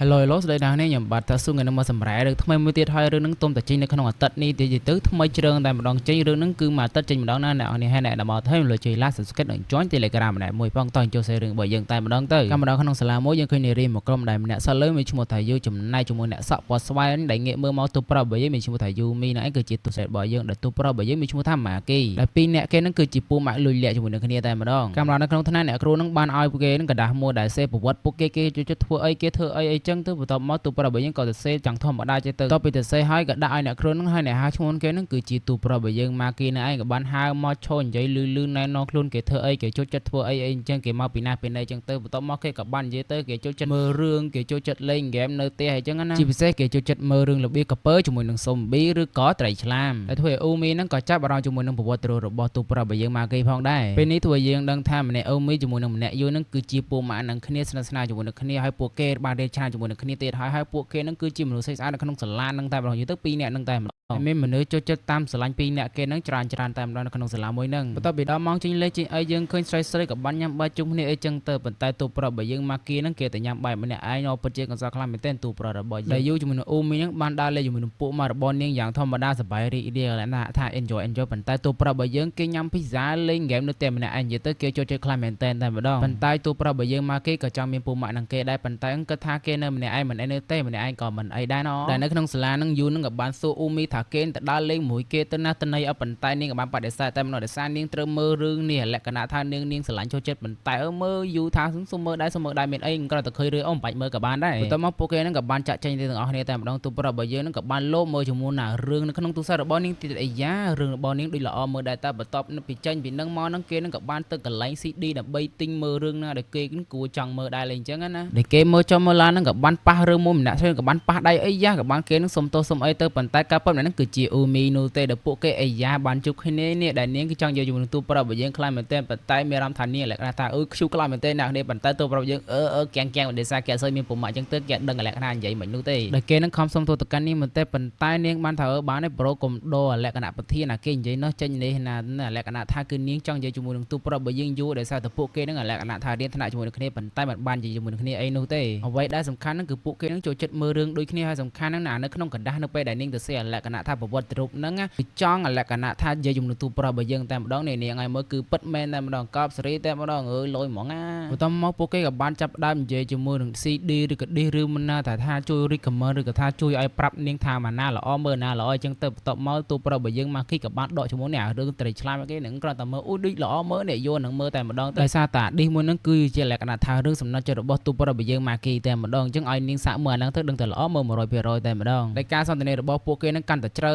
Hello hello ស្ដីដល់នេះខ្ញុំបាទថាសួរថ្ងៃនេះមកសម្រាប់រឿងថ្មីមួយទៀតហើយរឿងហ្នឹងទុំតែចេញនៅក្នុងអាទិត្យនេះទៀតទៅថ្មីជ្រើងតែម្ដងចេញរឿងហ្នឹងគឺមួយអាទិត្យចេញម្ដងណាអ្នកនេះហើយអ្នកដល់មកហើយលើជួយ like subscribe និង join Telegram ម្នាក់មួយផងតោះចូលសេរឿងរបស់យើងតែម្ដងទៅកម្មម្ដងក្នុងសាលាមួយយើងឃើញនារីមួយក្រុមដែលម្នាក់សិនលើមានឈ្មោះថាយូចំណែកជាមួយអ្នកសក់ពណ៌ស្វែងដែលងាកមើលមកទូប្រុសរបស់យើងមានឈ្មោះថាយូមីហ្នឹងឯងគឺជាទូសេតរបស់យើងដែលទូប្រុសរបស់យើងមានឈ្មោះថាម៉ាគីដែលពីរអ្នកគេហ្នឹងគឺជាពូម៉ាក់លុយលាក់ជាមួយនឹងគ្នាតែម្ដងកម្មម្ដងនៅក្នុងថ្នាក់អ្នកគ្រូហ្នឹងបានឲ្យពួកគេហ្នឹងกระดาษមួយដែលសេប្រវត្តិពួកគេចូលចិត្តធ្វើអីគេធ្វើអីអីចឹងទៅបន្ទាប់មកទូប្រុសរបស់យើងក៏ទៅសេចង់ធម្មតាចេះទៅតទៅពីទៅសេហើយក៏ដាក់ឲ្យអ្នកគ្រូហ្នឹងហើយអ្នកហៅឈ្មោះគេហ្នឹងគឺជាទូប្រុសរបស់យើងម៉ាគីហ្នឹងឯងក៏បានហៅមកឈរនិយាយលឺណែនាំខ្លួនគេធ្វើអីគេចូលចិត្តធ្វើអីអីចឹងគេមកពីណាពីណីចឹងទៅបន្ទាប់មកគេក៏បាននិយាយទៅគេចូលចិត្តមើលរឿងគេចូលចិត្តលេងហ្គេមនៅផ្ទះអីចឹងណាជាពិសេសគេចូលចិត្តមើលរឿងរបៀបកពើជាមួយនឹងស៊ុំប៊ីឬក៏ត្រីឆ្លាមហើយធ្វើឲ្យអ៊ូមីហ្នឹងក៏ចាប់អារម្មណ៍ជាមួយនឹងប្រវត្តិរបស់ទូប្រុសរបស់យើងម៉ាគីផងដែរពេលនេះធ្វើឲ្យយើងដឹងថាម្នាក់អ៊ូមីជាមួយនឹងម្នាក់យូហ្នឹងគឺជាពូម៉ាក់នឹងគ្នាស្និទ្ធស្នាលជាមួយនឹងគ្នាហើយពួកគេបានរៀនច្រើនជាមួយនឹងគ្នាទៀតហើយពួកគេហ្នឹងគឺជាមនុស្សស្អាតនៅក្នុងសាលាហ្នឹងតែម្ដងយើងទៅពីរនាក់ហ្នឹងតែម្ដងមានមនុស្សចូលចិត្តតាមស្រឡាញ់ពីរនាក់គេហ្នឹងច្រើនតែម្ដងនៅក្នុងសាលាមួយហ្នឹងបន្ទាប់ពីដល់ម៉ោងចេញលេងចេញអីយើងឃើញស្រីក៏បានញ៉ាំបាយជុំគ្នាអីចឹងទៅប៉ុន្តែទូប្រុសរបស់យើងម៉ាគីហ្នឹងគេតែញ៉ាំបាយម្នាក់ឯងអត់ពិតជាកន្សល់ខ្លាំងមែនទែនទូប្រុសរបស់យើងដែលយូជាមួយនឹងអ៊ូមីហ្នឹងបានដើរលេងជាមួយនឹងពួកម៉ារបស់នាងយ៉ាងធម្មតាសប្បាយរីករាយណាស់ថា enjoy ប៉ុន្តែទូប្រុសរបស់យើងគេញ៉ាំភីហ្សាលេងហ្គេមនៅតែម្នាក់ឯងនិយាយទៅគេចូលចិត្តខ្លាំងមែនទែនតែម្ដងប៉ុន្តែទូប្រុសរបស់យើងម៉ាគីក៏ចង់មានពូម៉ាក់នឹងគេដែរប៉ុន្តែគាត់ថាគេនៅម្នាក់ឯងមិនអីនៅទេម្នាក់ឯងក៏មិនអីដែរណោះដែលនៅក្នុងសាលាហ្នឹងយូហ្នឹងក៏បានសួរអ៊ូមីថាគេទៅដើរលេងមួយគេទៅណាទៅណីអត់ប៉ុន្តែនាងក៏បានបដិសេធតែម្ដងដោយសារនាងត្រូវមើលរឿងនេះលក្ខណៈថានាងស្រឡាញ់ចូលចិត្តប៉ុន្តែមើលយូថាសុំមើលដែរមានអីគ្រាន់តែឃើញរឿងមិនបាច់មើលក៏បានដែរបន្ទាប់មកពួកគេហ្នឹងក៏បានចាក់ចែងទៅទាំងអស់គ្នាតែម្ដងទូប្រុសរបស់យើងហ្នឹងក៏បានលោមើលជាមួយណារឿងនៅក្នុងទូរស័ព្ទរបស់នាងទៀតអាយ៉ារឿងរបស់នាងដូចល្អមើលដែរតែបន្ទាប់ពីចេញពីហ្នឹងមកហ្នឹងគេហ្នឹងក៏បានទៅកន្លែង CD ដើម្បីទិញមើលរឿងណាដែលគេគួរចង់មើលដែរលេងអញ្ចឹងណាដែលគេមើលចំមើលឡានហ្នឹងក៏បានប៉ះរឿងមួយម្នាក់ក៏បានប៉ះដៃអីយ៉ាក៏បានគេហ្នឹងសុំទោសសុំអីទៅប៉ុន្តែការពិតហ្នឹងគឺជាអ៊ូមីនោះទេដែលពួកគេអាយ៉ាបានជួបគ្នានេះដែលនាងគឺចង់យកជាមួយនឹងទូប្រុសរបស់យើងខ្លាំងមែនទែនប៉ុន្តែមានអារម្មណ៍ថានាងលក្ខណៈថាខ្ជូខ្លាំងមែនទែនអ្នកនេះប៉ុន្តែទូប្រុសយើងកៀងមិនដែលសារគេអត់សូវមានពុំម៉ាក់អញ្ចឹងទៅគេដឹងលក្ខណៈនិយាយមិននោះទេដែលគេនឹងខំសុំទោសទៅកាន់នាងមែនទែនប៉ុន្តែនាងបានថាបានឯប្រូកុំដោលក្ខណៈប្រធានណាគេនិយាយនោះចេញនេះណាលក្ខណៈថាគឺនាងចង់និយាយជាមួយនឹងទូប្រុសរបស់យើងយូរដោយសារតែពួកគេនឹងលក្ខណៈថារៀនថ្នាក់ជាមួយនឹងគ្នាប៉ុន្តែមិនបាននិយាយជាមួយនឹងគ្នាអីនោះទេអ្វីដែលសំខាន់ហ្នឹងគឺពួកគេនឹងចូលចិត្តមើលរឿងដូចគ្នាហើយសំខាន់ហ្នឹងណានៅក្នុងកណ្ដាស់នៅពេលដែលនាងទៅសេលក្ខណៈថាប្រវត្តិរូបហ្នឹងគឺចង់លក្ខណៈថានិយាយជាមួយនឹងទូប្រុសរបស់យើងតែម្ដងនាងឲ្យមើលគឺពិតមែនតែម្ដងកប់សេរីតែម្ដងលយហ្មងណាបន្ទាប់មកពួកគេក៏បានចាប់ដើមនិយាយជាមួយនឹង CD ឬក៏ disk ឬមិនណាថាជួយ recommend ឬក៏ថាជួយឲ្យប្រាប់នាងថាម៉ាណាល្អមើលណាល្អអញ្ចឹងទៅបន្ទាប់មកទូប្រុសរបស់យើងម៉ាគីក៏បានដកជាមួយនេះរឿងត្រីឆ្លាមគេនឹងគ្រាន់តែមើលដូចល្អមើលនេះយកនឹងមើលតែម្ដងដោយសារតា disk មួយហ្នឹងគឺជាលក្ខណៈថារឿងសំណុចចិត្តរបស់ទូប្រុសរបស់យើងម៉ាគីតែម្ដងអញ្ចឹងឲ្យនាងសាកមើលអាហ្នឹងទៅដឹងតែល្អមើល 100% តែម្ដងដោយការសន្ទនារបស់ពួកគេហ្នឹងកាន់តែជ្រៅ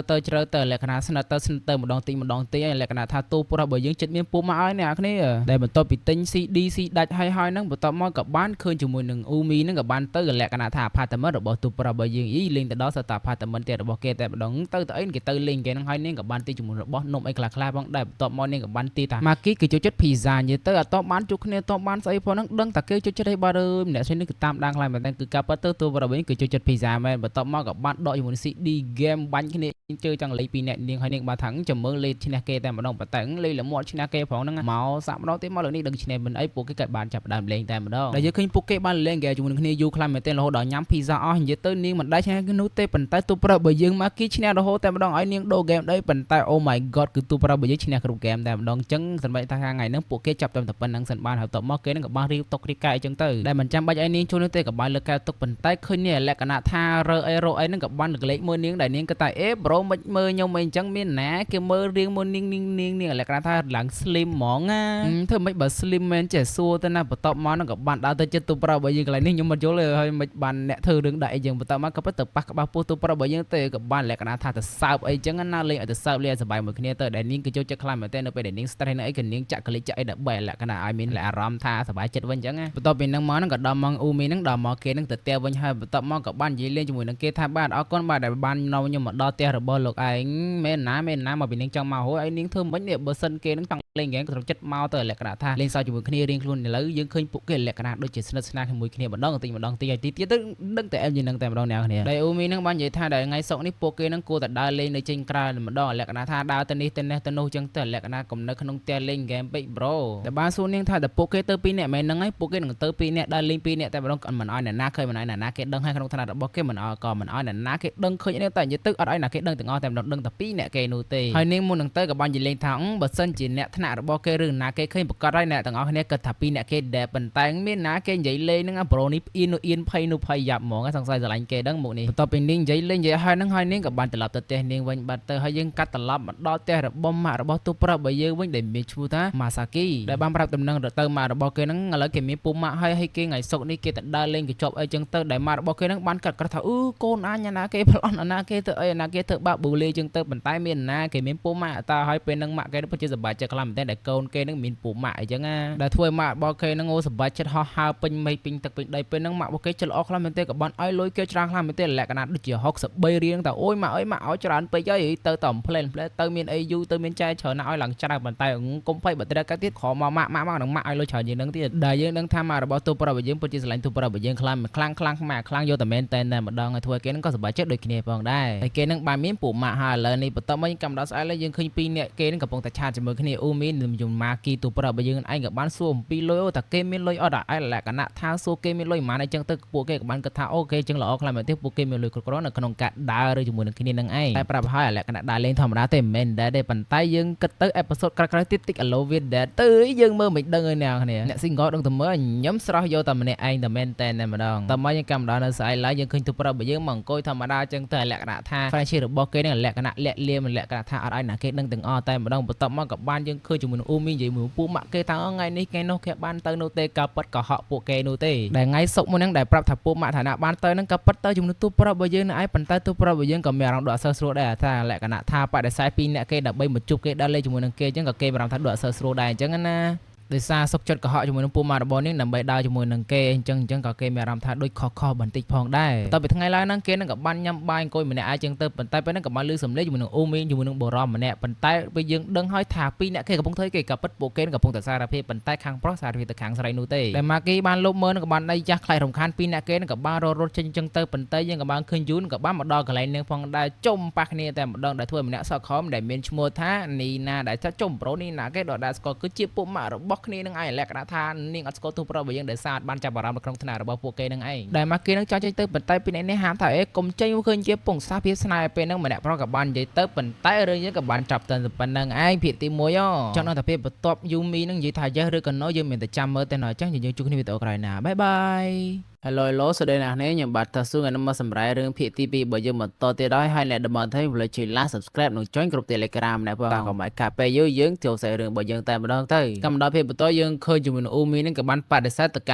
ទៅលក្ខណៈស្និទ្ធទៅម្ដងតិចលក្ខណៈថាទូប្រុសរបស់យើងចិត្តមានពុំមកឲ្យអ្នកគ្នាដែលបន្ទាប់ពីទិញ CD ស៊ីដាច់ហើយហ្នឹងបន្ទាប់មកក៏បានឃើញជាមួយនឹងអ៊ូមីហ្នឹងក៏បានទៅលក្ខណៈថា apartment របស់ទូប្រុសរបស់យើងលេងទៅដល់សត apartment ទៀតរបស់គេតែម្ដងទៅអីគេទៅលេងគេហ្នឹងហើយនាងក៏បានទីជាមួយរបស់នំអីខ្លះផងដែរបន្ទាប់មកនាងក៏បានទីថាម៉ាគីគេចូលចិត្ត pizza និយាយទៅអត់តបានជួបគ្នាតបានស្អីផងហ្នឹងដឹងតែគេចូលចិត្តអីបាទម្នាក់នេះគឺតាមដានខ្លាំងមែនតើគឺការប៉ះទៅទូប្រុសរបស់យើងគឺចូលចិត្ត pizza មែនបន្ទាប់មកក៏បានដកជាមួយនឹង CD game បាញ់គ្នាជឿចង់លេងពីអ្នកនាងហើយនាងបានថាចាំមើលលេងឈ្នះគេតែម្ដងប៉ុន្តែលេងល្មាត់ឈ្នះគេផងហ្នឹងមកសាក់ម្ដងទៀតមកលើនេះដឹងឈ្នះមិនអីពួកគេក៏បានចាប់ដើមលេងតែម្ដងដែលយើងឃើញពួកគេបានលេងហ្គេមជាមួយនឹងគ្នាយូរខ្លាំងមែនទែនរហូតដល់ញ៉ាំ pizza អស់និយាយទៅនាងមិនដែរឈ្នះគេនោះទេប៉ុន្តែទូប្រុសរបស់យើងមកគីឈ្នះរហូតតែម្ដងឲ្យនាងដូរហ្គេមដែរប៉ុន្តែ Oh my god គឺទូប្រុសរបស់យើងឈ្នះគ្រប់ហ្គេមតែម្ដងអញ្ចឹងសម្បីថាថ្ងៃហ្នឹងពួកគេចាប់តែប៉ុណ្្នឹងសិនបានហើយតបមកគេនឹងក៏បានរៀបតុករៀបកែអញ្ចឹងទៅដែលមិនចាំបាច់ឲ្យនាងជួយនោះទេក៏បានលើកកែតុកប៉ុន្តែឃើញនេះលក្ខណៈថារើអីហ្នឹងក៏បានក្លែកមើលនាងដែលនាងក៏តែប្រូមិនមើលខ្ញុំអីអញ្ចឹងមានណាគេមើលរៀងមើលនាងលក្ខណៈថាឡើង slim ហ្មងណាធ្វើមិនបើ slim មែនចេះសួរទៅណាបន្ទាប់មកហ្នឹងក៏បានដើរទៅចិត្តទូប្រុសរបស់យើងកន្លែងនេះខ្ញុំមិនយល់ទេហើយមិនបានអ្នកធ្វើរឿងដាក់អីយ៉ាងបន្ទាប់មកក៏ពិតទៅប៉ះក្បាលពោះទូប្រុសរបស់យើងទេក៏បានលក្ខណៈថាទៅសើបអីអញ្ចឹងណាលេងឲ្យទៅសើបលេងសប្បាយមួយគ្នាទៅដែលនាងក៏ចូលចិត្តខ្លាំងមែនទែននៅពេលដែលនាង stress នៅអីក៏នាងចាក់កលិចចាក់អីដើម្បីលក្ខណៈឲ្យមានអារម្មណ៍ថាសប្បាយចិត្តវិញអញ្ចឹងណាបន្ទាប់ពីហ្នឹងមកហ្នឹងក៏ដល់ម៉ោងអ៊ូមីហ្នឹងដល់មកគេហ្នឹងទៅផ្ទះវិញហើយបន្ទាប់មកក៏បាននិយាយលេងជាមួយនឹងគេថាបាទអរគុណបាទដែលបាននាំខ្ញុំមកដល់ផ្ទះរ របស់លោកឯងមែនណាមកពីនាងចង់មកហូឯនាងធ្វើមិននេះបើសិនគេនឹងចង់លេងហ្គេមក៏ត្រូវចិត្តមកទៅលក្ខណៈថាលេងសើចជាមួយគ្នារៀងខ្លួនឥឡូវយើងឃើញពួកគេលក្ខណៈដូចជាស្និទ្ធស្នាលជាមួយគ្នាម្ដងតិចម្ដងតិចហើយទៀតទៅដឹងតែអែមយើងនឹងតែម្ដងអ្នកគ្នាដែលអ៊ូមីនឹងបាននិយាយថាដែលថ្ងៃសុកនេះពួកគេនឹងគួរតែដើរលេងនៅចេញក្រៅម្ដងលក្ខណៈថាដើរទៅនេះទៅនេះទៅនោះចឹងទៅលក្ខណៈកំនៅក្នុងផ្ទះលេងហ្គេមពេកប្រូតែបានសួរនាងថាតែពួកគេទៅ2នាក់មែនហ្នឹងហើយពួកគេនឹងទៅ2នាក់ដើរលេង2នាក់តែម្ដងមិនអោយអ្នកណាឃើញមិនអោយអ្នកណាគេដឹងហើយក្នុងឋានៈរបស់គេមិនអោយក៏មិនអោយអ្នកណាគេដឹងឃើញនេះតែនិយាយទៅអត់អោយអ្នកគេដឹងទាំងអស់តែម្ដងដឹងតែ2នាក់គេនោះទេហើយនាងមុននឹងទៅក៏បាននិយាយលេងថាបើសិនជាអ្នកថ្នាក់របស់គេឬណាគេឃើញប្រកាសហើយអ្នកទាំងអស់គ្នាគិតថា2នាក់គេដែលប៉ុន្តែមានណាគេនិយាយលេងហ្នឹងប្រូនេះអ៊ីននោះអ៊ីនភ័យនោះភ័យយ៉ាប់ហ្មងសង្ស័យស្រឡាញ់គេដឹងមុខនេះបន្ទាប់ពីនាងនិយាយលេងនិយាយហើយហ្នឹងហើយនាងក៏បានត្រឡប់ទៅផ្ទះនាងវិញបាត់ទៅហើយយើងកាត់ត្រឡប់មកដល់ផ្ទះរបស់ម៉ាក់របស់ទូប្រុសរបស់យើងវិញដែលមានឈ្មោះថាម៉ាសាគីដែលបានប្រាប់ដំណឹងទៅម៉ាក់របស់គេហ្នឹងឥឡូវគេមានពូម៉ាក់ហើយគេថ្ងៃសុកនេះគេទៅដើរលេងកញ្ចប់អីចឹងទៅដែលម៉ាក់របស់គេហ្នឹងបានកាត់ថាកូនអញណាគេប្លន់ណាគេទៅអីណាគេធ្វើបាបប៊ូលីចឹងទៅប៉ុន្តែមានណាគេមានពូម៉ាក់តើហើយពេលហ្នឹងម៉ាក់គេពិតជាសប្បាយចិត្តខ្លាំងមែនទែនដែលកូនគេហ្នឹងមានពូម៉ាក់អីចឹងណាដែលធ្វើឲ្យម៉ាក់របស់គេហ្នឹងសប្បាយចិត្តហោះហើរពេញមេឃពេញទឹកពេញដីពេលហ្នឹងម៉ាក់របស់គេចិត្តល្អខ្លាំងមែនទែនក៏បានឲ្យលុយគេច្រើនខ្លាំងមែនទែនលក្ខណៈដូចជា63រៀងតែអូយម៉ាក់អើយម៉ាក់ឲ្យច្រើនពេកហើយទៅតែផ្លែនទៅមានអីយូទៅមានចែច្រើនណាស់ឲ្យឡើងច្រើនប៉ុន្តែកុំភ័យបើត្រូវកាត់ទៀតខំមកម៉ាក់នឹងម៉ាក់ឲ្យលុយច្រើនជាងហ្នឹងទៀតដែលយើងដឹងថាម៉ាក់របស់ទូប្រុសរបស់យើងពិតជាស្រឡាញ់ទូប្រុសរបស់យើងខ្លាំងម៉ាក់ខ្លាំងយកតែមែនតែម្ដងឲ្យធ្វើគេហ្នឹងក៏សប្បាយចិត្តដូចគ្នាផងដែរហើយគេហ្នឹងបានមានពូម៉ាក់ហើយឥឡូវនេះបន្តមកកំដៅស្អែកយើងឃើញ2នាក់គេហ្នឹងកំពុងតែឆាតជាមួយគ្នាអ៊ូមីនយំម៉ាគីទូប្រុសរបស់យើងឯងក៏បានសួរអំពីលុយតែគេមានលុយអត់ឯលក្ខណៈថាសួរគេមានលុយប៉ុន្មានអីចឹងទៅពួកគេក៏បានគិតថាអូគេចឹងល្អខ្លាំងមែនទេពួកគេមានលុយគ្រប់គ្រាន់នៅក្នុងការដើរឬជាមួយនឹងគ្នានឹងឯងតែប្រាប់ហើយលក្ខណៈដើរលេងធម្មតាទេមិនមែនដែរទេប៉ុន្តែយើងគិតទៅអេពីសូតក្រោយៗទៀតតិច Allo with Dad ទៅយើងមើលមិនដឹងឯណាគ្នាអ្នក single ដឹងតែមើលញ៉ាំស្រស់យកតែម្នាក់ឯងតែមែនតែម្ដងតែមកយើងកម្មដល់នៅស្អែកឡើយយើងឃើញទូប្រុសរបស់យើងមកអង្គុយធម្មតាចឹងទៅលក្ខណៈថា friendship របស់គេនឹងលក្ខណៈលាក់លៀមលក្ខណៈថាអត់ឲ្យណាគេដឹងទាំងអស់តែម្ដងបន្ទាប់មកក៏បានយើងឃើញជាមួយនឹងអ៊ូមីនិយាយមួយពូម៉ាក់គេថាថ្ងៃនេះគេនោះគេបានទៅនោះទេក៏ប៉ិតក៏ហក់ពួកគេនោះទេដែលថ្ងៃសុកមុនហ្នឹងដែលប្រាប់ថាពូម៉ាក់ឋានៈបានទៅហ្នឹងក៏ប៉ិតទៅជាមួយទូប្រុសរបស់យើងនឹងឯងប៉ុន្តែទូប្រុសរបស់យើងក៏មានអារម្មណ៍ដកសើស្រួលដែរថាលក្ខណៈថាបដិសេធ2នាក់គេដើម្បីមកជួបគេដើរលេងជាមួយនឹងគេអញ្ចឹងក៏គេមានអារម្មណ៍ថាដកសើស្រួលដែរអញ្ចឹងណាដោយសារសុកចិត្តកុហកជាមួយនឹងពូម៉ាក់របស់នាងដើម្បីដើរជាមួយនឹងគេអញ្ចឹងក៏គេមានអារម្មណ៍ថាដូចខុសបន្តិចផងដែរតទៅពីថ្ងៃឡើងហ្នឹងគេនឹងក៏បានញ៉ាំបាយអង្គុយម្នាក់ឯងអញ្ចឹងទៅប៉ុន្តែពេលហ្នឹងក៏បានលឺសំឡេងជាមួយនឹងអ៊ូមីនជាមួយនឹងបរមម្នាក់ប៉ុន្តែពេលយើងដឹងហើយថា2នាក់គេកំពុងធ្វើគេក៏ពិតពួកគេកំពុងតែសារភាពប៉ុន្តែខាងប្រុសសារភាពទៅខាងស្រីនោះទេដែលម៉ាគីបានលុបមើលនឹងក៏បានដៃចាស់ខ្លាចរំខាន2នាក់គេនឹងក៏បានរត់ចេញអញ្ចឹងទៅប៉ុន្តែយើងក៏បានឃើញយូនក៏បានមកដល់កន្លែងនឹងផងដែរចុំប៉ះគ្នាតែម្ដងដែលធ្វើម្នាក់សក់ខំដែលមានឈ្មោះថានីណាដែលថាចុំប្រូនេះណាគេដកដាស្គាល់គឺជាពួកម៉ាក់របស់គ្នានឹងឯងលក្ខណៈថានាងអត់ស្គាល់ទូប្រុសរបស់យើងដែលសារបានចាប់អារម្មណ៍នៅក្នុងថ្នាក់របស់ពួកគេនឹងឯងដែលម៉ាគីនឹងចង់ចេញទៅប៉ុន្តែពីនេះហាមថាកុំចេញឃើញជាពងសាសភាពស្នេហ៍ពេលហ្នឹងម្នាក់ប្រុសក៏បាននិយាយទៅប៉ុន្តែរឿងយើងក៏បានចាប់ទៅប៉ុណ្្នឹងឯងភាគទី1ចង់ដល់តែពេលបន្ទាប់យូមីនឹងនិយាយថាយេសឬក៏ណូយើងមានតែចាំមើលតែណោះអញ្ចឹងយើងជួបគ្នាវីដេអូក្រោយណាបាយបាយ Hello សួស្តីអ្នកនាងខ្ញុំបាទតាស៊ូថ្ងៃនេះមកសម្រាប់រឿងភាគទី2របស់យើងបន្តទៀតហើយអ្នកដែលមកthấy vừaជួយ like subscribe និង join ក្រុម Telegram ដែរបងក៏មិនកាពេលយើងចូលសាររឿងរបស់យើងតែម្ដងទៅកម្មដល់ភាពបន្តយើងឃើញជាមួយនឹងអ៊ូមីនឹងក៏បានបដិសេធទៅក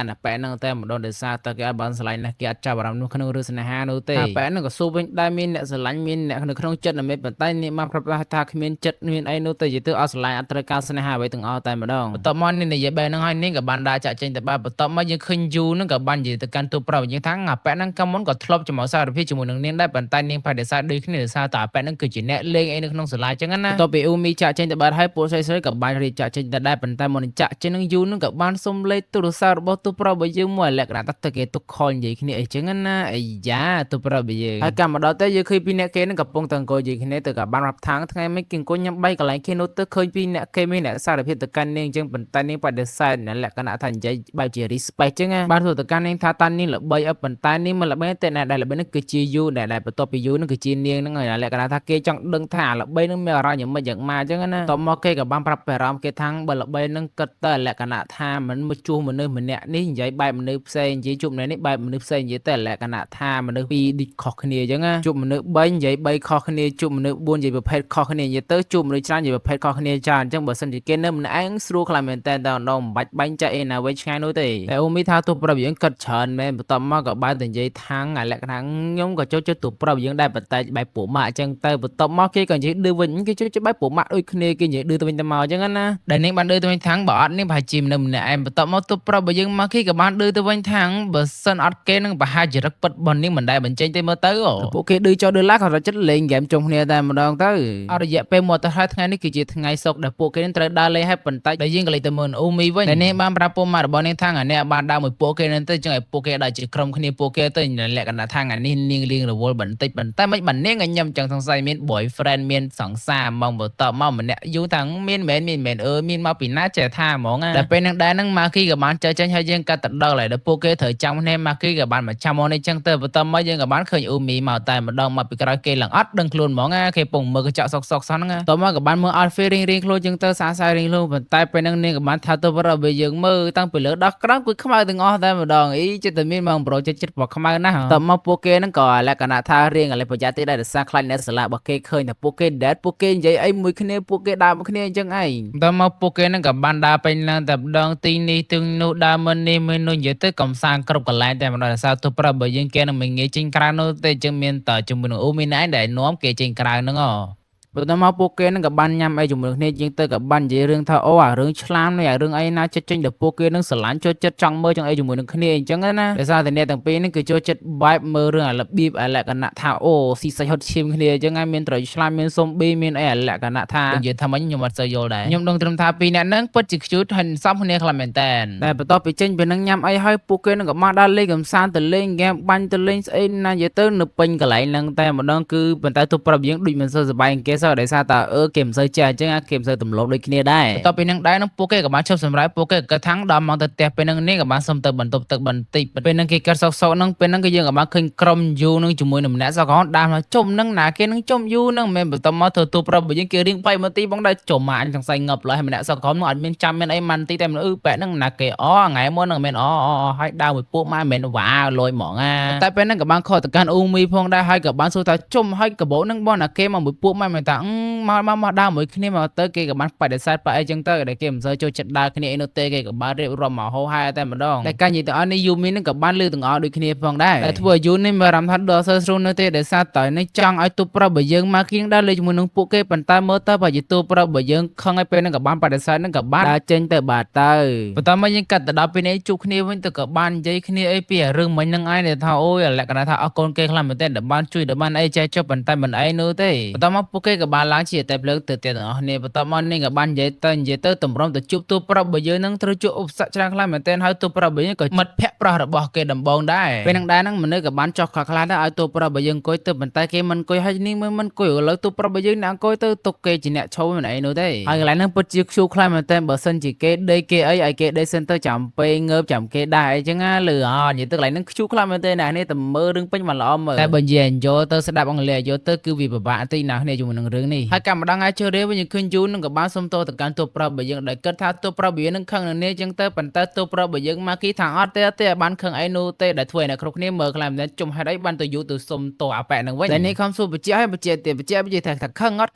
ាន់អាប៉ែហ្នឹងតែម្ដងដោយសារតែគេអត់បានស្រឡាញ់ណាស់គេអត់ចាប់អារម្មណ៍នោះក្នុងរឿងស្នេហានោះទេអាប៉ែហ្នឹងក៏សួរវិញដែរមានអ្នកស្រឡាញ់មានអ្នកនៅក្នុងចិត្តណាមែនប៉ុន្តែនេះមកប្រាប់ថាគ្មានចិត្តមានអីនោះទៅនិយាយទៅអត់ស្រឡាញ់អត់ត្រូវការស្នេហាអ្វីទាំងអស់តែម្ដងបន្ទាប់មកនេះនិយាយបែបហ្នឹងហើយនាងក៏បានដើរចាក់ចេញទៅបាទបន្ទាប់មកយើងឃើញយូហ្នឹងក៏បាននិយាយទៅកាន់ទូប្រុសយើងថាអាប៉ែហ្នឹងក៏មុនក៏ធ្លាប់ជាមួយសារភាពជាមួយនឹងនាងដែរប៉ុន្តែនាងបដិសេធដូចគ្នាដោយសារតែអាប៉ែហ្នឹងគឺជាអ្នកលេងអីនៅក្នុងសាលាអញ្ចឹងណាបន្ទាប់ពីអ៊ូមីចាក់ចេញទៅបាត់ហើយពួកស្រីៗក៏បានរៀបចាក់ចេញទៅដែរប៉ុន្តែមុននឹងចាក់ចេញនឹងយូហ្នឹងក៏បានសុំលេខទូរស័ព្ទរបស់ទូប្រុសរបស់យើងមួយលក្ខណៈថាគេទុកខលនិយាយគ្នាអីចឹងណាអាយ៉ាទូប្រុសរបស់យើងហើយកម្មមកដល់ទៅយើងឃើញពីអ្នកគេហ្នឹងកំពុងតែអង្គុយនិយាយគ្នាទៅក៏បានរាប់ថាងថ្ងៃមិនគេអង្គុយញ៉ាំបាយកន្លែងគេនោះទៅឃើញពីអ្នកគេមានអ្នកសារភាពទៅកាន់នាងអញ្ចឹងប៉ុន្តែនាងបដិសេធលក្ខណៈថានិយាយបែបជា respect ចឹងណាបានទៅទៅកាន់នាងថាតានាងល្បីអត់ប៉ុន្តែនាងមិនល្បីតែអ្នកដែលល្បីហ្នឹងគឺជាយូដែលបន្ទាប់ពីយូហ្នឹងគឺជានាងហ្នឹងហើយលក្ខណៈថាគេចង់ដឹងថាល្បីហ្នឹងមានអារម្មណ៍យ៉ាងម៉េចយ៉ាងម៉ាអញ្ចឹងណាតមកគេក៏បានប្រាប់អារម្មណ៍គេថាបើល្បីហ្នឹងគិតទៅលក្ខណៈថាមិនមកជួសមនុស្សម្នាក់នេះនិយាយបែបមនុស្សផ្សេងនិយាយជួបម្នាក់នេះបែបមនុស្សផ្សេងនិយាយតែលក្ខណៈថាមនុស្សពីរឌីខុសគ្នាអញ្ចឹងណាជួបមនុស្ស3និយាយ3ខុសគ្នាជួបមនុស្ស4និយាយប្រភេទខុសគ្នានិយាយទៅជួបមនុស្សច្រើននិយាយប្រភេទខុសគ្នាច្រើនអញ្ចឹងបើសិនជាគេនៅម្នាក់ឯងស្រួលខ្លាំងមែនតើមិនបាច់បាញ់ចាក់អីណាវិញឆ្ងាយនោះទេតែអូមីថាទូប្រាប់យើងគិតច្រើន មែនបន្ទាប់មកក៏បានតែនិយាយថាងអាលក្ខណៈខ្ញុំក៏ចូលចិត្តទូប្រុសយើងដែរប៉ុន្តែបែបពួកម៉ាក់អញ្ចឹងទៅបន្ទាប់មកគេក៏និយាយឌឺវិញគេចូលចិត្តបែបពួកម៉ាក់ដូចគ្នាគេនិយាយឌឺទៅវិញទៅមកអញ្ចឹងណាដែលនាងបានឌឺទៅវិញថាងបើអត់នាងប្រហែលជាមនុស្សម្នាក់ឯងបន្ទាប់មកទូប្រុសរបស់យើងមកគេក៏បានឌឺទៅវិញថាងបើសិនអត់គេនឹងប្រហែលជារឹកពិតរបស់នាងមិនដែលបញ្ចេញទៅមើលទៅពួកគេឌឺចោលឌឺឡាក៏រត់ចិត្តលេងហ្គេមជុំគ្នាតែម្ដងទៅអររយៈពេលមកទៅហើយថ្ងៃនេះគឺជាថ្ងៃសុក្រដែលពួកគេនឹងត្រូវដើរលេងហើយប៉ុន្តែដែលយើងក៏លេងទៅមើលអ៊ូមីវិញតែនាងបានប្រាប់ពុកម៉ាក់របស់នាងថាអ្នកបានដើរមួយពួកគេនឹងទៅចឹងឲ្យពួកគេដើរជាក្រុមគ្នាពួកគេទៅលក្ខណៈថានេះនាងលៀងរវល់បន្តិចប៉ុន្តែមិនបាននាងក៏ញឹមចឹងសង្ស័យមាន boyfriend មានសង្សារមកបន្ទាប់មកម្នាក់យូរតាំងមានមែនមានមកពីណាចេះថាហ្មងតែពេលនឹងដែរនឹងម៉ាគីក៏បានចេះចេញហើយយើងកាត់ទៅដល់ហើយដល់ពួកគេត្រូវចាំគ្នាម៉ាគីក៏បានមកចាំមកនេះចឹងទៅបន្ទាប់មកយើងក៏បានឃើញអ៊ូមីមកតែម្ដងមកពីក្រោយគេឡើងអត់ដឹងខ្លួនហ្មងគេពងមើលកញ្ចក់សុកសហ្នឹងតមកក៏បានមើល outfit រៀងខ្លួនចឹងទៅសាសារៀងខ្លួនប៉ុន្តែពេលនឹងនាងក៏បានថាទៅប្រាប់យើងមើលតាំងពីលើដល់ក្រោមគឺខ្មៅទាំងអស់តែម្ដងអីចិត្តតែមានមកប្រូចិត្តរបស់ខ្មៅណាស់តមកពួកគេនឹងក៏លក្ខណៈថារៀងឲ្យប្រយ័ត្នទីដែរដោយសារខ្លាចអ្នកសាឡារបស់គេឃើញតែពួកគេដេតពួកគេនិយាយអីមួយគ្នាពួកគេដើរមកគ្នាអញ្ចឹងឯងតមកពួកគេនឹងក៏បានដើរពេញឡើងតែម្ដងទីនេះទឹងនោះដើរមកនេះមកនោះនិយាយទៅកំសាន្តគ្រប់កន្លែងតែម្ដងដោយសារទៅប្រាប់បើយើងគេនឹងមិនងាយចេញក្រៅនោះទេអញ្ចឹងមានតជាមួយនឹងអូមីណៃដែលនាំគេចេញក្រៅហ្នឹងបន្ទាប់មកពួកគេនឹងក៏បានញ៉ាំអីជាមួយគ្នាជាងទៅក៏បាននិយាយរឿងថាអូអារឿងឆ្លាមនេះអារឿងអីណាចិត្តចេញដល់ពួកគេនឹងស្រឡាញ់ចូលចិត្តចង់មើលចង់អីជាមួយនឹងគ្នាអញ្ចឹងណាដោយសារតែអ្នកទាំងពីរនេះគឺចូលចិត្តបែបមើលរឿងអារបៀបអាលក្ខណៈថាអូស៊ីសាច់ហត់ឈាមគ្នាអញ្ចឹងហើយមានត្រីឆ្លាមមានស៊ុំប៊ីមានអីអាលក្ខណៈថានិយាយថាមិញខ្ញុំអត់សូវយល់ដែរខ្ញុំដឹងត្រឹមថាពីរអ្នកហ្នឹងពិតជាខ្ជូតហើយសំគ្នាខ្លាំងមែនតើតែបន្ទាប់ពីចេញពីនឹងញ៉ាំអីហើយពួកគេនឹងក៏បានដើរលេងកំសាន្តទៅលេងហ្គេមបាញ់ទៅលេងស្អីណានិយាយទៅនៅពេញកន្លែងហ្នឹងតែម្ដងគឺប៉ុន្តែទូប្រាប់យើងដូចមិនសូវសប្បាយគេសោះដោយសារតែគេមិនសូវចេះអញ្ចឹងគេមិនសូវទម្លាប់ដូចគ្នាដែរបន្ទាប់ពីនឹងដែរនឹងពួកគេក៏បានឈប់សម្រាកពួកគេក៏ថាំងដល់មកទៅផ្ទះពេលនឹងនេះក៏បានសុំទៅបន្ទប់ទឹកបន្តិចពេលនឹងគេកាត់សោកនឹងពេលនឹងក៏យើងក៏បានឃើញក្រុមយូនឹងជាមួយនឹងម្នាក់សោកដើរមកជុំនឹងណាគេនឹងជុំយូនឹងមិនបន្ទាប់មកធ្វើទូប្រាប់របស់យើងគេរៀងបែកមកទីបងដែរជុំមកអញសង្ស័យងប់ឡើយម្នាក់សោកនោះអត់មានចាំមានអីមិនទីតែបែកនឹងណាគេថ្ងៃមុននឹងមិនហើយដើរមួយពួកមកមិនវ៉ាលយហ្មងតែពេលនឹងក៏បានខកទៅកាន់អ៊ូមីផងដែរហើយក៏បានសួរថាជុំហើយកបោនឹងបងណាគេមកមួយពួកមកមិនថាមកដើរមួយគ្នាមកទៅគេក៏បានបដិសេធប៉អីចឹងទៅដែលគេមិនសូវចូលចិត្តដើរគ្នាអីនោះទេគេក៏បានរៀបរាប់មកហោហាតែម្ដងតែការនិយាយទាំងអស់នេះយូមីនឹងក៏បានលើទាំងអស់ដូចគ្នាផងដែរតែធ្វើឲ្យយូនេះមានអារម្មណ៍ថាដល់សើស្រួលនៅទេដោយសារតែនេះចង់ឲ្យទូប្រាប់បើយើងមកគៀងដើរលេងជាមួយនឹងពួកគេប៉ុន្តែមើលទៅបើយទូប្រាប់បើយើងខឹងឲ្យពេលនឹងក៏បានបដិសេធនឹងក៏បានដើរចេញទៅបាទទៅបន្ទាប់មកយើងកាត់ទៅដល់ពេលនេះជួបគ្នាវិញទៅក៏បាននិយាយគ្នាអីពីរឿងមិញនឹងឯងថាអូយលក្ខណៈថាអរគុណគេខ្លាំងមែនទែនដែលបានជួយដល់បានអីចេះចុះប៉ុន្តែមិនអីនោះទេបន្ទាប់មកពួកគេក៏បានឡើងជាតែភ្លើងទៅទាំងអស់គ្នាបន្ទាប់មកនេះក៏បាននិយាយទៅតម្រុំទៅជួបទូប្រាប់បើយើងនឹងត្រូវជួបឧបសគ្គច្រើនខ្លាំងមែនទែនហើយទូប្រាប់បើយើងក៏មិត្តភក្តិប្រុសរបស់គេដំបងដែរពេលនឹងដែរនឹងមនុស្សក៏បានចោះខ្លះដែរឲ្យទូប្រាប់បើយើងអង្គុយទៅប៉ុន្តែគេមិនអង្គុយហើយនេះមិនអង្គុយឥឡូវទូប្រាប់បើយើងអ្នកអង្គុយទៅទុកគេជាអ្នកឈប់មិនអីនោះទេហើយកន្លែងហ្នឹងពិតជាខ្ជូរខ្លាំងមែនទែនបើសិនជាគេដេកគេអីឲ្យគេដេកសិនទៅចាំពេលងើបចាំគេដែរអីចឹងណាលឺនិយាយទៅកន្លែងហ្នឹងខ្ជូរខ្លាំងមែនទែនណានេះតែមើលរឿងពេញមកល្អមើលតែបើនិយាយយកទៅស្ដាប់អង់គ្លេសយកទៅគឺវាពិបាកតិចណាស់គ្នាជាមួយនឹងរឿងនេះហើយកម្មម្ដងអាចជឿរៀនវិញឃើញយូនឹងក៏បានសុំតទៅកាន់ទូប្រាប់បើយើងដែលគិតថាទូប្រាប់បើយើងនឹងខឹងនឹងនេះចឹងទៅប៉ុន្តែទូប្រាប់បើយើងមកគីថាអត់ទេបានខឹងអីនោះទេដែលធ្វើឲ្យអ្នកគ្រប់គ្នាមើលខ្លាំងមែនជុំហេតុអីបានទៅយូទៅសុំតអាប៉ែនឹងវិញតែនេះខំសួរបញ្ជាក់ឲ្យបញ្ជាក់ថាខឹងអត់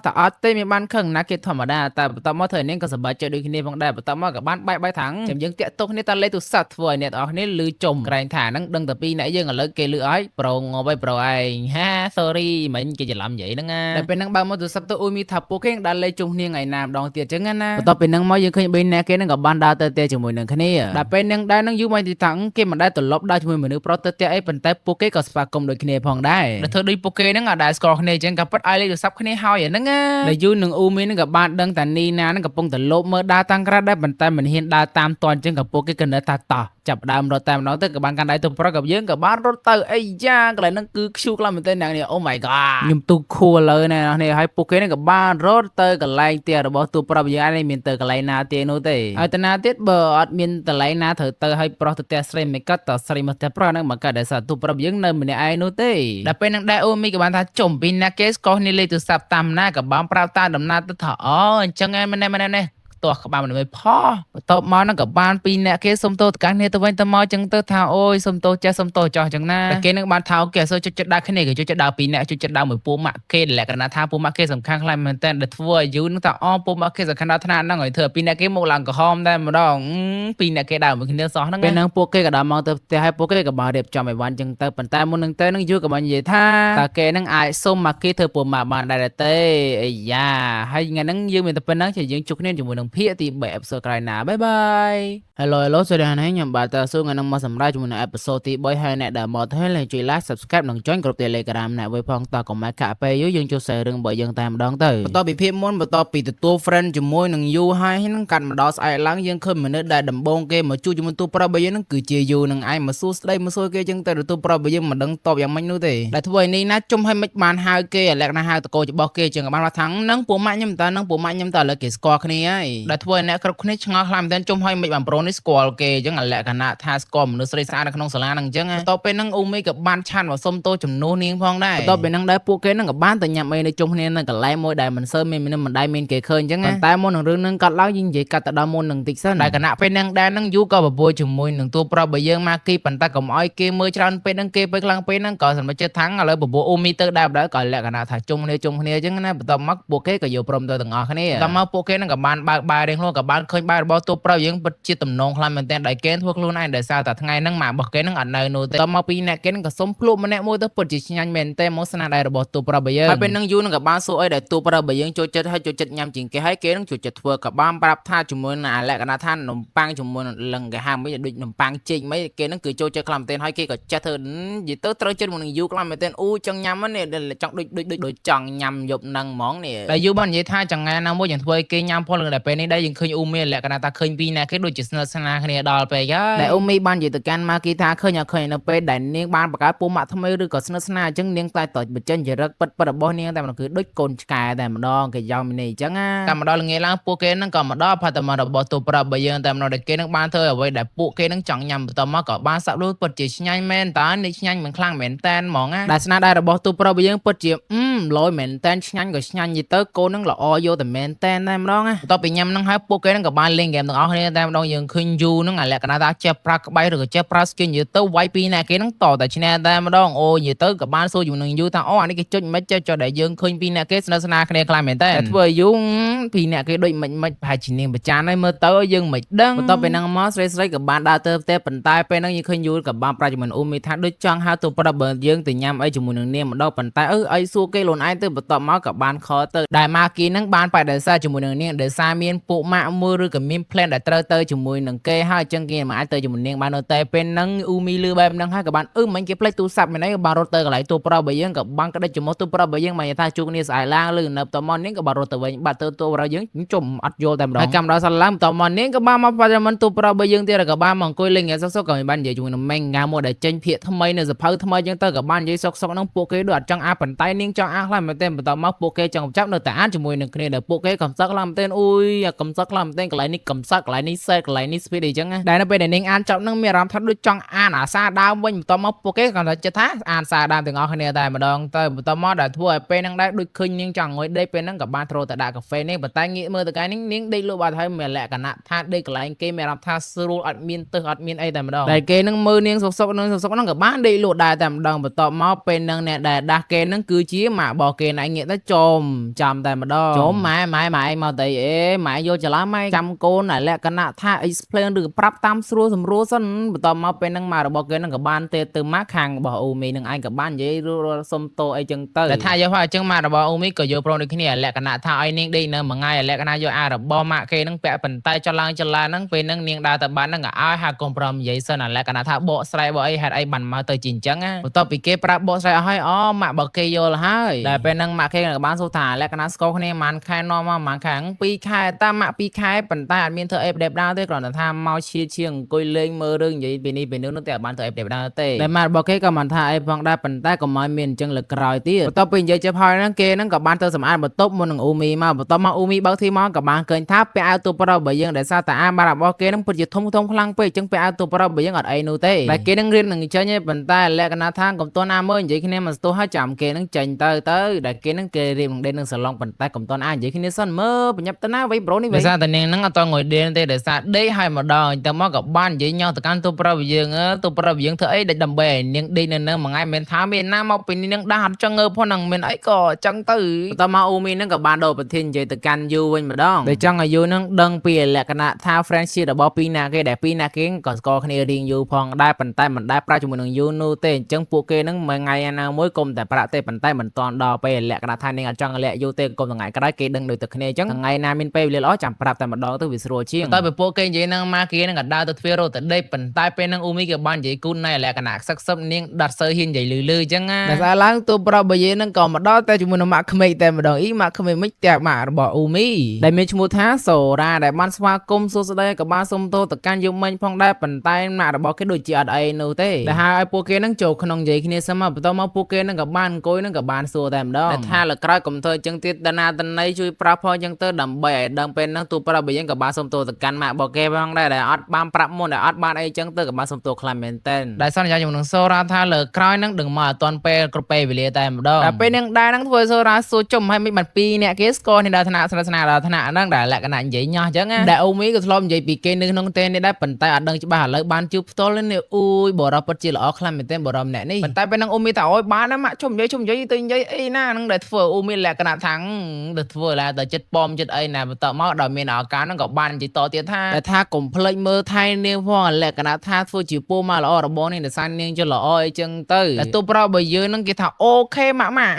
ថាអត់ទេមានបានខឹងណាគេធម្មតាតែបន្ទាប់មកធ្វើនេះក៏សប្បាយចិត្តដូចគ្នាផងដែរបន្ទាប់មកក៏បានបែកថាំងចាំយើងតាក់ទោសគ្នាតែលេខទូរស័ព្ទធ្វើឲ្យអ្នកនរគ្នាលឺចំក្រែងថាហ្នឹងដឹងតែពីអ្នកយើងឥឡូវគេលឺឲ្យប្រងងប់ឲ្យប្រឯងហា sorry មិញគេច្រឡំនិយាយហ្នឹងតែពេលហ្នឹងបើមកទូរស័ព្ទទៅអ៊ុយមីថាពួកគេដើរលេងជុំគ្នាថ្ងៃណាម្ដងទៀតចឹងណាបន្ទាប់ពីហ្នឹងមកយើងឃើញបីអ្នកគេហ្នឹងក៏បានដើរទៅផ្ទះជាមួយនឹងគ្នាដល់ពេលហ្នឹងដែរហ្នឹងយូមកទីតាំងគេមិនដែលត្រឡប់ដើរជាមួយមនុស្សប្រុសទៅផ្ទះអីប៉ុន្តែពួកគេក៏ស្វាគមន៍ដូចគ្នាផងដែរដែលធ្វើដូចពួកគេហ្នឹងអាចដែលស្គាល់គ្នាចឹងក៏ប៉ិតឲ្យលេខទូរស័ព្ទគ្នាហើយអាហ្នឹងដែលយូនឹងអ៊ូមីហ្នឹងក៏បានដឹងថានីណាហ្នឹងកំពុងតែលបមើលដើរតាំងក្រៅដែរប៉ុន្តែមិនហ៊ានដើរតាមតន់ចឹងក៏ពួកគេក៏នៅថាតោះចាប់ដើមរត់តាមម្ដងទៅក៏បានកាន់ដៃទៅប្រុសក៏យើងក៏បានរត់ទៅអីយ៉ាកន្លែងហ្នឹងគឺខ្ជូរខ្លាំងមែនទែនអ្នកនេះអូ my god ខ្ញុំទូខួរលើណានេះហើយពួកគេហ្នឹងក៏បានរត់ទៅកន្លែងផ្ទះរបស់ទូប្រុសយើងនេះមានទៅកន្លែងណាទេនោះទេហើយតាណាទៀតបើអត់មានកន្លែងណាត្រូវទៅឲ្យប្រុសទៅផ្ទះស្រីមិនកាត់តស្រីមកផ្ទះប្រុសហ្នឹងមកកាត់ដោយសារទូប្រុសយើងនៅម្នាក់ឯងនោះទេដល់ពេលហ្នឹងដែរអូមីក៏បានថាចុំពីណាគេស្គាល់នេះលេខទូរស័ព្ទតាមណាក៏បានប្រាប់តាដំណើរទៅថាអូអញ្ចឹងឯងម្នាក់នេះ ตัวกบ้านมันไม่พอตบมานั่งกับบ้านปีเนี่ยเกสมโตกันเนี่ยตัววันตัวมาจังตัวท้าโอ้ยสมโตจะสมโตจอจังนะแต่เกนึกบ้านเท้าแกโซจุดดาวแค่นี้ก็จุดดาวปีเนี่ยจุดดาวเหมือนปูมะเกแหละกันนะท้าปูมะเกสำคัญใครมันแต่เด็ดทั่วยืนแต่อ้อปูมะเกสำคัญธนานั่งหน่อยเถอะปีเนี่ยเกโมหลังก็หอมได้มาดองปีเนี่ยเกดาวเหมือนคนเดียวซ้อนนั่งเป็นนั่งปูเกกับดาวมองแต่ให้ปูเกกับมาเรียบจอมไอ้วันจังเตอปันแต่มุนนั่งเตนั่งอยู่กับมันยี่ท่าแต่เกนั่งไอส้มมาเกเธอปูมาบ้านได้เต้ไอ้ยาให้ไงนั่งยืนเป็นแต่เป็นนั่งจะยืนจุกเนี่ยอยู่บนนั่งเพี้ยตีแบบสกายหนาบ๊ายบายHello สวัสดีฮะให้ยามบาตาสู้งานมาสำหรับจุดในเอพิโซดที่บ่อยให้แนะดามอดให้เลยช่วยไลค์ subscribe หนังจ้อยกรุ๊ปเตเลกรามนะไว้พองต่อของมาขาไปยุ่ยังจะใส่เรื่องบ่อยยังตามดองเตยต่อไปเพียมม้วนต่อปีตัวเฟรนด์จมูกหนังยูให้นั่งกันมาดอสไอล้างยังขึ้นเหมือนได้ดำบงเกมาจู่จมูกตัวปลาใบยังนั่งคือเจียยูหนังไอมาสู้ได้มาสู้เกยังแต่ตัวปลาใบยังมาดังตอบอย่างไม่นู้เตแต่ทุกวันนี้นะจุ่มให้ไม่บานหาเกแหลกนะหาตะโกจะบอกเกจังกับบ้านละทั้งนั่งปูม้าย่ำตานั่งปูม้าย่ำตาเลยเกสกอร์คนนี้ไอ้แต่ทุกวันนี้ครับคนนี้ช่างคลำแต่จุ่มให้ไม่บานโปรนิสกอร์เกจังแหละกันนะทาสกอมนุสริสาในขนมสลานังจังต่อไปนั่งอุ้มไม่กับบ้านชันว่าส้มโตจำนูนิ่งพองได้ต่อไปนั่งได้พวกเกนั่งกับบ้านแต่ยามไม่ในจงเนี่ยนั่งกับไล่มวยได้มันเสริมมันได้เมนเกยเคยจังไงแต่มวยหนึ่งเรื่องนั่งกัดเล้ายิงใหญ่กัดแต่ดาวมวยหนึ่งติ๊กเส้นได้กันนะไปนั่งได้นั่งยูก็แบบบวยจมวยหนึ่งตัวปลาใบเยอะมากกี่ปันตากับอ้อยเกมือชันไปนั่งเกไปกลางไปนั่งก่อนสันมาเจอทั้งอะไรแบบบวยอุ้มมีเตอร์ได้ได้ก่อนแหละกันนะถ้าจงเนี่ยจังนะต่อมักพวกเกก็อยู่พร้อมตัวต่างออกนี่ต่อมาพวกเกนั่งกับบ้านบายเรื่องโลกกับบ้านเคยบ้านบอตัวปลายังปัจจิตตำนองคลำมันแต่ได้เกณฑ์พวกลูนไอได้ซาแต่ไงนั่งหมาบอกเกนั่งอัดในนูแต่ต่อมาปีนี้เกนั่งกับสมพลุมันเนี่ยมวยตัวปัจจิตยันเมนแต่มอสนาได้ระบบตัวปลาใบเยอะให้เป็นนั่งยูนั่งกับบ้านโซ่ไอได้ตัวปลาใบเยอะโจจัดให้โจจัดยำจริงเกให้เกนั่งโจจัดทัวร์กับบ้านปรับท่าจุ่มมือหนาและกันนะท่านขนมปังจุ่มมือหลังกับห้ามไม่จะดุขนมปังจริงไม่เกนั่งคือโจจัดคลำเต้นให้เกก็จัดเธอยิ่งเตอร์เตอร์จัดมันยูคลำเต้นอู้จังยำมันเนี่ยจังดุจังยำหยบนังหมองเนี่ยแต่ยูบ้านยี่ท่าจังไงนะมวยอย่างทัวร์เกยำพอหลังแต่เป็นนี่ได้ยังเคยอุ้มเมียและกันนะตาเคยปีนี้เกดูจิตสนาคะแนนดอลไปย่าแต่อุ้มมีบ้านยี่ตะการมากีตาเคยอยากเคยนับไปได้เนียงบ้านประกาศปูมาทำไมหรือก็สนาจังเนียงตายต่อบัดเจนจะรักปัดปัดบ่อเนียงแต่มันคือด้วยกลกายแต่มันดองเกยำนี่จังอ่ะแต่มันดอลเงี้ยล้างปูเกนั่งก็มันดอพัฒนาระบบตัวปรับไปเยอะแต่มันได้เกนั่งบ้านเธอเอาไว้ได้ปูเกนั่งจังยำต่อมาก็บ้านสับรูปปัดจีชัยแมนตาในชัยเหมือนคลั่งเหม็นแตนมองอ่ะได้สนาได้ระบบตัวปรับไปเยอะปัดจีลอยเหม็นแตนชัยก็ชัยยี่เตอร์โกนั่งหล่อโยแต่เหม็นแตนได้มันดองอ่ะต่อไปยำนั่งให้ปูเกนั่งกับบ้านเล่นเกมต่างเอาเนี่ยแต่มันดองยังขึ้นยูนั่งอะไรกันนะตาเจ็บปลักใบหรือเจ็บปลักกินยี่เตอร์ไว้ปีนี้เกนั่งต่อแต่ชนะแต่มันดองโอ้ยี่เตอร์กับบ้านโซอยู่หนึ่งยูทางอ้ออันนี้ก็จุดไม่เจอจอได้ยังขึ้นปีนี้เกสนาสนาคะแนนคลายเหม็นแตนแต่ทั่วยุงปีนี้เกด้วยมันพายชินิงประจานในเมื่อเตอร์ยังไม่ดังต่อไปนั่งมอสเรสไรกับบ้านดาวเตอร์เตะปันตายไปนั่งยังขึ้นยูกับบ้านปลาจมันอุ้มมีทัดด้วยจังหาตัวประเบิดยังแต่ยามไอจมูกหนึ่งเนี่ยมันดอกปันตายไอสู้เกลอนไอเตอร์ต่อมากับบ้านคอเตอร์ได้มากีนั่งบ้านไปเดซ่าจมูกหนึ่งเนี่ยเดซ่ามีนปุมามือหรือกับมีนเพลนได้เตอร์จมูกหนึ่งเกห้าจังเกียร์มาไอเตอร์จมูกเนี่ยบ้านเตอร์เป็นนั่งอูมีลือแบบนั่งให้กับบ้านมันเก็บเลยตู้ซับมันได้กับบานโรเตอร์กับหลายตัวประเบิดยังกับบ้านก็ได้จมูกตัวประเบิดยังมาท่าจุกนี่สายล่างลือนับต่อมอนนี่กับบานโรเตอร์บ้านเตอร์ตัวเรายังจมอัดโยแต่เรากำเราสลัมต่อมอนนี่กับบ้านมาปัจจุบันตัวประเบิดยังเท่ากับบ้านมังคุยเล่งอย่างซอกๆกับบ้านใหญ่จมูกแมงงามหมดได้เจนเพียทำไมเนี่ยสะเพอทำไมยังเตอร์กับบ้านใหญ่ซอกๆนั่งโปเกด้วยจังอาปันไตนิ่งจังอาคลามเต้นต่อมาโปเกจังจับเนื้อแต่อันจมูกหนึ่งเนี่ยเดี๋ยวโปเกกำซักลำเต้นอุ้ยกำซักลำเต้นกับไหลนี่กำซักไหลนี่เซ่กับไหลนี่สปีดจังไงได้นะไปเดี๋ยวนิ่งอันจับนั่งมีรำทัดด้วยจังอันซาดาววิ่งต่อมาโปเกกันจะท้าอันซาดาวถึงเอาคะแนนได้มาดองเตอร์ต่อมาได้ทั่วไปนั่งได้ด้วยขึ้นยังจังงอยได้เป็นนั่งกับบ้านโทรแต่ด่ากับเฟนี่ปัตตางี้มือตะการนิ่งได้รู้ว่าไทยเมื่อแหละกันนะท่าได้กับไหลเกมมีรำท่าสรูอัดมินเตอร์อัดมินไอแต่มาดองได้เกนั่งมือนิ่งสกนั่งกับบ้านได้รู้ได้แต่มาดองต่อมาเป็นนั่งเนี่ยได้ด่าเกนั่งคือชี้หมาบอกเกไหนเงี้ยได้จมจำแต่มาดองจมหมายมาแต่หมายโยจะละไม่จำโกนไหนแหละกันนะท่าไอสเพลนหรือปรับตามสรูสมรู้สั้นต่อมาเป็นนั่งมาบอกเกนั่งกับบ้านเตะตึมมาขังบอกโอมีนั่งไอกับบ้านยัยรู้สมโตไอจังเตอร์แต่ท่าเยอะว่าจังมาบอกโอมีก็โยโปรในที่นี่แหละกันนะท่าไอนิ่งได้เนื้อมันง่ายแหละกันนะโยอาร์บอกมาเกนั่งแปะปันไตจลางนั่งเป็นนั่งเนียงดาวแต่บ้านนั่งกับไอหากงพรอมยัยสนั่นแหละกันนะท่าบอกสไลบอกไอหัดไอบันมาเตยจินจังอ่ะต่อไปเกปรับบอกสไลให้อ๋อมาบอกเกโยละให้แต่เป็นนั่งมาเกกับบ้านสุธาและกันนะสกอร์นี่มันแค่นอมามันแข็งปีแค่ตามาปีแค่ปันไตอันมีเธอเอฟเด็บดาวเต้ก่อนแต่ท่าเมาเชียงกุยเล่งมือเรื่องยัยปีนี้เป็นนึกตั้งแต่บ้านเธอเอฟเด็บดาวเต้แต่มาบอกเกกับมันท่าไอพองได้ปันไตก็มาเมียนจังเหลือกรอยตีต่อไปยัยจะพายนั่งเกนั่งกับบ้านเธอสมานบตบมันหนึ่งอูมีมาบตบมาอูมีบางทีมองกับบ้านเกินทับไปเอาตัวปลาใบยังได้ซาแต่อาบารับบอกเกนั่งปฏิทมพลังไปจึงไปเอาตัวปลาใบยังอัดไอนูเต้แต่เกนั่งเรียนหนึ่งเช้าเนี่ยปันไตและกันนะทางกับตัวน้ำเมื่อยัยขี้เนี่ยมันตัวให้จำเกนั่งจันเตอแต่เกนั่งเกเรียนหนึ่งเด่นหนึ่งสลองปันไตกับตัวน้ำยัยขี้เนี่ยสั้นเมื่อปัญญาตนาไว้ ប្រូនេះវិញតែនាងហ្នឹងអត់តងងុយដេនទេដោយសារដេកហើយម្ដងតែមកក៏បាននិយាយញ៉ោទៅកាន់ទូប្រាប់យើងទូប្រាប់យើងធ្វើអីដែលដើម្បីឲ្យនាងដេកនៅនឹងមួយថ្ងៃមិនថាមានណាមកពីនាងដាស់អត់ចឹងផងហ្នឹងមានអីក៏ចឹងទៅបន្តមកអ៊ូមីហ្នឹងក៏បានដូរប្រធាននិយាយទៅកាន់យូវិញម្ដងដែលចង់ឲ្យយូហ្នឹងដឹងពីលក្ខណៈថា friendship របស់ពីរណាគេដែលពីរណាគេក៏ស្គាល់គ្នារៀងយូរផងដែរប៉ុន្តែមិនដែលប្រាក់ជាមួយនឹងយូនោះទេអញ្ចឹងពួកគេហ្នឹងមួយថ្ងៃណាមួយគុំតែប្រាក់ទេប៉ុន្តែមិនតាន់ដល់ពេលលក្ខណៈថានាងអត់ចង់លាក់យូទេគុំថ្ងៃក្រោយគេដឹងដូចតែគ្នាអញ្ចឹងថ្ងៃណាមានពេលវេលាល្អចាំប្រាប់តែម្ដងទៅវាស្រួលជាងតែពេលពួកគេនិយាយហ្នឹងមកគេហ្នឹងក៏ដើរទៅទ្វាររត់ទៅដេកប៉ុន្តែពេលហ្នឹងអ៊ូមីក៏បាននិយាយគូនណៃលក្ខណៈខ្សឹកខ្សឹបនាងដាត់សើហ៊ាននិយាយលឺអញ្ចឹងណាតែឡើងទូប្រាប់បើយេហ្នឹងក៏មកដល់តែជាមួយនឹងម៉ាក់ក្មេកតែម្ដងម៉ាក់ក្មេកមិនតែម៉ាក់របស់អ៊ូមីដែលមានឈ្មោះថាសូរ៉ាដែលបានស្វាគមន៍សួស្ដីក៏បានសុំទោសទៅកាន់យូមិញផងដែរប៉ុន្តែម៉ាក់របស់គេដូចជាអត់អីនោះទេដែលហើយឲ្យពួកគេហ្នឹងចូលក្នុងនិយាយគ្នាសិនមកបន្តមកពួកគេហ្នឹងក៏បានអង្គុយហ្នឹងក៏បានសួរតែម្ដងតែថាលើក្រោយកុំធ្វើអញ្ចឹងទៀតដណាតណៃជួយប្រាប់ផងអញ្ចឹងទៅដើម្បីឲ្យដឹងពេលហ្នឹងទូប្រាប់បើយើងក៏បានសុំទោសទៅកាន់ម៉ាក់របស់គេផងដែរដែលអត់បានប្រាប់មុនដែលអត់បានអីអញ្ចឹងទៅក៏បានសុំទោសខ្លាំងមែនតើដែលសន្យាជាមួយនឹងសូរ៉ាថាលើក្រោយហ្នឹងដឹងមកអត់ទាន់ពេលគ្រប់ពេលវេលាតែម្ដងតែពេលហ្នឹងដែរហ្នឹងធ្វើសូរ៉ាសួរចំឲ្យមិនបានពីរអ្នកគេស្គាល់នេះដល់ឋានៈស្នាដល់ឋានៈហ្នឹងដែលលក្ខណៈនិយាយញ៉ោះអញ្ចឹងដែលអ៊ូមីក៏ធ្លាប់និយាយពីគេនៅក្នុងទេនេះដែរប៉ុន្តែអត់ដឹងច្បាស់ឥឡូវបានជួបផ្ទាល់នេះអ៊ូយបរោះពិតជាល្អខ្លាំងមែនទែនបរោះម្នាក់នេះប៉ុន្តែពេលហ្នឹងអ៊ូមីថាអូយបានណាម៉ាក់ជុំនិយាយទៅនិយាយអីណាហ្នឹងដែលធ្វើអ៊ូមីលក្ខណៈថាទៅធ្វើឡាទៅចិត្តប៉មចិត្តអីណាបន្តមកដល់មានឱកាសហ្នឹងក៏បាននិយាយតទៀតថាកុំភ្លេចមើលថៃនាងផងលក្ខណៈថាធ្វើជាពូមកល្អរបស់នេះដោយសារនាងជាល្អអីចឹងទៅតែទូប្រាប់បើយើងហ្នឹងគេថាអូខេម៉ាក់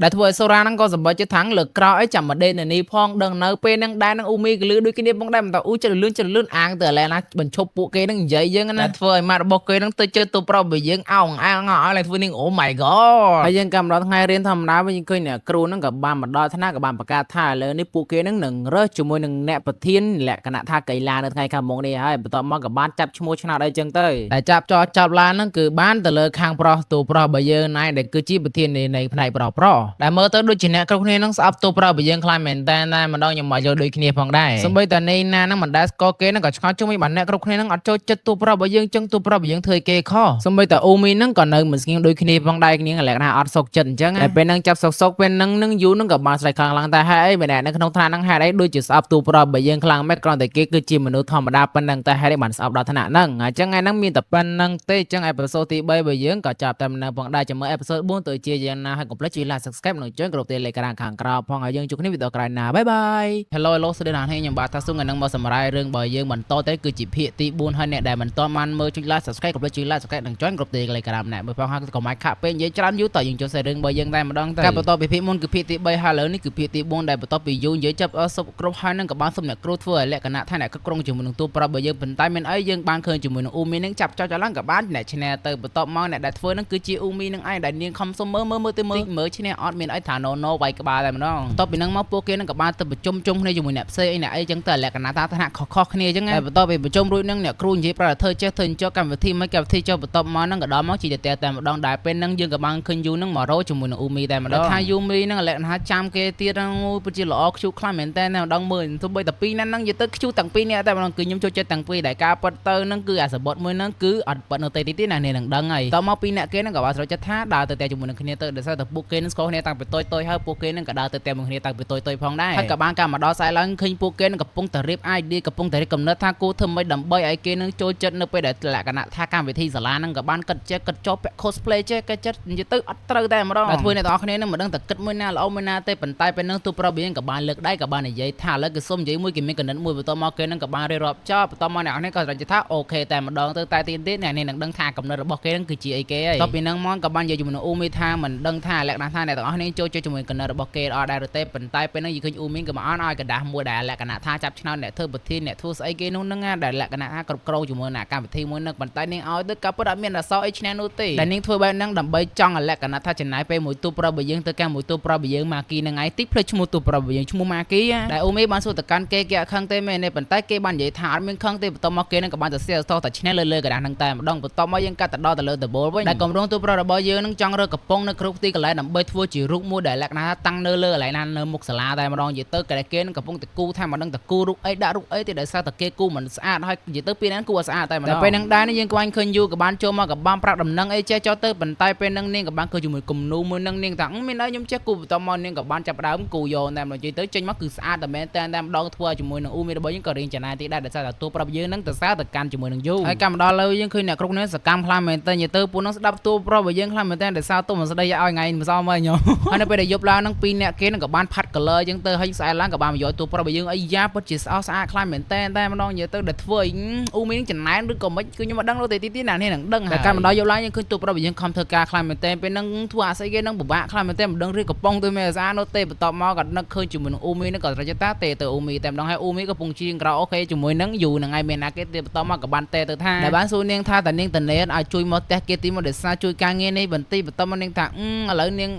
ដែលធ្វើឲ្យសូរ៉ាហ្នឹងក៏សម្បត្តិចិត្តថាលើក្រោយអីចាំមកដេកនៅនេះផងដឹងនៅពេលហ្នឹងដែរហ្នឹងអ៊ូមីក៏លឺដូចគ្នាផងដែរបន្តអ៊ូចិត្តលឿនអាងទៅឥឡូវណាបញ្ឈប់ពួកគេហ្នឹងនិយាយយើងណាធ្វើឲ្យម៉ាក់របស់គេហ្នឹងទៅជើទូប្រាប់បើយើងអោងឲ្យធ្វើនាងអូ my god ហើយយើងកំដរថ្ងៃរៀនធម្មតាវិញឃើញអ្នកគ្រូហ្នឹងក៏បានមកដល់ថ្នាក់ក៏បានប្រកាសថាឥឡូវនេះពួកគេហ្នឹងនឹងរើសជាមួយនឹងអ្នកប្រធានលក្ខណៈថាកីឡានៅថ្ងៃខាងមុខនេះហើយបន្ទាប់មកក៏បានចាប់ឈ្មោះឆ្នោតអីចឹងទៅតែចាប់ឡានហ្នឹងគឺបានទៅលើខាងប្រុសទូប្រុសបើយើងណៃដែលគឺជាប្រធាននៃផ្នែកប្រុសដែលមើលទៅដូចជាអ្នកគ្រប់គ្នាហ្នឹងស្អប់ទូប្រុសបើយើងខ្លាចមែនតែម្ដងខ្ញុំមកយកដូចគ្នាផងដែរសូម្បីតែនេះណាហ្នឹងមិនដែលស្គាល់គេហ្នឹងក៏ឆ្ងល់ជុំវិញបានអ្នកគ្រប់គ្នាហ្នឹងអត់ចូលចិត្តទូប្រុសបើយើងចឹងទូប្រុសបើយើងធ្វើគេខុសសូម្បីតែអ៊ូមីហ្នឹងក៏នៅមិនស្ងៀមដូចគ្នាផងដែរគ្នាលក្ខណៈអត់សុខចិត្តអញ្ចឹងតែពេលហ្នឹងចាប់សុកពេលហ្នឹងយូហ្នឹងក៏បានស្រែកខ្លាំងតែហេតុអីម្នាក់នៅក្នុងថ្នាក់ហ្នឹងហេតុអីដូចជាស្អប់ទូប្រុសបើយើងខ្លាំងម៉េចគ្រាន់តែគេគឺជាមនុស្សធម្មតាប៉ុណ្ណឹងតែហេតុអីបានស្អប់ដល់ថ្នាក់ហ្នឹងអញ្ចឹងថ្ងៃហ្នឹងមានតែប៉ុណ្ណឹងទេអញ្ចឹងអេពីសូតទី3បើយើងក៏ចាប់តែម្ដងផងដែរចាំមើលអេពីសូត4ទៅជាយ៉ាងណាហើយកុំភ្លេចជួយ like subscribe និង join ក្រុម Telegram ខាងក្រៅផងហើយយើងជួបគ្នាវីដេអូក្រោយណាបាយបាយ Hello ស្ដីណាស់ខ្ញុំបាទថាសុំថ្ងៃហ្នឹងមកសម្រាយរឿងបើយើងបន្តទៅគឺជាភាគទី4ហើយអ្នកដែលមិនទាន់បានមើលជួយ like subscribe កុំភ្លេចជួយ like subscribe និង join ក្រុម Telegram ណែមើលផងហើយកុំឲ្យខាក់ពេកនិយាយច្រើនយូរតើយើងចូលសេរឿងបើយើងតែម្ដងទៅការបន្តពីភាគមុនគឺភាគទី3ហើយឥឡូវនេះគឺភាគទី4ដែលបន្តពីយូរនិយាយចាប់សុបគ្រប់ហើយនឹងក៏បានសុំអ្នកគ្រូធ្វើឲ្យលក្ខណៈថាអ្នកគ្រប់គ្រងជាមួយនឹងទូប្រាប់បើយើងប៉ុន្តែមានអីយើងបានឃើញជាមួយនឹងអ៊ូមីនឹងចាប់ចោលឡើងក៏បានអ្នកឈ្នះទៅបន្តមកអ្នកដែលធ្វើនឹងគឺជាអ៊ូមីនឹងឯងដែលនាងខំសុំមើលឈ្នះអត់មានអីថាណូវាយក្បាលតែម្ដងបន្តពីនឹងមកពួកគេនឹងក៏បានទៅប្រជុំគ្នាជាមួយអ្នកផ្សេងអ្នកអីចឹងទៅលក្ខណៈថាថ្នាក់ខុសគ្នាចឹងហើយបន្តពីប្រជុំរួចនឹងអ្នកគ្រូនិយាយប្រាប់ថាធ្វើចេះធ្វើចុះកម្មវិធីមិនកម្មវិធីចុះបន្តមកនឹងក៏ដល់មកជាតែម្ដងដែលពេលហ្នឹងយើងក៏បានឃើញយូនឹងមករោជាមួយនឹងអ៊ូមីតែម្ដងថាយូមីនឹងលក្ខណៈចាំគេទៀតហ្នឹងពិតជាល្អខ្ជូខ្លាំងមែនតើម្ដងមើលទោះបីតែពីរហ្នឹងនិយាយទៅខ្ជូទាំងពីរនេះតែម្ដងគឺខ្ញុំចូលចិត្តទាំងពីរដែលការប៉ັດទៅហ្នឹងគឺអាសបុតមួយហ្នឹងគឺអត់ប៉ັດនៅទេទីណានេះនឹងដឹងហើយតមកពីអ្នកគេហ្នឹងក៏បានស្រោចចិត្តថាដើរទៅតែជាមួយនឹងគ្នាទៅដោយសារតែពួកគេនឹងស្គាល់គ្នាតាំងពីតូចហើយពួកគេនឹងក៏ដើរទៅតែមួយគ្នាតាំងពីតូចផងដែរហើយក៏បានការមកដល់ស្អែកឡើងឃើញពួកគេនឹងកំពុងតែរៀប idea កំពុងតែរៀបកំណត់ថាគូធ្វើមិនដើម្បីឲ្យគេនឹងចូលចិត្តនៅពេលដែលលក្ខណៈថាកម្មវិធីសាលាហ្នឹងក៏បានគិតចេះគិតចុះពាក់ cosplay ចេះគេចិត្តនិយាយទៅអត់ត្រូវតែម្ដងតែធ្វើអ្នកទាំងអស់គ្នានឹងមិនដឹងតែគិតមួយណាល្អមួយណាទេប៉ុន្តែពេលហ្នឹងទូប្រាប់យើងក៏បានលើកដៃក៏បាននិយាយថាឥឡូវគឺសុំនិយាយមួយគេមានកណ្ឌិតមួយបន្តមកគេនឹងក៏បានរៀបរាប់ចោលបន្តមកអ្នកនេះក៏និយាយថាអូខេតែម្ដងទៅតែទៀតអ្នកនេះនឹងដឹងថាកំណត់របស់គេនឹងគឺជាអីគេហើយតពីហ្នឹងមកក៏បាននិយាយជាមួយនឹងអ៊ូមីថាមិនដឹងថាលក្ខណៈថាអ្នកទាំងអស់គ្នាចូលចិត្តជាមួយកំណត់របស់គេអត់ដែរទេប៉ុន្តែពេលហ្នឹងយើងឃើញអ៊ូមីក៏មកអន់ឲ្យកដាស់មួយដែលលក្ខណៈថាចាប់ឆ្នោតអ្នកធ្វើប្រធានអ្នកធ្វើស្អីគេនោះហ្នឹងដែលលក្ខណៈថាគ្រប់គ្រងជាមួយនឹងកម្មវិធីមួយហ្នឹងប៉ុន្តែនាងឲ្យទៅក៏ពិតអត់មានអសរអីឈ្នះនោះទេតែនាងធ្វើបែបហ្នឹងដើម្បីចង់លក្ខណៈថាចំណាយពេលមួយទូប្រាប់បើយើងទៅកាន់មួយទូប្រាប់បើយើងម៉ាគីហ្នឹងឯងតិចភ្លេចឈ្មោះទូប្រាប់បើយើងឈ្មោះម៉ាគីដែលអ៊ូមីបានសួរទៅកាន់គេអត់ខឹងទេមែនទេប៉ុន្តែគេបាននិយាយថាអត់មានខឹងទេបន្ទាប់មកគេនឹងក៏បានទៅសៀតោះតែឈ្នះលើកណ្ដាស់ហ្នឹងតែម្ដងបន្ទាប់មកយើងកាត់ទៅដល់ទៅលើដបូលវិញដែលកម្រងទូប្រាប់របស់យើងនឹងចង់រើកំប៉ុងនៅគ្រប់ទីកន្លែងដើម្បីធ្វើជារូបមួយដែលលក្ខណៈថាតាំងនៅលើកន្លែងណានៅមុខសាលាតែម្ដងនិយាយទៅគេនឹងកំពុងតែគូថាមិនដឹងតែគូរូបអីដាក់រូបអីទេដោយសារតែគេគូមិនស្អាតហើយនិយាយទៅពេលហ្នឹងគូអត់ស្អាតតែម្ដងពេលហ្នឹងដែរយើងក៏បានឃើញយូក៏បានចូលមកក៏បានប្រាប់ដំណឹងអីចេះចោលទៅប៉ុន្តែពេលហ្នឹងនាងក៏បានឃើញជាមួយគំនូមួយហ្នឹងនាងថាមានអីខ្ញុំចេះគូបន្ទាប់មកនាងក៏បានចាប់ដើមគូយកតែនិយាយទៅចេញមកគឺស្អាតតែមែ មែនតែម្ដងធ្វើជាមួយនឹងអ៊ូមីរបស់យើងក៏រៀងចំណាយទីដែរដោយសារតែតួប្រុសយើងនឹងទៅសារទៅកាន់ជាមួយនឹងយូហើយកម្មដល់លើយើងឃើញអ្នកគ្រប់គ្នាសកម្មខ្លាំងមែនតែនិយាយទៅពួកនឹងស្ដាប់តួប្រុសរបស់យើងខ្លាំងមែនតែដោយសារទុំមិនស្ដីឲ្យថ្ងៃម្សិលមិញហើយនៅពេលដែលយប់ឡើងនឹងពីរអ្នកគេនឹងក៏បានផាត់ color អញ្ចឹងទៅហើយស្អែកឡើងក៏បានយកតួប្រុសរបស់យើងអីយ៉ាពិតជាស្អាតស្អាតខ្លាំងមែនតែម្ដងនិយាយទៅដែលធ្វើឲ្យអ៊ូមីនឹងចំណែនឬក៏មិនគឺខ្ញុំមិនដឹងទេទីណានេះនឹងដឹងហើយកម្មដល់យប់ឡើងយើងឃើញតួប្រុសរបស់យើងខំធ្វើការខ្លាំងមែនតែពេលហ្នឹងធ្វើអាស្អីគេនឹងពិបាកខ្លាំងមែនតែមិនដឹងឬកំប៉ុងទៅមេអាសានោះទេបន្ទាប់មកក៏នឹកឃើញជាមួយនឹងអ៊ូមីនឹងក៏រចតាទេទៅអ៊ូមីតែម្ដងហើយអ៊ូមីក៏ពងជាងក្រៅអូខេជាមួយនឹងយូនឹងហើយមានណាគេទេបន្ទាប់មកក៏បានទេទៅថាដែលបានសួរនាងថាតើនាងតនេតឲ្យជួយមកផ្ទះគេទីមកដោយសារជួយការងារនេះបន្តិចបន្ទាប់មកនាងថាឥឡូវនាង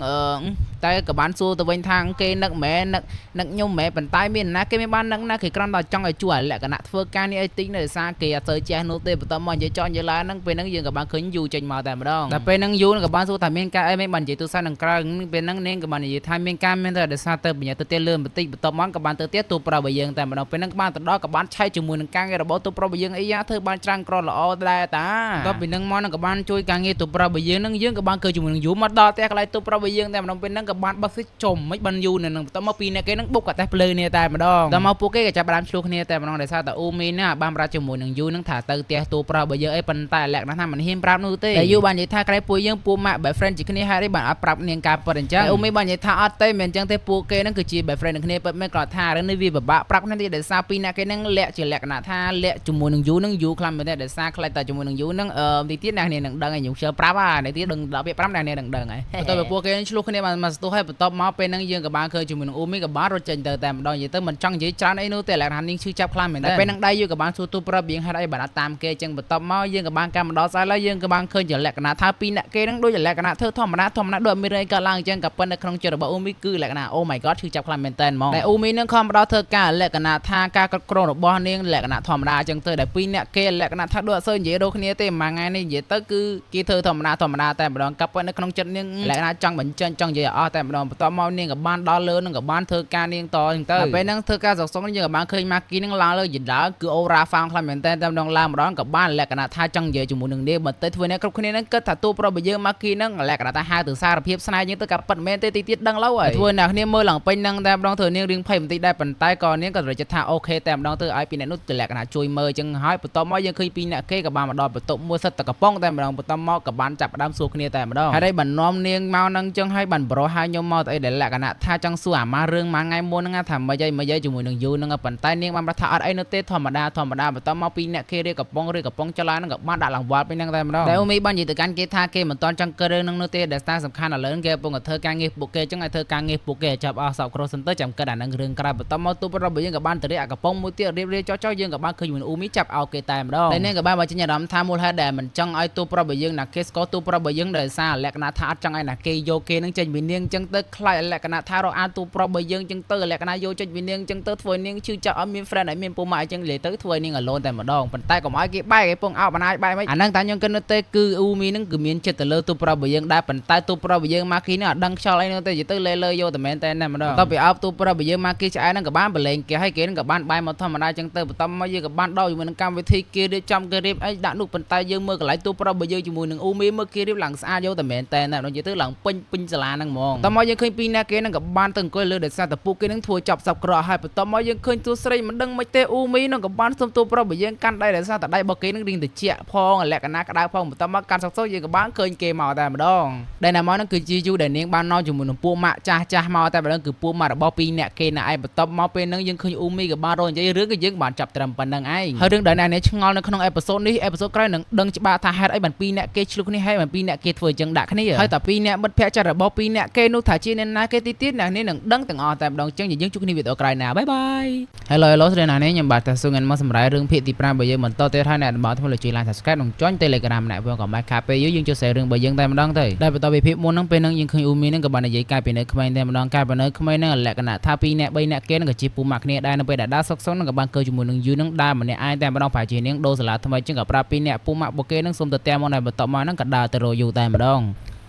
តែក៏បានសួរទៅវិញថាគេនឹកមែននឹកខ្ញុំមែនប៉ុន្តែមានណាគេមិនបាននឹកណាគេគ្រាន់តែចង់ឲ្យជួយលក្ខណៈធ្វើការនេះអីតិចនៅដោយសារគេអត់ទៅចេះនោះទេបន្ទាប់មកនិយាយចោលនិយាយឡើងហ្នឹងពេលហ្នឹងយើងក៏បានឃើញយូចេញមកតែម្ដងតែពេលហ្នឹងយូក៏បានសួរថាមានការអីមិនបាននិយាយទូរស័ព្ទនឹងក្រៅពេលហ្នឹងនាងក៏បាននិយាយថាមានការមានតែដោយសារទៅបញ្ញាទៅទៀតលឿនបន្តិចបន្ទាប់មកក៏បានទៅទៀតទូប្រុសរបស់យើងតែម្ដងពេលហ្នឹងក៏បានទៅដល់ក៏បានឆែកជាមួយនឹងការងាររបស់ទូប្រុសរបស់យើងអីយ៉ាធ្វើបានច្រើនក្រល្អដែរតាក៏ពីហ្នឹងមកនឹងក៏បានជួយការងារទូប្រុសរបស់យើងហ្នឹងយើងក៏បានឃើញជាមួយនឹងយូមកដល់ផ្ទះកន្លែងទូប្រុសរបស់យើងតែម្ដងពេលហ្នឹងក៏បានបោះសិចចុំមិនបានយូនៅនឹងបន្ទាប់មកពីអ្នកគេហ្នឹងបុកក៏តែភ្លើនេះតែម្ដងដល់មកពួកគេក៏ចាប់បានឆ្លោះគ្នាតែម្ដងដោយសារតែអ៊ូមីណាបានប្រាប់ជាមួយនឹងយូនឹងថាទៅផ្ទះទូប្រុសរបស់យើងអីប៉ុន្តែលក្ខណៈថាមិនហ៊ានប្រាប់នោះទេតែយូបាននិយាយថាក្រែពួកយើងពួកម៉ាក់ best friend ជាគ្នាហើយបានអត់ប្រាប់នាងការពិតអញ្ចឹងអ៊ូមីបាននិយាយថាអត់ទេមិនអញ្ចឹងទេពួកគេហ្នឹងគឺជា best friend នឹងគ្នាពិតមែនគាត់ថារឿងនេះវាពិបាកប្រាប់គ្នាទេដោយសារពីអ្នកគេហ្នឹងលាក់ជាលក្ខណៈថាលាក់ជាមួយនឹងយូនឹងយូខ្លាំងមែនទេដោយសារខ្លាចតែជាមួយនឹងយូនឹងទីទៀតអ្នកនេះនឹងដឹងហើយខ្ញុំជឿប្រាប់ហើយអ្នកទៀតដឹងដល់វា5អ្នកនេះនឹងដឹងហើយបន្ទាប់ពីពួកគេឆ្លោះគ្នាបានមកស្ទុះហើយបន្ទាប់មកពេលហ្នឹងយើងក៏បានឃើញជាមួយនឹងអ៊ូមីក៏បានរត់ចេញទៅតែម្ដងនិយាយទៅមិនចង់និយាយច្រើនអីនោះទេលក្ខណៈនាងឈឺចាប់ខ្លាំងមែនទេពេលហ្នឹងដៃយើងក៏បានសួរទូប្រាប់យើងហេតុអីបានអត់តាមគេអញ្ចឹងបន្ទាប់មកយើងក៏បានកម្មដល់ស្អែកឡើយយើងក៏បានឃើញជាលក្ខណៈថាពីអ្នកគេហ្នឹងដូចលក្ខណៈធ្វើធម្មតាដូចមានរឿងកើតឡើងអញ្ចឹងក៏ប៉ុន្តែក្នុងចិត្តរបស់អ៊ូមីគឺលក្ខណៈ Oh my god ឈឺចាប់ខ្លាំងមែនតើហ្មងតែអ៊ូមីនឹងខំដល់ធ្វើការលក្ខណៈថាការគ្រប់គ្រងរបស់នាងលក្ខណៈធម្មតាអញ្ចឹងទៅដែលពីរអ្នកគេលក្ខណៈថាដូចអត់សូវនិយាយដូចគ្នាទេមួយថ្ងៃនេះនិយាយទៅគឺគេធ្វើធម្មតាតែម្ដងក៏ប៉ុន្តែក្នុងចិត្តនាងលក្ខណៈចង់បញ្ចេញចង់និយាយអស់តែម្ដងបន្ទាប់មកនាងក៏បានដល់លើនឹងក៏បានធ្វើការនាងតអញ្ចឹងទៅពេលហ្នឹងធ្វើការសុកយើងក៏បានឃើញម៉ាគីនឹងឡើងលើយន្តើគឺអូរ៉ាហ្វាងខ្លាំងមែនតើម្ដងឡើងម្ដងក៏បានលក្ខណៈថាចង់និយាយជាមួយនឹងនាងបន្តិចធ្វើអ្នកគ្រប់គ្នានឹងគិតថាតួប្រុសរបស់យើងម៉ាគីនឹងលក្ខណៈថាហៅទៅសារភាពស្នេហ៍យើងទៅក៏ប៉ិតមែនទេទីទៀតដឹងឡូវហើយធ្វើអ្នកគ្នាមើលឡើងពេញហ្នឹងតែម្ដងធ្វើនាងរៀងភ័យបន្តិចដែរប៉ុន្តែក៏នាងក៏រចិត្តថាអូខេតែម្ដងទៅឲ្យពីអ្នកនោះទៅលក្ខណៈជួយមើលអញ្ចឹងហើយបន្ទាប់មកយើងឃើញពីអ្នកគេក៏បានមកដល់បន្ទប់មួយសិតតែកំប៉ុងតែម្ដងបន្ទាប់មកក៏បានចាប់ផ្ដើមសួរគ្នាតែម្ដងហើយបាននាំនាងមកហ្នឹងអញ្ចឹងហើយបានប្រុសហើយខ្ញុំមកទៅអីដែលលក្ខណៈថាចង់សួរអាម៉ារឿងមួយថ្ងៃមុនហ្នឹងថាមិនអីជាមួយនឹងយូហ្នឹងប៉ុន្តែនាងបានប្រាប់ថាអត់អីនោះទេធម្មតាបន្ទាប់មកពីអ្នកគេរៀបកំប៉ុងចល័យហ្នឹងក៏បានដាក់ឡើងវត្តពីហ្នឹងតែម្ដងតែអ៊ូមីបាននិយាយទៅកាន់គេថាគេមិនតន់ចង់កើរឿងហ្នឹងនោះទេដែលស្ថានសំខាន់ឥឡូវគេកំពុងតែធ្វើការងារពួកគេអញ្ចឹងឲ្យធ្វើការងារពួកគេចាប់អស់សពគ្រូសិនទៅចាំកិតអាហ្នឹងរឿងក្រៅបន្ទាប់មកទូប្រុសរបស់យើងក៏បានទៅរៀបអាកំប៉ុងមួយទៀតរៀបចោះយើងក៏បានឃើញជាមួយអ៊ូមីចាប់អោគេតែម្ដងតែនាងក៏បានមកចេញអារម្មណ៍ថាមូលហេតុដែលមិនចង់ឲ្យទូប្រុសរបស់យើងណាគេស្គាល់ទូប្រុសរបស់យើងដោយសារលក្ខណៈថាអត់ចង់ឲ្យណាគេយកគេនឹងចេញពីនាងអញ្ចឹងទៅខ្លាចលក្ខណៈថារកអានទូប្រុសរបស់យើងអញ្ចឹងទៅលក្ខណៈយកចេញពីនាងអញ្ចឹងទៅធ្វើនាងឈឺចាប់អត់មាន friend ឲ្យមានពូម៉ាអញ្ចឹងនិយាយទៅធ្វើនាង alone តែម្ដងប៉ុន្តែកុំឲ្យគេបែកគេពងអោបបានអាចបែកមិនអាហ្នឹងតែខ្ញុំគិតនោះទេគឺអ៊ូមីនឹងគឺមានចិត្តទៅលើទូប្រុសរបស់យើងដែរប៉ុន្តែទូប្រុសរបស់យើងម៉ាគីនឹងអត់ដឹងខ្យល់អីនោះទេនិយាយទៅលើយកតែមែនតែម្ដងបន្ទាប់ពីអោបទូប្រុសរបស់យើងម៉ាគីឆ្អែតហ្នឹងក៏បានបលែងគេហើយគេនឹងក៏បានបែកមកធម្មតាអញ្ចឹងទៅបន្ទាប់មកយើងក៏បានដោជាមួយនឹងកម្មវិធីគេរៀបចំគេរៀបអីដាក់នោះប៉ុន្តែយើងមើលកន្លែងទូប្រុសរបស់យើងជាមួយនឹងអ៊ូមីមើលគេរៀបឡើងស្អាតយកតែមែនតែម្ដងនិយាយទៅឡើងពេញសាលាហ្នឹងហ្មងបន្ទាប់មកយើងឃើញពីអ្នកគេនឹងក៏បានទៅអង្គុយលើដោយសារតែពួកគេនឹងធ្វើចាប់សពក្រហើយបន្ទាប់មកយើងឃើញទូស្រីមិនដឹងមិនទេអ៊ូមីនឹងក៏បានសុំទូប្រុសរបស់យើងកាន់ដៃដោយសារតែដៃរបស់គេនឹងរៀងត្រជាក់ផងលក្ខណៈក្តៅផងបន្ទាប់មកកាន់សក់យើងក៏បានឃើញគេមកតែម្ដងដែលណាមកនឹងគឺជាយូដែលនាងបាននាំជាមួយនឹងពួកម៉ាក់ចាស់មកតែម្ដងគឺពួកម៉ាក់របស់ពីរអ្នកគេណែឯងបន្ទាប់មកពេលហ្នឹងយើងឃើញអ៊ូមីក៏បានរកនិយាយរឿងក៏យើងបានចាប់ត្រឹមប៉ុណ្្នឹងឯងហើយរឿងដែលអ្នកនេះឆ្ងល់នៅក្នុងអេពីសូតនេះអេពីសូតក្រោយនឹងដឹងច្បាស់ថាហេតុអីបានពីរអ្នកគេឆ្លុះគ្នាហើយបានពីរអ្នកគេធ្វើអញ្ចឹងដាក់គ្នាហើយតែពីរអ្នកមិត្តភក្តិចាស់របស់ពីរអ្នកគេនោះថាជាអ្នកណាគេទីទៀតអ្នកនេះនឹងដឹងទាំងអស់តែម្ដងអញ្ចឹងយើងជួបគ្នាវីដេអូក្រោយណាបាយបាយ Hello ស្រីណានេះខ្ញុំបាទតាស៊ូងានមកសម្រាប់រឿងភាគទី5របស់យើងបន្តទៀតហើយអ្នកដំណើរធ្វើលើជួយ Like Subscribe និង Join Telegram អ្នកបងក៏មកខាពេលយើងចូលសេរឿងរបស់យើងតែម្ដងទៅដែលបន្តពីភាពមុនហ្នឹងពេលហ្នឹងយើងឃើញអ៊ូមីហ្នឹងក៏បាននិយាយកាយពីនៅក្មេងតែម្ដងកាយពីនៅក្មេងហ្នឹងលក្ខណៈថា2អ្នក3អ្នកគេហ្នឹងក៏ជាពូម៉ាក់គ្នាដែរនៅពេលដែលដើរសុកហ្នឹងក៏បានកើជាមួយនឹងយូហ្នឹងដើរម្នាក់ឯងតែម្ដងប្រហែលជានាងដូរសាលាថ្មីចឹងក៏ប្រាប់ពីអ្នកពូម៉ាក់របស់គេហ្នឹងសុំទៅតាមមកនៅបន្តមកហ្នឹងក៏ដើរទៅរកយូតែម្ដង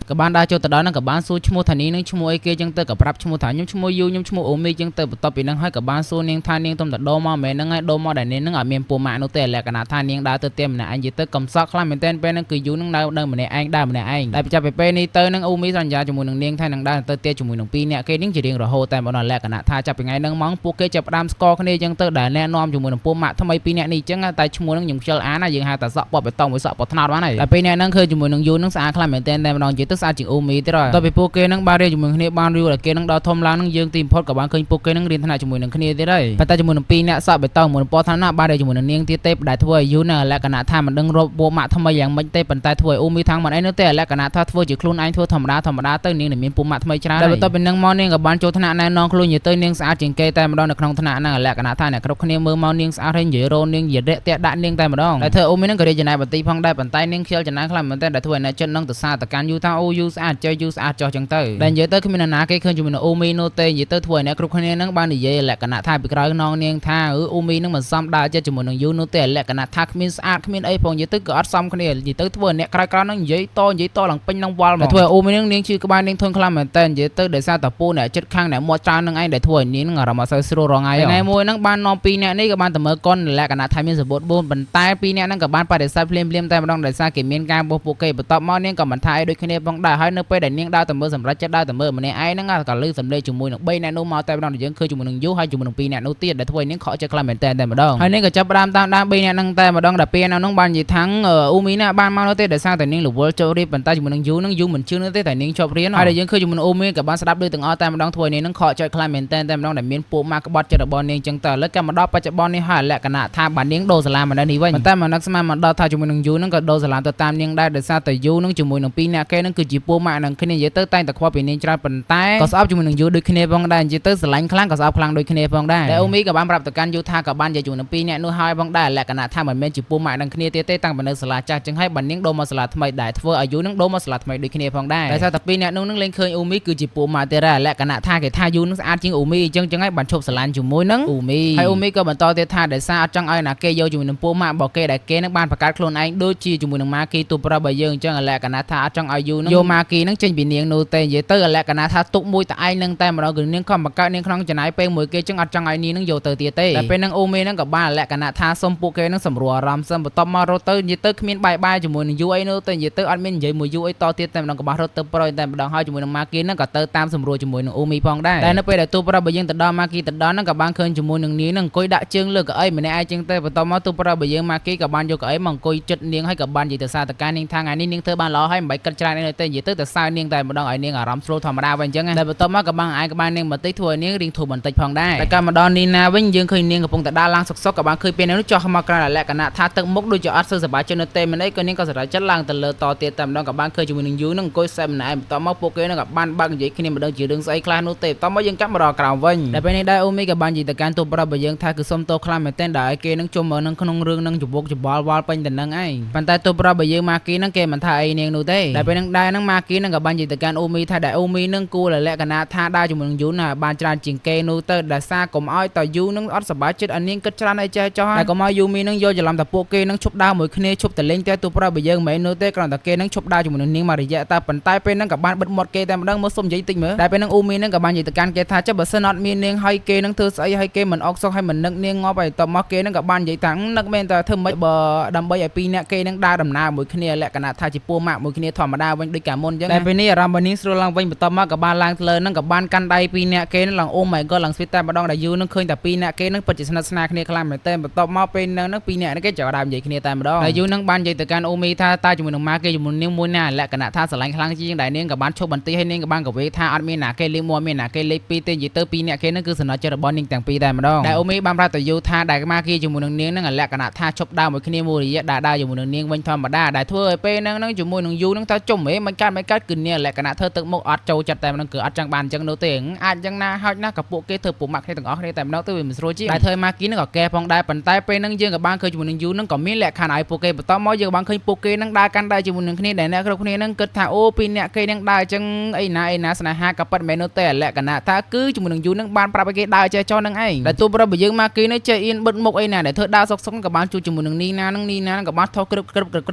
ក៏បានដើរចូលទៅដល់នឹងក៏បានសួរឈ្មោះថានាងនឹងឈ្មោះអីគេចឹងទៅក៏ប្រាប់ឈ្មោះថាខ្ញុំឈ្មោះយូខ្ញុំឈ្មោះអូមីចឹងទៅបន្ទាប់ពីហ្នឹងហើយក៏បានសួរនាងថានាងទុំតដោមកមែនហ្នឹងហើយដោមកដែលនាងហ្នឹងអត់មានពូម៉ាក់នោះទេលក្ខណៈថានាងដើរទៅទៀមម្នាក់ឯងនិយាយទៅកំសក់ខ្លាំងមែនទែនពេលហ្នឹងគឺយូនឹងដើរម្នាក់ឯងដើរម្នាក់ឯងតែបញ្ចប់ពីពេលនេះទៅនឹងអូមីសន្យាជាមួយនឹងនាងថានឹងដើរទៅទៀជាមួយនឹង2នាក់គេនឹងជារៀងរហូតតែម្ដងលក្ខណៈថាចាប់ពីថ្ងៃហ្នឹងមកពួកគេចាប់ផ្ដើមស្គាល់គ្នាចឹងទៅដែលណែនាំជាមួយនឹងពូម៉ាក់ថ្មី2នាក់នេះចឹងតែឈ្មោះហ្នឹងខ្ញុំខ្ជិលអានណាយើងហៅថាសក់ពណ៌បេតុងមួយសក់ពណ៌ត្នោតបានហើយតែពេលអ្នកហ្នឹងឃើញជាមួយនឹងយូនឹងស្អាតខ្លាំងមែនទែនតែម្ដងនិយាយទៅស្អាតជាងអូមីទៀតហើយតទៅពីពួកគេនឹងបានរៀនជាមួយគ្នាបានយូរតែគេនឹងដល់ធំឡើងនឹងយើងទីបំផុតក៏បានឃើញពួកគេនឹងរៀនថ្នាក់ជាមួយនឹងគ្នាទៀតហើយប៉ុន្តែជាមួយនឹង2នាក់សក់បេតុងមួយពណ៌ត្នោតបានរៀនជាមួយនឹងនាងទៀតទេដែលធ្វើឲ្យយូនៅលក្ខណៈថាមិនដឹងរកពូម៉ាក់ថ្មីយ៉ាងម៉េចទេប៉ុន្តែធ្វើឲ្យអូមីថាំងមិនអីនោះទេលក្ខណៈថាធ្វើជាខ្លួនឯងធ្វើធម្មតាទៅនាងនឹងមានពូម៉ាក់ថ្មីច្រើនតែបន្ទាប់ពីនឹងមកនាងក៏បានចូលថ្នាក់ណែនាំខ្លួននិយាយទៅនាងស្អាតជាងគេតែម្ដងនៅក្នុងថ្នាក់ហ្នឹងលក្ខណៈថាអ្នកគ្រប់គ្នាមើលមកនាងស្អាតហើយនិយាយរោនាងនិយាយរាក់ទាក់ដាក់នាងតែម្ដងតែធ្វើអូមីនឹងក៏រៀនចំណាយបន្តិចផងដែរប៉ុន្តែនាងខ្ជិលចំណាយខ្លាំងមែនទែនដែលធ្វើឲ្យអ្នកចិត្តនឹងទៅសារទៅកាន់យូថាអូយូស្អាតយូស្អាតចោះចឹងទៅដែលនិយាយទៅគ្មាននរណាគេឃើញជាមួយនឹងអូមីនោះទេនិយាយទៅធ្វើឲ្យអ្នកគ្រប់គ្នានឹងបាននិយាយលក្ខណៈថាពីក្រោយខ្នងនាងថាអូមីនឹងមិនសមដើរចិត្តជាមួយនឹងយូនោះទេលក្ខណៈថាគ្មានស្អាតគ្មានអីផងនិយាយទៅក៏អត់សមគ្នានិយាយទៅធ្វើឲ្យអ្នកក្រោយនឹងនិយាយតឡើងពេញនឹងវល់មកធ្វើឲ្យអូមីនឹងនាងជឿក្បាលនាងធន់ខ្លាំងមែនទែននិយាយទៅដោយសារតែពូអ្នកចិត្តខាងអ្នកមាត់ច្រើននឹងឯងដែលធ្វើឲ្យនាងនឹងអារម្មណ៍អត់សូវស្រួលរងថ្ងៃមួយហ្នឹងបាននាំ2នាក់នេះក៏បានទៅមើលកុនលក្ខណៈថាមានសម្បត្តិ4ប៉ុន្តែ2នាក់ហ្នឹងក៏បានបដិសេធភ្លាមតែម្ដងដោយសារគេមានការបោះពួកគេបន្ទាប់មកនាងក៏មិនថាអីដូចគ្នាផងដែរហើយនៅពេលដែលនាងដើរទៅមើលសម្រាប់ចិត្តដើរទៅមើលម្នាក់ឯងហ្នឹងក៏លឺសំឡេងជាមួយនឹង3នាក់នោះមកតែម្ដងយើងឃើញជាមួយនឹងយូហើយជាមួយនឹង2នាក់នោះទៀតដែលធ្វើឲ្យនាងខកចិត្តខ្លាំងមែនតែម្ដងហើយនាងក៏ចាប់ផ្ដើមតាមដាន3នាក់ហ្នឹងតែម្ដងដល់ពេលហ្នឹងបាននិយាយថាអូមីណាបានមកនោះទេដោយសារតែនាងរវល់ចូលរៀនប៉ុន្តែជាមួយនឹងយូនឹងយូមិនជឿនោះទេតែនាងជាប់រៀនហើយដែលយើងឃើញជាមួយនឹងអូមីក៏បានស្ដាប់ដូចទាំងអស់តែម្ដងធ្វើឲ្យនាងនឹងខកចិត្តខ្លាំងមែនតែម្ដងដែលមានពួកម៉ាក្បត់ចិត្តរបស់នាងចឹងទៅឥឡូវក៏មកដល់បច្ចុប្បន្ននេះហើយលក្ខណៈថាបាននាងដូរសាលាមកនៅនេះវិញប៉ុន្តែមកនឹកស្មានមកដល់ថាជាមួយនឹងយូនឹងក៏ដូរសាលាទៅតាមនាងដែរដោយសារតែយូនឹងជាមួយនឹង2នាក់គេនឹងគឺជាពួកម៉ាក់នឹងគ្នានិយាយទៅតែងតែខ្វល់ពីនាងច្រើនប៉ុន្តែក៏ស្អប់ជាមួយនឹងយូដូចគ្នាផងដែរនិយាយទៅស្រឡាញ់ខ្លាំងក៏ស្អប់ខ្លាំងដូចគ្នាផងដែរតែអូមីក៏បានប្រាប់ទៅកាន់យូថាក៏បាននិយាយជាមួយនឹង2នាក់នោះហើយផងដែរលក្ខណៈថាមិនមែនជាពួកម៉ាក់នឹងគ្នាទៀតទេតាំងពីនៅសាលាចាស់ចឹងហើយបាននាងដូរមកសាលាថ្មីដែរធ្វើឲ្យយូនឹងដូរមកសាលាថ្មីដូចគ្នាផងដែរដោយសារតែ2នាក់នោះនឹងលេងឃើញអូមីគឺជាពួកម៉ាក់ទៀតដែរលក្ខណៈថាគេថាយូនឹងស្អាតជាងអូមីចឹងហើយបានឈប់ស្រឡាញ់ជាមួយនឹងអូមីហើយអូមីក៏បន្តទៀតថាដោយសារអត់ចង់ឲ្យណាគេយកជាមួយនឹងពួកម៉ាក់របស់គេដែលគេនឹងបានបង្កើតខ្លួនឯងដូចជាជាមួយនឹងម៉ាគីទូប្រាប់របស់យើងចឹងលក្ខណៈថាអត់ចង់ឲ្យយូនឹងយកម៉ាគីនឹងចេញពីនាងនោះទេនិយាយទៅលក្ខណៈថាទុកមួយតែឯងនឹងតែម្ដងគឺនាងខំបង្កើតនាងក្នុងចំណាយពេលមួយគេចឹងអត់ចង់ឲ្យនាងនឹងយកទៅទៀតទេតែពេលហ្នឹងអូមីនឹងក៏បានលក្ខណៈថាសុំពួកគេនឹងសម្រួលអារម្មណ៍សឹមបន្ទាប់មករត់ទៅនិយាយទៅគ្មានបាយជាមួយនឹងយូអីនោះទេនិយាយទៅអត់មាននិយាយមួយយូអីតទៀតតែម្ដងក៏បានរត់ទៅប្រយតែម្ដងហើយជាមួយនឹងម៉ាគីនឹងក៏ទៅតាមសម្រួលជាមួយនឹងអូមីផងដែរតែនៅពេលដែលទូប្រាប់របស់យើងទៅដល់ម៉ាគីទៅដល់ហ្នឹងក៏បានឃើញជាមួយនឹងនាងនឹងអង្គុយដាក់ជើងលើកៅអីម្នាក់ឯងចឹងទៅបន្ទាប់មកទូប្រាប់របស់យើងម៉ាគីក៏បានយកកៅអីមកអង្គុយចិត្តនាងហើយក៏បាននិយាយទៅសារតកានាងថាថ្ងៃនេះនាងធ្វើបានល្អហើយមិនបាច់គិតច្រើនទេនិយាយទៅសើនាងតែម្ដងឲ្យនាងអារម្មណ៍ស្រួលធម្មតាវិញចឹងតែបន្ទាប់មកក៏បានឯងក៏បាននាងបន្តិចធ្វើឲ្យនាងរៀងធូរបន្តិចផងដែរតែក៏មកដល់នីណាវិញយើងឃើញនាងកំពុងតែដើរឡើងសុកក៏បានឃើញពេលនោះចុះមកក្រៅលក្ខណៈថាទឹកមុខដូចជាអត់សូវសប្បាយចិត្តនៅទេមិនអីក៏នាងក៏សម្រេចចិត្តឡើងទៅលើតទៀតតែម្ដងក៏បានឃើញជាមួយនឹងយូនឹងអង្គុយសែម្នាក់ឯងបន្ទាប់មកពួកគេនឹងក៏បានបើកនិយាយគ្នាម្ដងជារឿងស្អីខ្លះនោះទេបន្ទាប់មកយើងចាប់មករកក្រោមវិញតែពេលនេះដែរអូមីក៏បាននិយាយទៅកាន់ទូប្រាប់របស់យើងថាគឺសុំទោសខ្លាំងមែនទែនដែលគេនឹងជុំមើលនឹងក្នុងរឿងនឹងច្បុកច្បល់វល់ពេញទៅនឹងឯងប៉ុន្តែទូប្រាប់របស់យើងម៉ាគីនឹងគេមិនថាអីនាងនោះទេតែពេលនឹងដែរនឹងម៉ាគីនឹងក៏បាននិយាយទៅកាន់អូមីថាដែលអូមីនឹងគួរលក្ខណៈថាដើរជាមួយនឹងយូណាបានច្រើនជាងគេនោះទៅដែលសារកុំឲ្យតយូនឹងអត់សប្បាយចិត្តឲ្យនាងគិតច្រើនអីចេះចោះហើយកុំឲ្យយូមីនឹងយកច្រឡំតែពួកគេនឹងឈប់ដើរមួយគ្នាឈប់តលេងតែទូប្រាប់របស់យើងមិនមែននោះទេគ្រាន់តែគេនឹងឈប់ដើរជាមួយនឹងនាងមករយៈតែប៉ុន្តែពេលហ្នឹងក៏បានបិទមាត់គេតែម្ដងមើលសុំនិយាយតិចមើលតែពេលហ្នឹងអូមីនឹងក៏បាននិយាយទៅកាន់គេថាចុះបើសិនអត់មាននាងហើយគេនឹងធ្វើស្អីហើយគេមិនអុកសុខហើយមិននឹកនាងងាប់ហើយតមកគេនឹងក៏បាននិយាយថានឹកមែនតើធ្វើម៉េចបើដើម្បីឲ្យ2នាក់គេនឹងដើរដំណើរមួយគ្នាលក្ខណៈថាជាពូម៉ាក់មួយគ្នាធម្មតាវិញដូចកាលមុនអញ្ចឹងតែពេលនេះអារម្មណ៍របស់នាងស្រួលឡើងវិញបន្ទាប់មកក៏បានឡើងទៅលើនឹងក៏បានកាន់ដៃ2នាក់គេនឹងឡើងអូម៉ៃក៏ឡើងស្វីតតែម្ដងដែលយូនឹងឃើញតែ2នាក់គេនឹងពិតជាស្និទ្ធស្នាលគ្នាខ្លាំងមែនទែនបន្ទាប់មកពេលហ្នឹង2នាក់គេចាប់ដើមនិយាយគ្នាតែម្ដងហើយយូនឹងបាននិយាយទៅកាន់អូមីថាតើជាមួយនឹងម៉ាគេជាមួយនាងមួយណាលក្ខណៈថាស្រឡាញ់ខ្លាំងជាងដែលនាងក៏បានឈប់បន្តិចហើយនាងក៏បានកវេថាអត់មានណាគេលេងមួយមានណាគេលេង2ទេនិយាយទៅ2នាក់គេនឹងគឺសំណត់ចិត្តរបស់នាងទាំងពីរតែម្ដងដែលអូមីបានប្រាប់ទៅយូថាដែលម៉ាគេជាមួយនឹងនាងនឹងលក្ខណៈថាឈប់ដើមមួយគ្នាមួយរយៈដើរជាមួយនឹងនាងវិញធម្មតាដែលធ្វើឲ្យពេលហ្នឹងជាមួយនឹងយូនឹងថាជុំហេមិនកាត់គឺនាងលក្ខណៈធ្វើទឹកមុខអត់ចូលចិត្តតែម្ដងគឺអត់ចង់បានអញ្ចឹងនោះទេអាចអញ្ចឹងណាហោចណាស់ក៏ពួកគេធ្វើពុកម៉ាក់គ្នាទាំងអស់គ្នាតែម្ដងទៅវាមិនស្រួលជាងតែធ្វើម៉ាគីនឹងក៏កែផងដែរប៉ុន្តែពេលហ្នឹងយើងក៏បានឃើញជាមួយនឹងយូនឹងក៏មានលក្ខខណ្ឌឲ្យពួកគេបន្តមកយើងបានឃើញពួកគេនឹងដើរកាន់ដៃជាមួយនឹងគ្នាដែលអ្នកគ្រប់គ្នានឹងគិតថាអូ2នាក់គេនឹងដើរអញ្ចឹងអីណាស្នេហាក៏ប៉ិតមែននោះទេលក្ខណៈថាគឺជាមួយនឹងយូនឹងបានប្រាប់ឲ្យគេដើរចេះចោះនឹងឯងដែលទូប្រាប់របស់យើងម៉ាគីនេះចេះអៀនបិទមុខអីណាដែលធ្វើដើរសុកក៏បានជួយជាមួយនឹងនីណាក៏បានថោះក្រឹ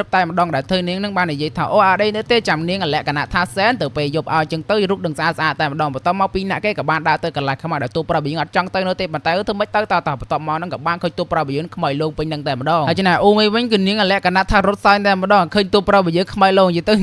បតែម្ដងដែលធ្វើនាងនឹងបាននិយាយថាអូអត់អីទេចាំ នាងលក្ខណៈថាសែនទៅពេលយប់ឲ្យចឹងទៅរុកដឹងស្អាតតែម្ដងបន្ទាប់មកពីអ្នកគេក៏បានដើរទៅកន្លែងខ្មៅដែលទូប្រាប់យើងអត់ចង់ទៅនៅទេប៉ុន្តែធ្វើមិនទៅតបន្ទាប់មកហ្នឹងក៏បានឃើញទូប្រាប់យើងខ្មៅលងពេញនឹងតែម្ដងហើយចំណាអូមីវិញគឺនាងលក្ខណៈថារត់សែនតែម្ដងឃើញទូប្រាប់យើងខ្មៅលងនិយាយទៅ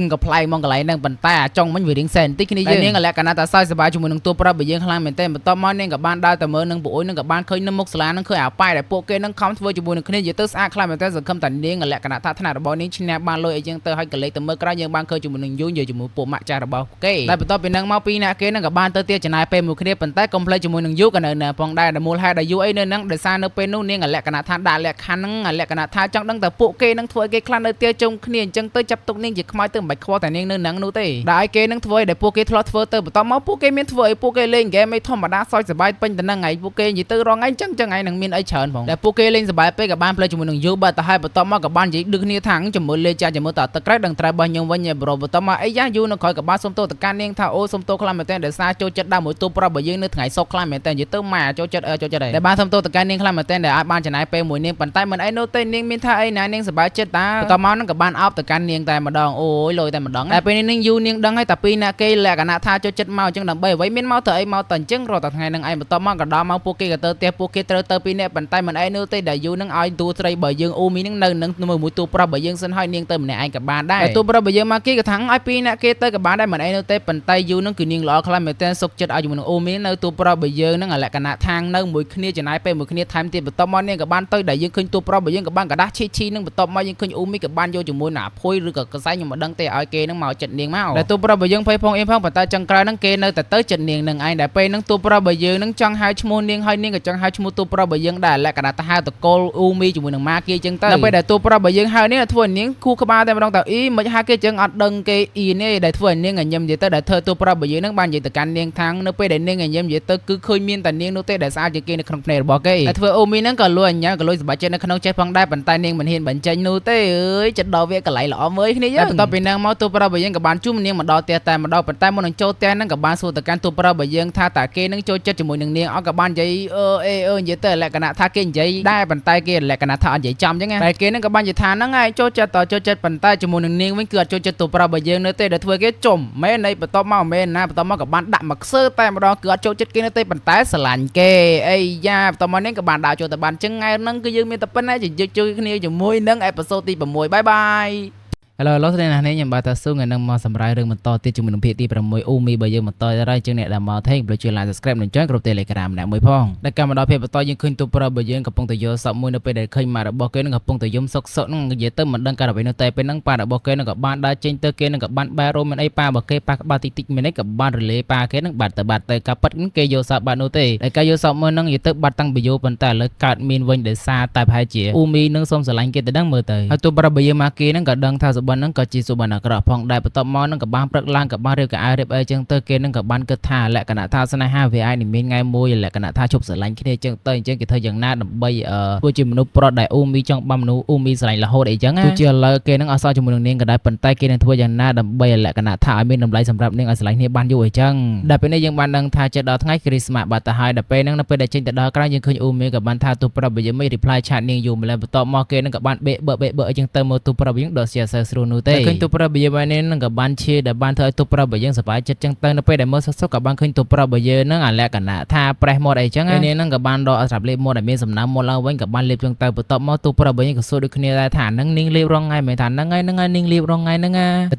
ក៏ប្លែកមកកន្លែងហ្នឹងប៉ុន្តែអាចង់មិញវារៀងសែនតិចគ្នាយើងនាងលក្ខណៈថាសើចសប្បាយជាមួយនឹងទូប្រាប់យើងខ្លាំងមែនទេបន្ទាប់មកនាងក៏បានដើរទៅមើលនឹងពួកអ៊ុយនឹងក៏បានឃើញនៅមុខសាលានឹងឃើញអាប៉ែដែលពួកគេនឹងខំធ្វើជាមួយនឹងគ្នានិយាយទៅស្អាតខ្លាំងមែនទេសង្ឃឹមតែនាងលក្ខណៈថាថ្នាក់របស់នាងឈ្នះបានលុយអីចឹងទៅឲ្យកលេសទៅមើលក្រោយយើងបានឃើញជាមួយនឹងយូនិយាយជាមួយពួកម៉ាក់ចាស់របស់គេតែបន្ទាប់ពីនឹងមកពីអ្នកគេនឹងក៏បានទៅទៀតចំណាយពេលមួយគ្នាប៉ុន្តែកុំភ្លេចជាមួយនឹងយូក៏នៅផងដែរដែលមូលហេតុដែលយូអីនៅនឹងដោយសារនៅពេលនោះនាងលក្ខណៈថាដាក់លក្ខខណ្ឌនឹងលក្ខណៈថាចង់ដឹងតែពួកគេនឹងធ្វើឲ្យគេខ្លាំងនៅទៀតជុំគ្នាអញ្ចឹងទៅចាប់ទុកនាងជាខ្មៅទៅមិនបាច់ខ្វល់តែនាងនៅនឹងនោះទេដែលឲ្យគេនឹងធ្វើឲ្យដែលពួកគេធ្លាប់ធ្វើទៅបន្ទាប់មកពួកគេមានធ្វើឲ្យពួកគេលេងហ្គេមឯធម្មតាសើចសប្បាយពេញទៅនឹងឯងពួកគេនិយាយទៅរងឯងចឹងឯងនឹងមានអីច្រើនផងដែលពួកគេលេងសប្បាយពេកក៏បានភ្លេចជាមួយនឹងយូបើតែហើយបន្ទាប់មកក៏បាននិយាយដឹងគ្នាថាចាំមើលលេចាចាំមើលតទឹកក្រៅដឹងត្រូវរបស់ខ្ញុំវិញឯប្រូបន្ទាប់មកអីយ៉ាយូនៅក្រោយក៏បានសុំទោសទៅកាន់នាងថាអូសុំទោសខ្លាំងមែនតើដោយសារចូលចិត្តដើរមួយទូប្រាប់របស់យើងនៅថ្ងៃសុកខ្លាំងមែនតើនិយាយទៅម៉ែចូលចិត្តដែរដែលបានសុំទោសទៅកាន់នាងខ្លាំងមែនតើដែលអាចបានចំណាយពេលមួយនាងប៉ុន្តែមិនអីនោះទេនាងមានថាអីណានាងសប្បាយចិត្តតាបន្ទាប់មកនឹងក៏បានអោបទៅកាន់នាងតែម្ដងអូយលុយតែម្ដងតែពេលនេះនាងយូនាងដឹងហើយតែពីអ្នកគេលក្ខណៈថាចូលចិត្តមកអញ្ចឹងដើម្បីអ្វីមានមកទៅអីមកទៅអញ្ចឹងរត់តែថ្ងៃនឹងឯងបន្ទាប់មកក៏ដល់មកពួកគេក៏ទៅផ្ទះពួកគេត្រូវទៅពីអ្នកប៉ុន្តែមិនអីនោះទេដែលយូនឹងឲ្យទូស្រីបើយើងអូមីនឹងនៅនឹងមួយទូប្រាប់បើយើងសិនហើយនាងទៅម្នាក់ឯងក៏បានដែរទូប្រាប់បើយើងមកគេក៏ថាឲ្យពីអ្នកគេទៅក៏បានដែរមិនអីនោះទេប៉ុន្តែយូនឹងគឺនាងល្អខ្លាំងមែនទែនសុខចិត្តឲ្យជាមួយនឹងអូមីនៅទូប្រាប់បើយើងនឹងលក្ខណៈថាងនៅមួយគ្នាចំណាយពេលមួយគ្នាថែមទៀតបន្ទាប់មកនាងក៏បានទៅដែលយើងឃើញទូប្រាប់បើយើងក៏បានកដាស់ឈីនឹងបន្ទាប់មកយើងឃើញអូមីក៏បានយកជាមួយនឹងអាភុយឬក៏កសែងខ្ញុំមិនដឹងទេឲ្យគេនឹងមកចិត្តនាងមកដែលទូប្រាប់បើយើងភ័យផងអីផងប៉ុន្តែចុងក្រោយហ្នឹងគេនៅតែទៅចិត្តនាងនឹងឯងដែលពេលហ្នឹងទូប្រាប់បើយើងនឹងចង់ហៅឈ្មោះនាងហើយនាងក៏ចង់ហៅឈ្មោះទូប្រាប់បើយើងដែរលក្ខណៈថាហៅតកូលអូមីជាមួយនឹងម៉ាគេអញ្ចឹងទៅដល់ពេលដែលទូប្រាប់បើយើងហៅនាងធ្វើឲ្យនាងគូក្បាលតែម្ដងតើអ៊ីមិនហៅគេអញ្ចឹងអត់ដឹងគេអ៊ីនេះដែលធ្វើឲ្យនាងញញឹមនិយាយទៅដែលធ្វើទូប្រាប់បើយើងនឹងបាននិយាយទៅកាន់នាងថាងនៅពេលដែលនាងញញឹមនិយាយទៅគឺឃើញមានតែនាងនោះទេដែលស្អាតជាងគេនៅក្នុងភ្នែករបស់គេដែលធ្វើអូមីហ្នឹងក៏លួចអញ្ញាក៏លួចសម្បត្តិចិត្តនៅក្នុងចេះផងដែរប៉ុន្តែនាងមិនហ៊ានបញ្ចេញនោះទេអើយចិត្តដល់វាកន្លែងល្អមើលគ្នាយើងបន្ទាប់ពីហ្នឹងមកទូប្រាប់បើយើងក៏បានជួបនាងមកដល់ផ្ទះតែម្ដងប៉ុន្តែមុននឹងចូលផ្ទះហ្នឹងក៏បានសួរទៅកាន់ទូប្រាប់បើយើងថាតើគេនឹងចូលចិត្តជាមួយនឹងនាងអត់ក៏បាននិយាយនិយាយទៅលក្ខណៈថាគេនិយាយដែរប៉ុន្តែគេលក្ខណៈថាអត់និយាយចំអញ្ចឹងតែគេនឹងក៏បាននិយាយថាហ្នឹងហើយចូលចិត្តប៉ុន្តែជាមួយនឹងនាងវិញគឺអត់ចូលចិត្តទូប្រាប់បើយើងនៅទេដែលធ្វើគេចំមែននៃបន្ទាប់មកមែនណាបន្ទាប់មកក៏បានដាក់មកខ្សើតែម្ដងគឺអត់ចូលចិត្តគេនៅទេប៉ុន្តែស្រឡាញ់គេអីយ៉ាបន្ទាប់មកនាងក៏បានដើរចូលទៅបានអញ្ចឹងថ្ងៃហ្នឹងគឺយើងមានតែប៉ុណ្ណេះជួយគ្នាជាមួយនឹងអេពីសូតទី6បាយបាយHello លោកស្រីអ្នកនេះខ្ញុំបាទតាស៊ូថ្ងៃនេះមកសម្រាប់រឿងបន្តទៀតជាមួយនឹងភាគទី6អូមីបើយើងបន្តទៅហើយជាងអ្នកដែលមកថេងជួយ like subscribe និង join ក្រុម Telegram អ្នកមួយផងដែលកម្មដល់ភាគបន្តយើងឃើញទូប្រាប់បើយើងកំពុងតែយកសក់មួយនៅពេលដែលឃើញម៉ារបស់គេនឹងកំពុងតែយំសុកនឹងនិយាយទៅមិនដឹងការអ្វីនៅតែពេលហ្នឹងប៉ារបស់គេនឹងក៏បានដើរចេញទៅគេនឹងក៏បានបែររោមមានអីប៉ារបស់គេប៉ាក្បាលតិចៗមានអីក៏បានរលេប៉ាគេនឹងបាត់ទៅការប៉ិតគេយកសក់បាត់នោះទេតែការយកសក់មួយនឹងនិយាយទៅបាត់តាំងពីយូរប៉ុន្តែឥឡូវកើតមានវិញដោយសារតែប្រហែលជាអូមីនឹងសុំស្រឡាញ់គេទៅដឹងមើលទៅហើយទូប្រាប់បើយើងមកគេនឹងក៏ដឹងថាសុបិននឹងក៏ជាសុបិនអាក្រក់ផងដែរបន្ទាប់មកនឹងក៏បានព្រឹកឡើងក៏បានរៀបកៅរៀបអីចឹងទៅគេនឹងក៏បានគិតថាលក្ខណៈថាស្នេហាវាអាចនឹងមានថ្ងៃមួយលក្ខណៈថាជប់ស្រឡាញ់គ្នាចឹងទៅអញ្ចឹងគេធ្វើយ៉ាងណាដើម្បីធ្វើជាមនុស្សប្រុសដែលអូមីចង់បានមនុស្សអូមីស្រឡាញ់រហូតអីចឹងទោះជាឥឡូវគេនឹងអត់សល់ជាមួយនឹងនាងក៏ដែរប៉ុន្តែគេនឹងធ្វើយ៉ាងណាដើម្បីលក្ខណៈថាឲ្យមានតម្លៃសម្រាប់នាងឲ្យស្រឡាញ់គ្នាបានយូរអីចឹងដល់ពេលនេះយើងបានដឹងថាជិតដល់ថ្ងៃគ្រីស្មាស់បាត់ទៅហើយដល់ពេលហ្នឹងនៅពេលដែលចេញទៅដល់ក្រៅយើងឃើញអូមីក៏បានថាទូប្រាប់យើងមិន reply chat នាងយូរម្ល៉េះបន្ទាប់មកគេនឹងក៏បានបេអីចឹងទៅមកទូប្រាប់យើងដល់ share ស្រួលនោះទេឃើញទូប្រាប់យើងបាននឹងក៏បានជាដែលបានធ្វើឲ្យទូប្រាប់បើយើងសប្បាយចិត្តចឹងទៅនៅពេលដែលមើលសុកក៏បានឃើញទូប្រាប់បើយើងនឹងអាលក្ខណៈថាប្រេះមាត់អីចឹងហើយនាងនឹងក៏បានដកស្រាប់លេបមាត់ដែលមានសំណើមមាត់ឡើងវិញក៏បានលេបចឹងទៅបន្ទាប់មកទូប្រាប់បើយើងក៏សួរដូចគ្នាដែរថានឹងនាងលេបរងថ្ងៃមែនថាហ្នឹងហើយនាងលេបរងថ្ងៃហ្នឹង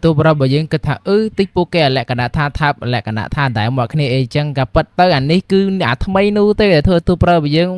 ទូប្រាប់បើយើងគិតថាតិចពួកគេអាលក្ខណៈថាថាលក្ខណៈថាតែមកគ្នាអីចឹងក៏ប៉ិតទៅអានេះគឺអាថ្មីនោះទេដែលធ្វើទូប្រាប់បើយើ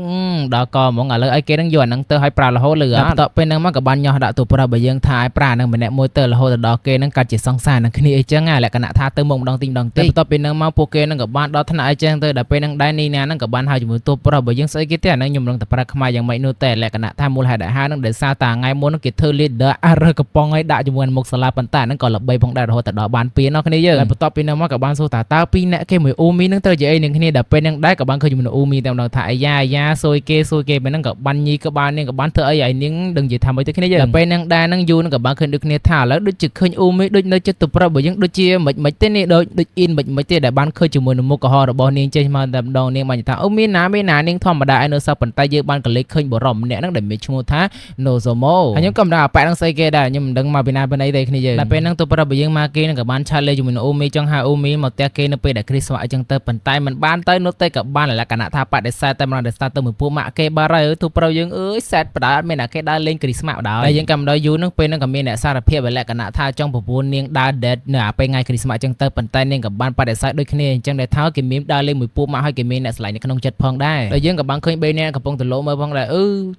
ងដល់កហ្មងឥឡូវឲ្យគេនឹងយកអាហ្នឹងទៅឲ្យប្រើរហូតលឺបន្ទាប់ពេលហ្នឹងមកក៏បានញ៉ោះដាក់ទូប្រាប់បើយើងថាឲ្យប្រើហ្នឹងម្នាក់មួយទៅរហូតដល់គេនឹងកាត់ជាសង្សារនឹងគ្នាអីចឹងលក្ខណៈថាទៅមកម្ដងទីម្ដងទេបន្ទាប់ពីហ្នឹងមកពួកគេនឹងក៏បានដល់ថ្នាក់អីចឹងទៅដល់ពេលហ្នឹងដែរនីណាហ្នឹងក៏បានហៅជាមួយទូប្រាប់បើយើងស្អីគេទេអាហ្នឹងខ្ញុំនឹងតែប្រើខ្មែរយ៉ាងម៉េចនោះតែលក្ខណៈថាមូលហេតុដែលហៅហ្នឹងដោយសារតែថ្ងៃមុនគេធ្វើ leader អរើកំប៉ុងឲ្យដាក់ជាមួយមុខសាលាប៉ុន្តែហ្នឹងក៏ល្បីផងដែររហូតដល់បានពៀននោះគ្នាយើងហើយបន្ទាប់ពីហ្នឹងមកក៏បានសួរថាតើពីរអ្នកគេមួយអូមីហ្នឹងត្រូវនិយាយនឹងគ្នាដល់ពេលហ្នឹងដែរក៏បានឃើញជាមួយអូមីតែម្ដងថាអាយ៉ាសួយគេពេលហ្នឹងក៏បានញីក៏បាននាងក៏បានធ្វើអីឲ្យនាងដឹងនិយាយថាម៉េចទៅគ្នាយើងដល់ពេលហ្នឹងដែរហ្នឹងយូរហ្នឹងក៏បានឃើញដូចគ្នា ថាឥឡូវដូចជាឃើញអ៊ូមីដូចនៅចិត្តទៅប្រាប់បើយើងដូចជាមិនទេនេះដូចអ៊ីនមិនទេដែលបានឃើញជាមួយនឹងមុខកុហករបស់នាងចេញមកតែម្ដងនាងបានថាអូមានណានាងធម្មតាឯនៅសោះប៉ុន្តែយើងបានកលេចឃើញបរមម្នាក់ហ្នឹងដែលមានឈ្មោះថា Nozomo ហើយខ្ញុំក៏មិនដឹងអាប៉ែហ្នឹងស្អីគេដែរខ្ញុំមិនដឹងមកពីណាពីណីទេគ្នាយើងដល់ពេលហ្នឹងទៅប្រាប់បើយើងមកគេនឹងក៏បានឆាតលេជាមួយនឹងអ៊ូមីចង់ហៅអ៊ូមីមកផ្ទះគេនៅពេលដែលគ្រីស្វាក់អញ្ចឹងទៅប៉ុន្តែមិនបានទៅនោះទេក៏បានលក្ខណៈថាបដិសេធតែម្ដងដោយសារទៅមួយពួកម៉ាក់គេបាត់ហើយទូប្រាប់យើងអើយសែតបដាអត់មានអ្នកគេដើរលេងគ្រីស្មាក់ដែរហើយយើងក៏មិនដល់យូរហ្នឹងពេលហ្នឹងក៏មានអ្នកសារភាពលក្ខណៈថាចង់ប្រពន្ធនាងដើរ date នៅពេលថ្ងៃគ្រីស្មាក់អញ្ចឹងទៅប៉ុន្តែនាងក៏បានបដិសេធដូចគ្នាអញ្ចឹងដែលថាគេមានដើរលេងមួយពួកម៉ាក់ហើយគេមានអ្នកស្រឡាញ់នៅក្នុងចិត្តផងដែរហើយយើងក៏បានឃើញ3នាក់កំពុងទៅលោកមើលផងដែរ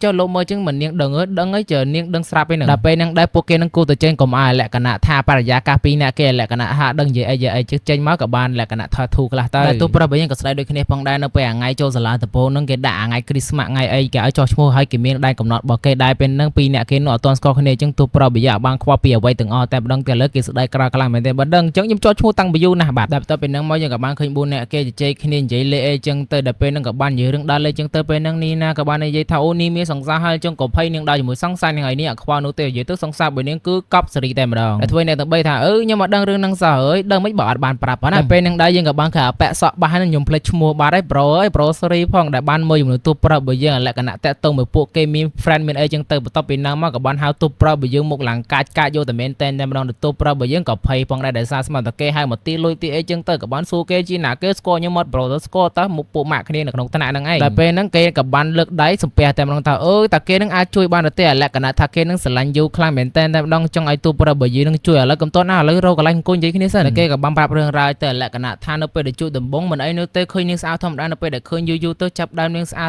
ចុះលោកមើលអញ្ចឹងមិននាងដឹងហើយចើនាងដឹងស្រាប់ឯហ្នឹងដល់ពេលហ្នឹងដែរពួកគេនឹងគូទៅចេញកុំឲ្យលក្ខណៈថាបរិយាកាសពីរនាក់គេលក្ខណៈហាដឹងនិយាយអីចេញមកក៏បានលក្ខណៈថាធូខ្លះទៅទូប្រាប់យើងក៏ស្ដីដូចគ្នាផងដែរនៅពេលថ្ងៃចូលសាលាដំបូងហ្នឹងគេដាក់ថ្ងៃគ្រីស្មាក់ថ្ងៃអីគេឲ្យចោះឈ្មោះហើយគេមានដែនកំណត់របស់គេដែរពេលហ្នឹងពីរនាក់គេនោះអត់ទាន់ស្គាល់គ្នាអញ្ចឹងទូប្រាប់វាបានខ្វល់ពីអ្វីទាំងអស់តែម្ដងតែលើគេស្ដីក្រៅខ្លាំងមែនទេបើដឹងអញ្ចឹងខ្ញុំចោះឈ្មោះតាំងពីយូរណាស់បាទដល់ទៅពេលហ្នឹងមកយើងក៏បានឃើញ4នាក់គេជជែកគ្នានិយាយលេអីអញ្ចឹងទៅដល់ពេលហ្នឹងក៏បាននិយាយរឿងដើរលេអញ្ចឹងទៅពេលហ្នឹងនីណាក៏បាននិយាយថាអូនីមានសង្សារហើយអញ្ចឹងក៏ភ័យនាងដើរជាមួយសង្សារនាងហើយនេះអត់ខ្វល់នោះទេនិយាយទៅសង្សាររបស់នាងគឺកប់សេរីតែម្ដងតែធ្វើអ្នកទាំង3ថាខ្ញុំមកដឹងរឿងហ្នឹងសោះអើយដឹងមិនបើអត់បានប្រាប់ហ្នឹងពេលហ្នឹងដែរយើងក៏បានឃើញអាប៉ែសក់បាសហ្នឹងខ្ញុំភ្លេចឈ្មោះបាត់ហើយប្រូសេរីផងដែលបានមើលជាមួយទូប្រាប់របស់យើងលក្ខណៈតាក់ទងមួយពួកគេមាន friend មានអីចឹងទៅបន្ទាប់ពីហ្នឹងមកក៏បានហៅទូប្រាប់របស់យើងមកឡើងកាចយកតែមែនតែម្ដងទូប្រាប់របស់យើងក៏ភ័យផងដែរដោយសារស្មានតែគេហៅមកទីលុយទីអីចឹងទៅក៏បានសួរគេជាណាគេស្គាល់ខ្ញុំអត់ប្រូទៅស្គាល់តើមុខពួកម៉ាក់គ្នានៅក្នុងថ្នាក់ហ្នឹងឯងដល់ពេលហ្នឹងគេក៏បានលើកដៃសំពះតែម្ដងថាតាគេនឹងអាចជួយបានទេលក្ខណៈថាគេនឹងស្រឡាញ់យូខ្លាំងមែនតែម្ដងចង់ឲ្យទូប្រាប់របស់យើងនឹងជួយឥឡូវកំតត់ណាឥឡូវរកកន្លែងអង្គុយនិយាយគ្នាសិនគេក៏បានប្រាប់រឿងរ៉ាវទៅលក្ខណៈថានៅពេលដែលជួបដំបងមិនអីនោះទេឃើញនាងស្អាតធម្មតានៅពេលដែលឃើញយូរទៅចាប់ដើមនាងស្អា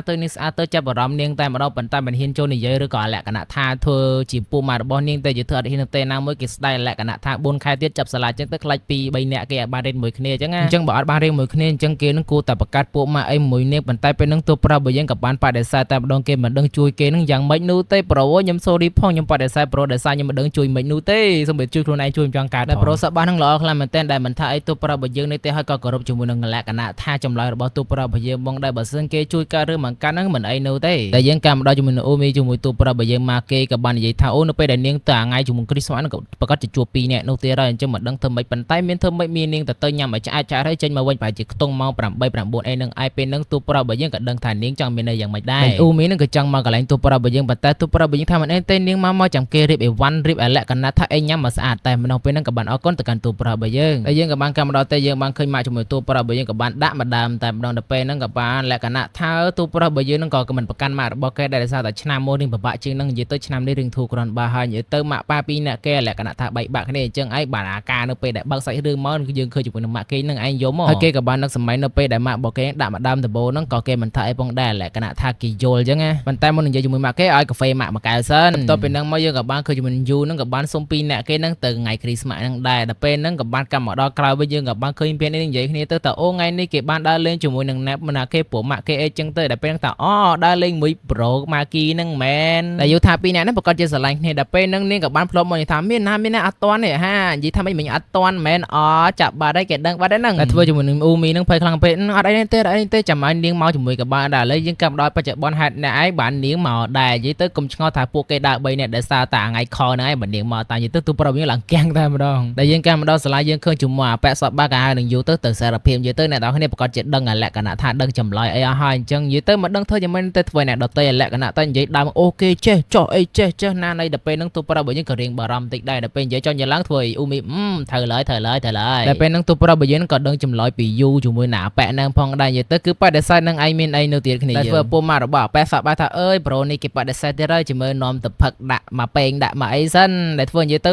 តទៅចាប់អារម្មណ៍នាងតែម្ដងប៉ុន្តែមិនហ៊ានចូលនិយាយឬក៏លក្ខណៈថាធ្វើជាពូម៉ារបស់នាងតែជាធ្វើអត់ហ៊ានទេណាមួយគេស្ដាយលក្ខណៈថា4ខែទៀតចាប់សាលាចឹងទៅខ្លាចពី3នាក់គេអាចបានរៀនមួយគ្នាចឹងអញ្ចឹងបើអត់បានរៀនមួយគ្នាអញ្ចឹងគេនឹងគួរតែបង្កាត់ពួកម៉ាក់អីមួយនាងប៉ុន្តែពេលហ្នឹងទូប្រាប់របស់យើងក៏បានបដិសេធតែម្ដងគេមិនដឹងជួយគេនឹងយ៉ាងម៉េចនោះទេប្រូខ្ញុំ sorry ផងខ្ញុំបដិសេធប្រូដោយសារខ្ញុំមិនដឹងជួយមិននោះទេសូមជួយខ្លួនឯងជួយមិនចង់កើតតែប្រូសបាសហ្នឹងល្អខ្លាំងមែនទែនដែលមិនថាអីទូប្រាប់របស់យើងនេះទេហើយក៏គោរពជាមួយនឹងលក្ខណៈថាចម្លើយរបស់ទូប្រាប់របស់យើងបងដែរបើសិនគេជួយកើតឬមិនកើតហ្នឹងមិនអីនោះទេតែយើងកម្មដល់ជាមួយនឹងអូមីជាមួយទូប្រាប់របស់យើងមកគេក៏បាននិយាយថាអូនៅពេលដែលនាងទៅថ្ងៃជាមួយគ្រីស្មាក់ហ្នឹងក៏ប្រកាសជាជួប2នាក់នោះទៀតហើយអញ្ចឹងមិនដឹងធ្វើម៉េចប៉ុន្តែមានធ្វើម៉េចមាននាងទៅញ៉ាំឲ្យឆ្អែតហើយចេញមកវិញប្រហែលជាខ្ទង់ម៉ោង8 9អីហ្នឹងឯពេលហ្នឹងទូប្រាប់របស់យើងក៏ដឹងថានាងចង់មានន័យយ៉ាងម៉េចដែរអូមីហ្នឹងក៏ចង់មកកន្លែងទូប្រាប់របស់យើងប៉ុន្តែទូប្រាប់របស់យើងថាមិនអីទេនាងមកចាំគេរៀបអីវ៉ាន់រៀបលក្ខណៈថាអីញ៉ាំមកស្អាតតែម្ដងពេលហ្នឹងក៏បានអរគុណទៅកាន់ទូប្រាប់របស់យើងហើយយើងក៏បានកម្មដល់តែយើងបានឃើញម៉ាក់ជាមួយទូប្រាប់របស់យើងក៏បានដាក់ម្ដងតែម្ដងដល់ពេលហ្នឹងក៏បានលក្ខណៈថាទូប្រាប់របស់យើងហ្នឹងក៏មិនប្រកាន់ម៉ាក់របស់គេដែរដោយសារតែឆ្នាំមុននេះពិបាកជាងហ្នឹងនិយាយទៅឆ្នាំនេះរឿងធូរគ្រាន់បើហើយនិយាយទៅម៉ាក់ប៉ាពីរនាក់គេលក្ខណៈថាបែកបាក់គ្នាអញ្ចឹងឯងបានអាការនៅពេលដែលបើកសាច់រឿងមកយើងឃើញជាមួយនឹងម៉ាក់គេហ្នឹងឯងយកមកហើយគេក៏បាននឹកសម័យនៅពេលដែលម៉ាក់របស់គេដាក់ម្ដងដំបូងហ្នឹងក៏គេមិនថាអីផងដែរលក្ខណៈថាគេយល់អញ្ចឹងណាប៉ុន្តែមុននិយាយជាមួយម៉ាក់គេឲ្យកាហ្វេម៉ាក់មួយកែវសិនបន្ទាប់ពីហ្នឹងមកយើងក៏បានឃើញជាមួយយូហ្នឹងក៏បានសុំពីរនាក់គេហ្នឹងទៅថ្ងៃគ្រីស្មាក់ហ្នឹងដែរដល់ពេលហ្នឹងក៏បានកម្មមកដល់ក្រោយវិញយើងក៏បានឃើញពេលនេះនិយាយគ្នាទៅថាអូថ្ងៃនេះគេបានដើរលេងជាមួយនឹងណាប់ណាគេពួកម៉ាក់គេអីចឹងទៅដល់ពេលហ្នឹងថាអូដើរលេងមួយប្រូម៉ាគីហ្នឹងមែនតែយូថាពីរនាក់ហ្នឹងប្រកាសជាស្រឡាញ់គ្នាដល់ពេលហ្នឹងនាងក៏បានផ្លុំមកនិយាយថាមានណាអត់តាន់ទេហានិយាយថាមិនអត់តាន់មែនចាប់បាត់ហើយគេដឹងបាត់ហើយហ្នឹងតែធ្វើជាមួយនឹងអ៊ូមីហ្នឹងភ័យខ្លាំងពេកអត់អីទេចាំឲ្យនាងមកជាមួយក៏បានដែរឥឡូវយើងកម្មដល់បច្ចុប្បន្នហេតុអ្នកឯងបាននាងមកដែរនិយាយទៅកុំឆ្ងល់ថាពួកគេដើរ3នាក់ដែលសារតែថ្ងៃខហ្នឹងឯងបើនាងមកតែនិយាយទៅទូប្រាប់យើងឡើងគាំងតែម្ដងតែយើងកម្មដល់សាលាយើងឃើញជាមួយអាប៉ែសក់បាកាហើយនឹងយូទៅសារភាពនិយាយទៅអ្នកនរគ្នាប្រកាសជាដឹងលក្ខណៈថាដឹងចម្លើយអីអស់ហើយអញ្ចឹងនិយាយទៅមិនដឹងធ្វើយ៉ាងម៉េចទៅធ្វើអ្នកដតីលក្ខណៈតែនិយាយដើមអូគេចេះចោះអីចេះណានៃដល់ពេលហ្នឹងទូប្រាប់របស់យើងក៏រៀងបារម្ភតិចដែរដល់ពេលនិយាយចង់និយាយឡើងធ្វើអ៊ូមីត្រូវឡើយដល់ពេលហ្នឹងទូប្រាប់របស់យើងក៏ដឹងចម្លើយពីយូជាមួយណាប៉ែហ្នឹងផងដែរនិយាយទៅគឺបដិសេធនឹងឯងមានអីនៅទៀតគ្នាតែធ្វើពុំមករបស់ប៉ែសក់បាថាអើយប្រូនេះគេបដិសេធទៀតហើយជាមើលនាំទៅផឹកដាក់មកពេងដាក់មកអីសិនដែលធ្វើនិយាយទៅ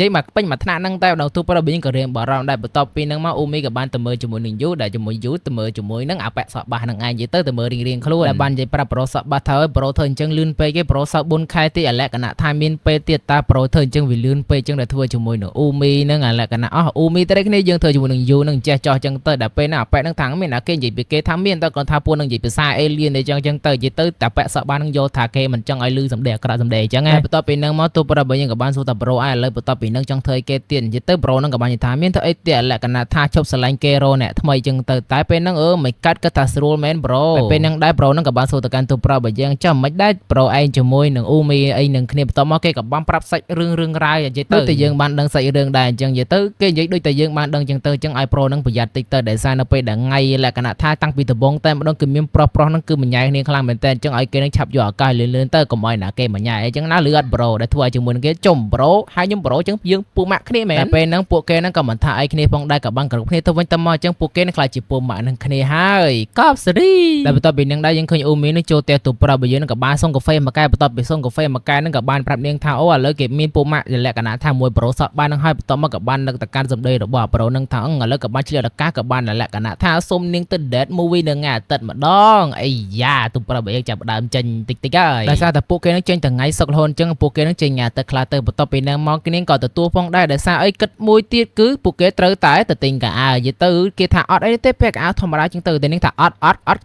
មកពេញមកថ្នាក់ហ្នឹងតែដល់ទូប្រាប់របស់យើងក៏រៀងបារម្ភដែរបន្ទាប់ពីហ្នឹងមកអ៊ូមីក៏បានទៅមើលជាមួយនឹងយូដែលជាមួយយូទៅមើលជាមួយនឹងអាប៉ែសក់បាហ្នឹងឯងនិយាយទៅមើលរៀងខ្លួនដែលបាននិយាយប្រាប់ប្រូសក់បាថាអើយប្រូធ្វើអញ្ចឹងលឿនពេកឯងប្រូសក់4ខែទៀតលក្ខណៈថាមានពេលទៀតតាប្រូធ្វើអញ្ចឹងវាលឿនពេកអញ្ចឹងដែលធ្វើជាមួយនឹងអ៊ូមីហ្នឹងលក្ខណៈអ៊ូមីតែគ្នាយើងធ្វើជាមួយនឹងយូនឹងចេះចោះអញ្ចឹងទៅដល់ពេលណាប៉ែហ្នឹងថាមានអាគេនិយាយពីគេថាមានតែគាត់ថាពួកនឹងនិយាយភាសាអេលៀនអីចឹងទៅនិយាយទៅតែប៉ែសក់បាននឹងយកថាគេមិនចង់ឲ្យលឺសំដីអាក្រក់សំដីអញ្ចឹងបន្ទាប់ពីហ្នឹងមកទូប្រាប់យើងក៏បានសួរថាប្រូឥឡូវបន្ទាប់ពីហ្នឹងចង់ធ្វើអីគេទៀតនិយាយទៅប្រូហ្នឹងក៏បាននិយាយថាមានធ្វើអីទៀតលក្ខណៈថាឈប់ស្រឡាញ់គេរោអ្នកថ្មីអញ្ចឹងទៅតែពេលហ្នឹងមិនកាត់គាត់ថាស្រួលមែនប្រូពេលហ្នឹងដែរប្រូហ្នឹងក៏បានសួរទៅកាន់ទូប្រាប់យើងចាំមិនដែរប្រូឯងជាមួយនឹងអ៊ូមីអីនឹងគ្នាបន្ទាប់មកគេក៏បានប្រាប់សាច់ ចរឿងរ៉ាវនិយាយទៅដូចតែយើងបានដឹងសាច់រឿងដែរអញ្ចឹងនិយាយទៅគេនិយាយដូចតែយើងបានដឹងអញ្ចឹងទៅអញ្ចឹងឲ្យប្រូនឹងប្រយ័ត្នតិចទៅដែលសារនៅពេលដែលថ្ងៃលក្ខណៈថាតាំងពីដំបូងតែម្ដងគឺមានប្រុសហ្នឹងគឺម្ញ៉ែគ្នាខ្លាំងមែនតើអញ្ចឹងឲ្យគេនឹងឆាប់យកឱកាសលឿនទៅកុំឲ្យណាគេម្ញ៉ែអញ្ចឹងណាលឺអត់ប្រូដែលធ្វើឲ្យជាមួយនឹងគេចំប្រូហើយខ្ញុំប្រូអញ្ចឹងយើងពូម៉ាក់គ្នាមែនតែពេលហ្នឹងពួកគេហ្នឹងក៏មិនថាអីគ្នាផងដែរក៏បានគ្រប់គ្នាទៅវិញទៅមកអញ្ចឹងពួកគេនឹងខ្លាចជាពូម៉ាក់នឹងគ្នាហើយកប់សេរីតែបន្ទាប់ពីនឹងដែរយើងឃើញអ៊ូមីនឹងចូលផ្ទះទូប្រុសរបស់យើងនឹងក៏បានសុំកាហ្វេមួយកែបន្ទាប់ពីសុំកាហ្វេមួយកែនឹងក៏បានប្រាប់នាងថាអូឥឡូវគេមានពូម៉ាក់លក្ខណៈថាមួយប្រូសក់បាននឹងហើយបន្ទាប់មកក៏បាននឹកទៅកាន់សម្ដីរបស់ប្រូនឹងថាឥឡូវក៏បានឆ្លៀតឱកាសក៏បានលក្ខណៈថាសុំនាងទៅ date movie នៅថ្ងៃអាទិត្យម្ដងអីយ៉ាទូប្រុសរបស់យើងចាប់ដើមចេញតិចហើយដោយសារតែពួកគេនឹងចេញថ្ងៃសុករហូតអញ្ចឹងពួកគេនឹងចេញថ្ងៃអាទិត្យខ្លះទៅបន្ទាប់ពីនឹងមកនាងក៏ទទួលផងដែរដោយសារអីគិតមួយទៀតគឺពួកគេត្រូវតែទៅទិញកៅអៅនិយាយទៅគេថាអត់អីទេពាក់កៅអៅធម្មតាជាងទៅតែនាងថាអត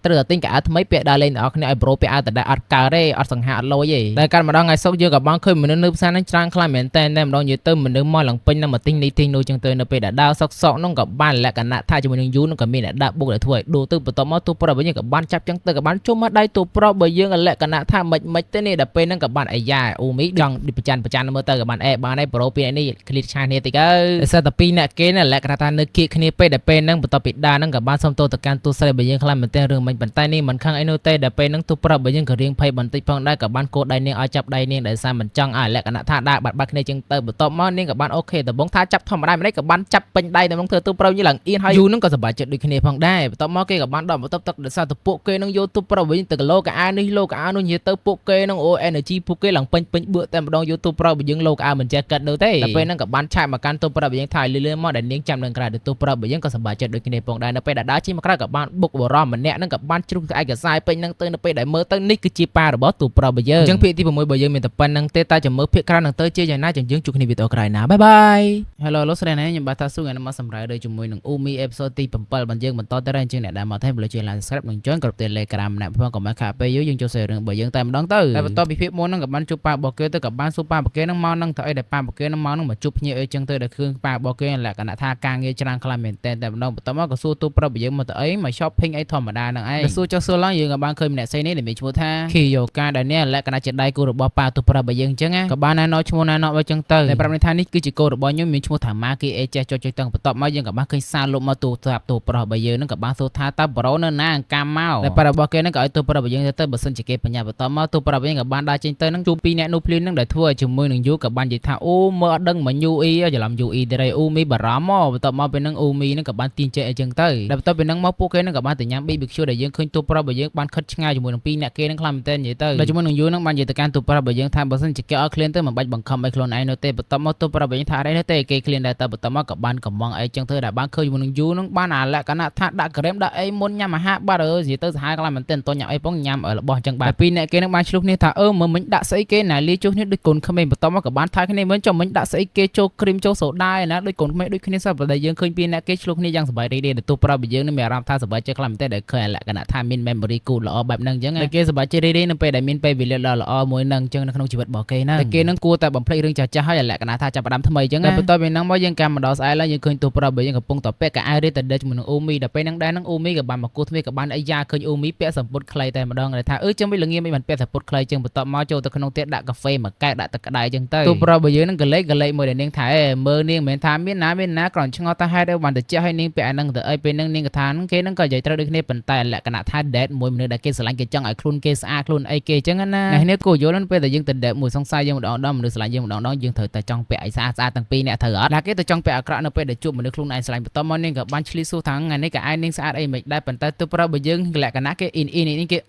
់ត្រូវតែទិញកៅអៅថ្មីពាក់ដើរលេងអ្នកគ្នាឲ្យប្រូពាក់អៅតែអត់កើទេអត់សង្ហាអត់លុយទេតែកាលម្ដងថ្ងៃសុក្រយើងក៏បានឃើញមនុស្សនៅផ្សារនឹងច្រើនខ្លាំងមែនតែម្ដងនិយាយទៅមនុស្សមកឡើងពេញនឹងមកទិញនេះទិញនោះចឹងទៅនៅពេលដែលដើរសុកនោះក៏បានលក្ខណៈថាជាមួយនឹងយូនឹងក៏មានអ្នកដាក់បុកដែលធ្វើឲ្យដូរទៅបន្ទាប់មកទូប្រុសរបស់យើងក៏បានចាប់ចឹងទៅក៏បានជុំមកដៃទូប្រុសរបស់យើងលក្ខណៈថាមិនទេនេះដល់ពេលហ្នឹងក៏បានអាយ៉ាអ៊ូមីចង់ប្រច័នមើលទៅក៏បានបានហើយប្រូពីនេះឃ្លៀតឆាគ្នាតិចទៅតែសិតតែពីរអ្នកគេណាលក្ខណៈថានៅគៀកគ្នាពេកដល់ពេលហ្នឹងបន្ទាប់ពីដើរហ្នឹងក៏បានសុំទោសទៅកាន់ទូស្រីរបស់យើងខ្លាំងមែនទែនរឿងមិនប៉ុន្តែនេះមិនខឹងអីនោះទេដល់ពេលហ្នឹងទូប្រុសរបស់យើងក៏រៀងភ័យបន្តិចផងដែរក៏បានកោដដៃនាងឲ្យចាប់ដៃនាងដែលសារមិនចង់ឲ្យលក្ខណៈថាដើរបាត់គ្នាចឹងទៅបន្ទាប់មកនាងក៏បានអូខេដំបងថាចាប់ធម្មតាមិនក៏បានចាប់ពេញដៃដំបងធ្វើទូប្រុសយើងឡើងអៀនហើយយូហ្នឹងក៏សប្បាយចិត្តដូចគ្នាផងដែរបន្ទាប់មកគេក៏បានដកបន្ទប់ទឹកដោយសារតែពួកគេនឹងយកទូប្រុសវិញទៅលោកអានេះលោកអានោះនិយាយទៅពួកគេនឹងអូ energy ពួកគេឡើងពេញបឿតែម្ដងយកទូប្រុសរបស់យើងលោកអាមិនចេះកាត់នោះទេតែពេលហ្នឹងក៏បានឆាកមកកាន់ទូប្រុសរបស់យើងថាលឿនមកដែលនាងចាំនឹងក្រៅទូប្រុសរបស់យើងក៏សប្បាយចិត្តដូចគ្នាផងដែរនៅពេលដែលដើរជិះមកក្រៅក៏បានបុកបរោះម្នាក់ហ្នឹងក៏បានជ្រុះទៅឯកសារពេញហ្នឹងទៅនៅពេលដែលមើលទៅនេះគឺជាប៉ារបស់ទូប្រុសរបស់យើងអញ្ចឹងភាគទី6របស់យើងមានតែប៉ុណ្្នឹងទេតែចាំមើលភាគក្រៅហ្នឹងទៅជាយ៉ាងណាយើងជួបគ្នាវីដេអូក្រោយណាបាយបាយ Hello លោកស្រីណាខ្ញុំបាទថាស៊ូថ្ងៃនេះមកសម្រាប់ជាមួយនឹង Umi episode ទី7បានយើងបន្តទៅអញ្ចឹងអ្នកដែលមកថែមលើជួយ like subscribe និង join គ្រប់ Telegram អ្នកផងក៏មកខាពេលយើងចូលសេរឿងរបស់យើងតែម្ដងទៅតែបន្ទាប់ពីភាពមុនហ្នឹងក៏បានជួបប៉ារបស់គេទៅក៏បានសួរប៉ារបស់គេហ្នឹងមកហ្នឹងទៅអីដែលប៉ារបស់គេហ្នឹងមកហ្នឹងមកជួបភ្ញៀវអីចឹងទៅដែលគ្រឿងប៉ារបស់គេលក្ខណៈថាការងារច្រើនខ្លាំងមែនតែម្ដងបន្ទាប់មកក៏សួរទូប្រុសរបស់យើងមកទៅអីមក shopping អីធម្មតាហ្នឹងឯងសួរចុះសួរឡើងយើងក៏បានឃើញម្នាក់ស្រីនេះដែលមានឈ្មោះថា Kiyoka ដែលនេះលក្ខណៈជាដៃគូរបស់ប៉ាទូប្រុសរបស់យើងចឹងក៏បានណែនាំឈ្មោះណែនាំឲ្យចឹងទៅតែប្រាប់ថានេះគឺជាកូនរបស់ខ្ញុំមានឈ្មោះថា Maki អេចេះចុចទាំងបន្ទាប់មកយើងក៏បានឃើញសារលុបមកទូប្រាប់ទូប្រុសរបស់យើងហ្នឹងក៏បានសួរថាតើប្រូនៅណាអង្កាមមកតែប៉ារបស់គេហ្នឹងក៏ឲ្យទូប្រុសរបស់យើងទៅបើសិនជាគេបញ្ញាបន្តមកទូប្រុសរបស់យើងក៏បានដើរចេញទៅហ្នឹងជួបពីអ្នកនោះភ្លាមហ្នឹងដែលធ្វើឲ្យជាមួយនឹងយូក៏បាននិយាយថាអូមើលអត់ដឹងមកយូអ៊ីច្រឡំយូអ៊ីទៅអ៊ូមីបារម្ភមកបន្ទាប់មកពេលហ្នឹងអ៊ូមីហ្នឹងក៏បានទាញចេះអីចឹងទៅតែបន្ទាប់ពីហ្នឹងមកពួកគេហ្នឹងក៏បានទៅញ៉ាំ BBQ ដែលយើងឃើញទូប្រុសរបស់យើងបានខិតឆ្ងាយជាមួយនឹងពីរអ្នកគេហ្នឹងខ្លាំងមែនទែននិយាយទៅដល់ជាមួយនឹងយូហ្នឹងបាននិយាយទៅកាន់ទូប្រុសរបស់យើងថាបើសិនជាគេឲ្យឃ្លានទៅមិនបាច់បង្ខំឲ្យខ្លួនឯងនោះទេបន្ទាប់មកទូប្រុសរបស់យើងថាអីទេគេឃ្លានដែរតែបន្ទាប់មកក៏បានកំងអីចឹងទៅដែលបានឃើញជាមួយនឹងយូហ្នឹងបានអាលក្ខណៈថាដាក់ក្រែមដាក់អីមុនញ៉ាំអាហារបាត់និយាយទៅសាហាវខ្លាំងមែនទែនតញ៉ាំអីផងញ៉ាំរបស់ចឹងបាទពីរអ្នកគេហ្នឹងបានឆ្លុះគ្នាថាមើលមិញដាក់ស្អីគេណាលាចុះនេះដូចកូនក្មេងបន្ទាប់មកក៏បានថើគ្នាមើលចុះមិញដាក់ស្អីគេចូលគ្រីមចូលសូដាឯណាដូចកូនក្មេងដូចគ្នាសោះប៉ុន្តែយើងឃើញពីរអ្នកគេឆ្លុះគ្នាយ៉ាងសប្បាយរីករាយទៅទូប្រាប់ពីយើងនឹងមានអារម្មណ៍ថាសប្បាយចិត្តខ្លាំងមែនទែនដែលឃើញលក្ខណៈថាមាន memory គូល្អបែបហ្នឹងចឹងតែគេសប្បាយចិត្តរីករាយនៅពេលដែលមានពេលវេលាល្អមួយហ្នឹងចឹងនៅក្នុងជីវិតរបស់គេហ្នឹងតែគេនឹងគួរតែបំភ្លេចរឿងចាស់ៗហើយលក្ខណៈថាចាប់ផ្ដើមថ្មីចឹងតែបន្ទាប់ពីហ្នឹងមកយើងកម្មមកដល់ស្អែកឡើងយើងឃើញទូប្រាប់ពីយើងកំពុងតែពាក់កៅអៅរេតដេជាមួយនឹងអ៊ូមីដល់ពេលហ្នឹងដែរហ្នឹងអ៊ូមីក៏បានមកគោះទ្វារក៏បានអាយ៉ាឃើញអ៊ូមីពាក់សម្ពុតខ្លីតែម្ដងថាចាំវិញល្ងាមិនបានពាក់សម្ពុតខ្លីចឹងបន្ទាប់មកចូលទៅក្នុងផ្ទះដាក់កាហ្វេមួយកែវដាក់ទឹកក្តៅចឹងទៅទូប្រាប់ពីយើងហ្នឹងក៏លេខមើលនាងថាមើលនាងមិនថាមានណាគ្រាន់ឆ្ងល់ថាហេតុអីបានទៅចេះឲ្យនាងពាក់អាហ្នឹងទៅអីពេលហ្នឹងនាងក៏ថាហ្នឹងគេហ្នឹងក៏និយាយត្រូវដូចគ្នាប៉ុន្តែលក្ខណៈថា date មួយមនុស្សដែលគេស្រឡាញ់គេចង់ឲ្យខ្លួនគេស្អាតខ្លួនអីគេចឹងណានេះគូយល់ហ្នឹងពេលដែលយើងទៅ date មួយសង្ស័យយើងម្ដងមនុស្សស្រឡាញ់យើងម្ដងយើងត្រូវតែចង់ពាក់ឲ្យស្អាតទាំងពីរអ្នកត្រូវអត់តែគេទៅចង់ពាក់អាក្រក់នៅពេលដែលជួបមនុស្សខ្លួនឯងស្រឡាញ់បន្តមកនាងក៏បានឆ្លៀតសួរថាថ្ងៃនេះក៏ឯងនាងស្អាតអីមិនដែរប៉ុន្តែទូប្រាប់បើយើងលក្ខណៈគេអ៊ីនគេ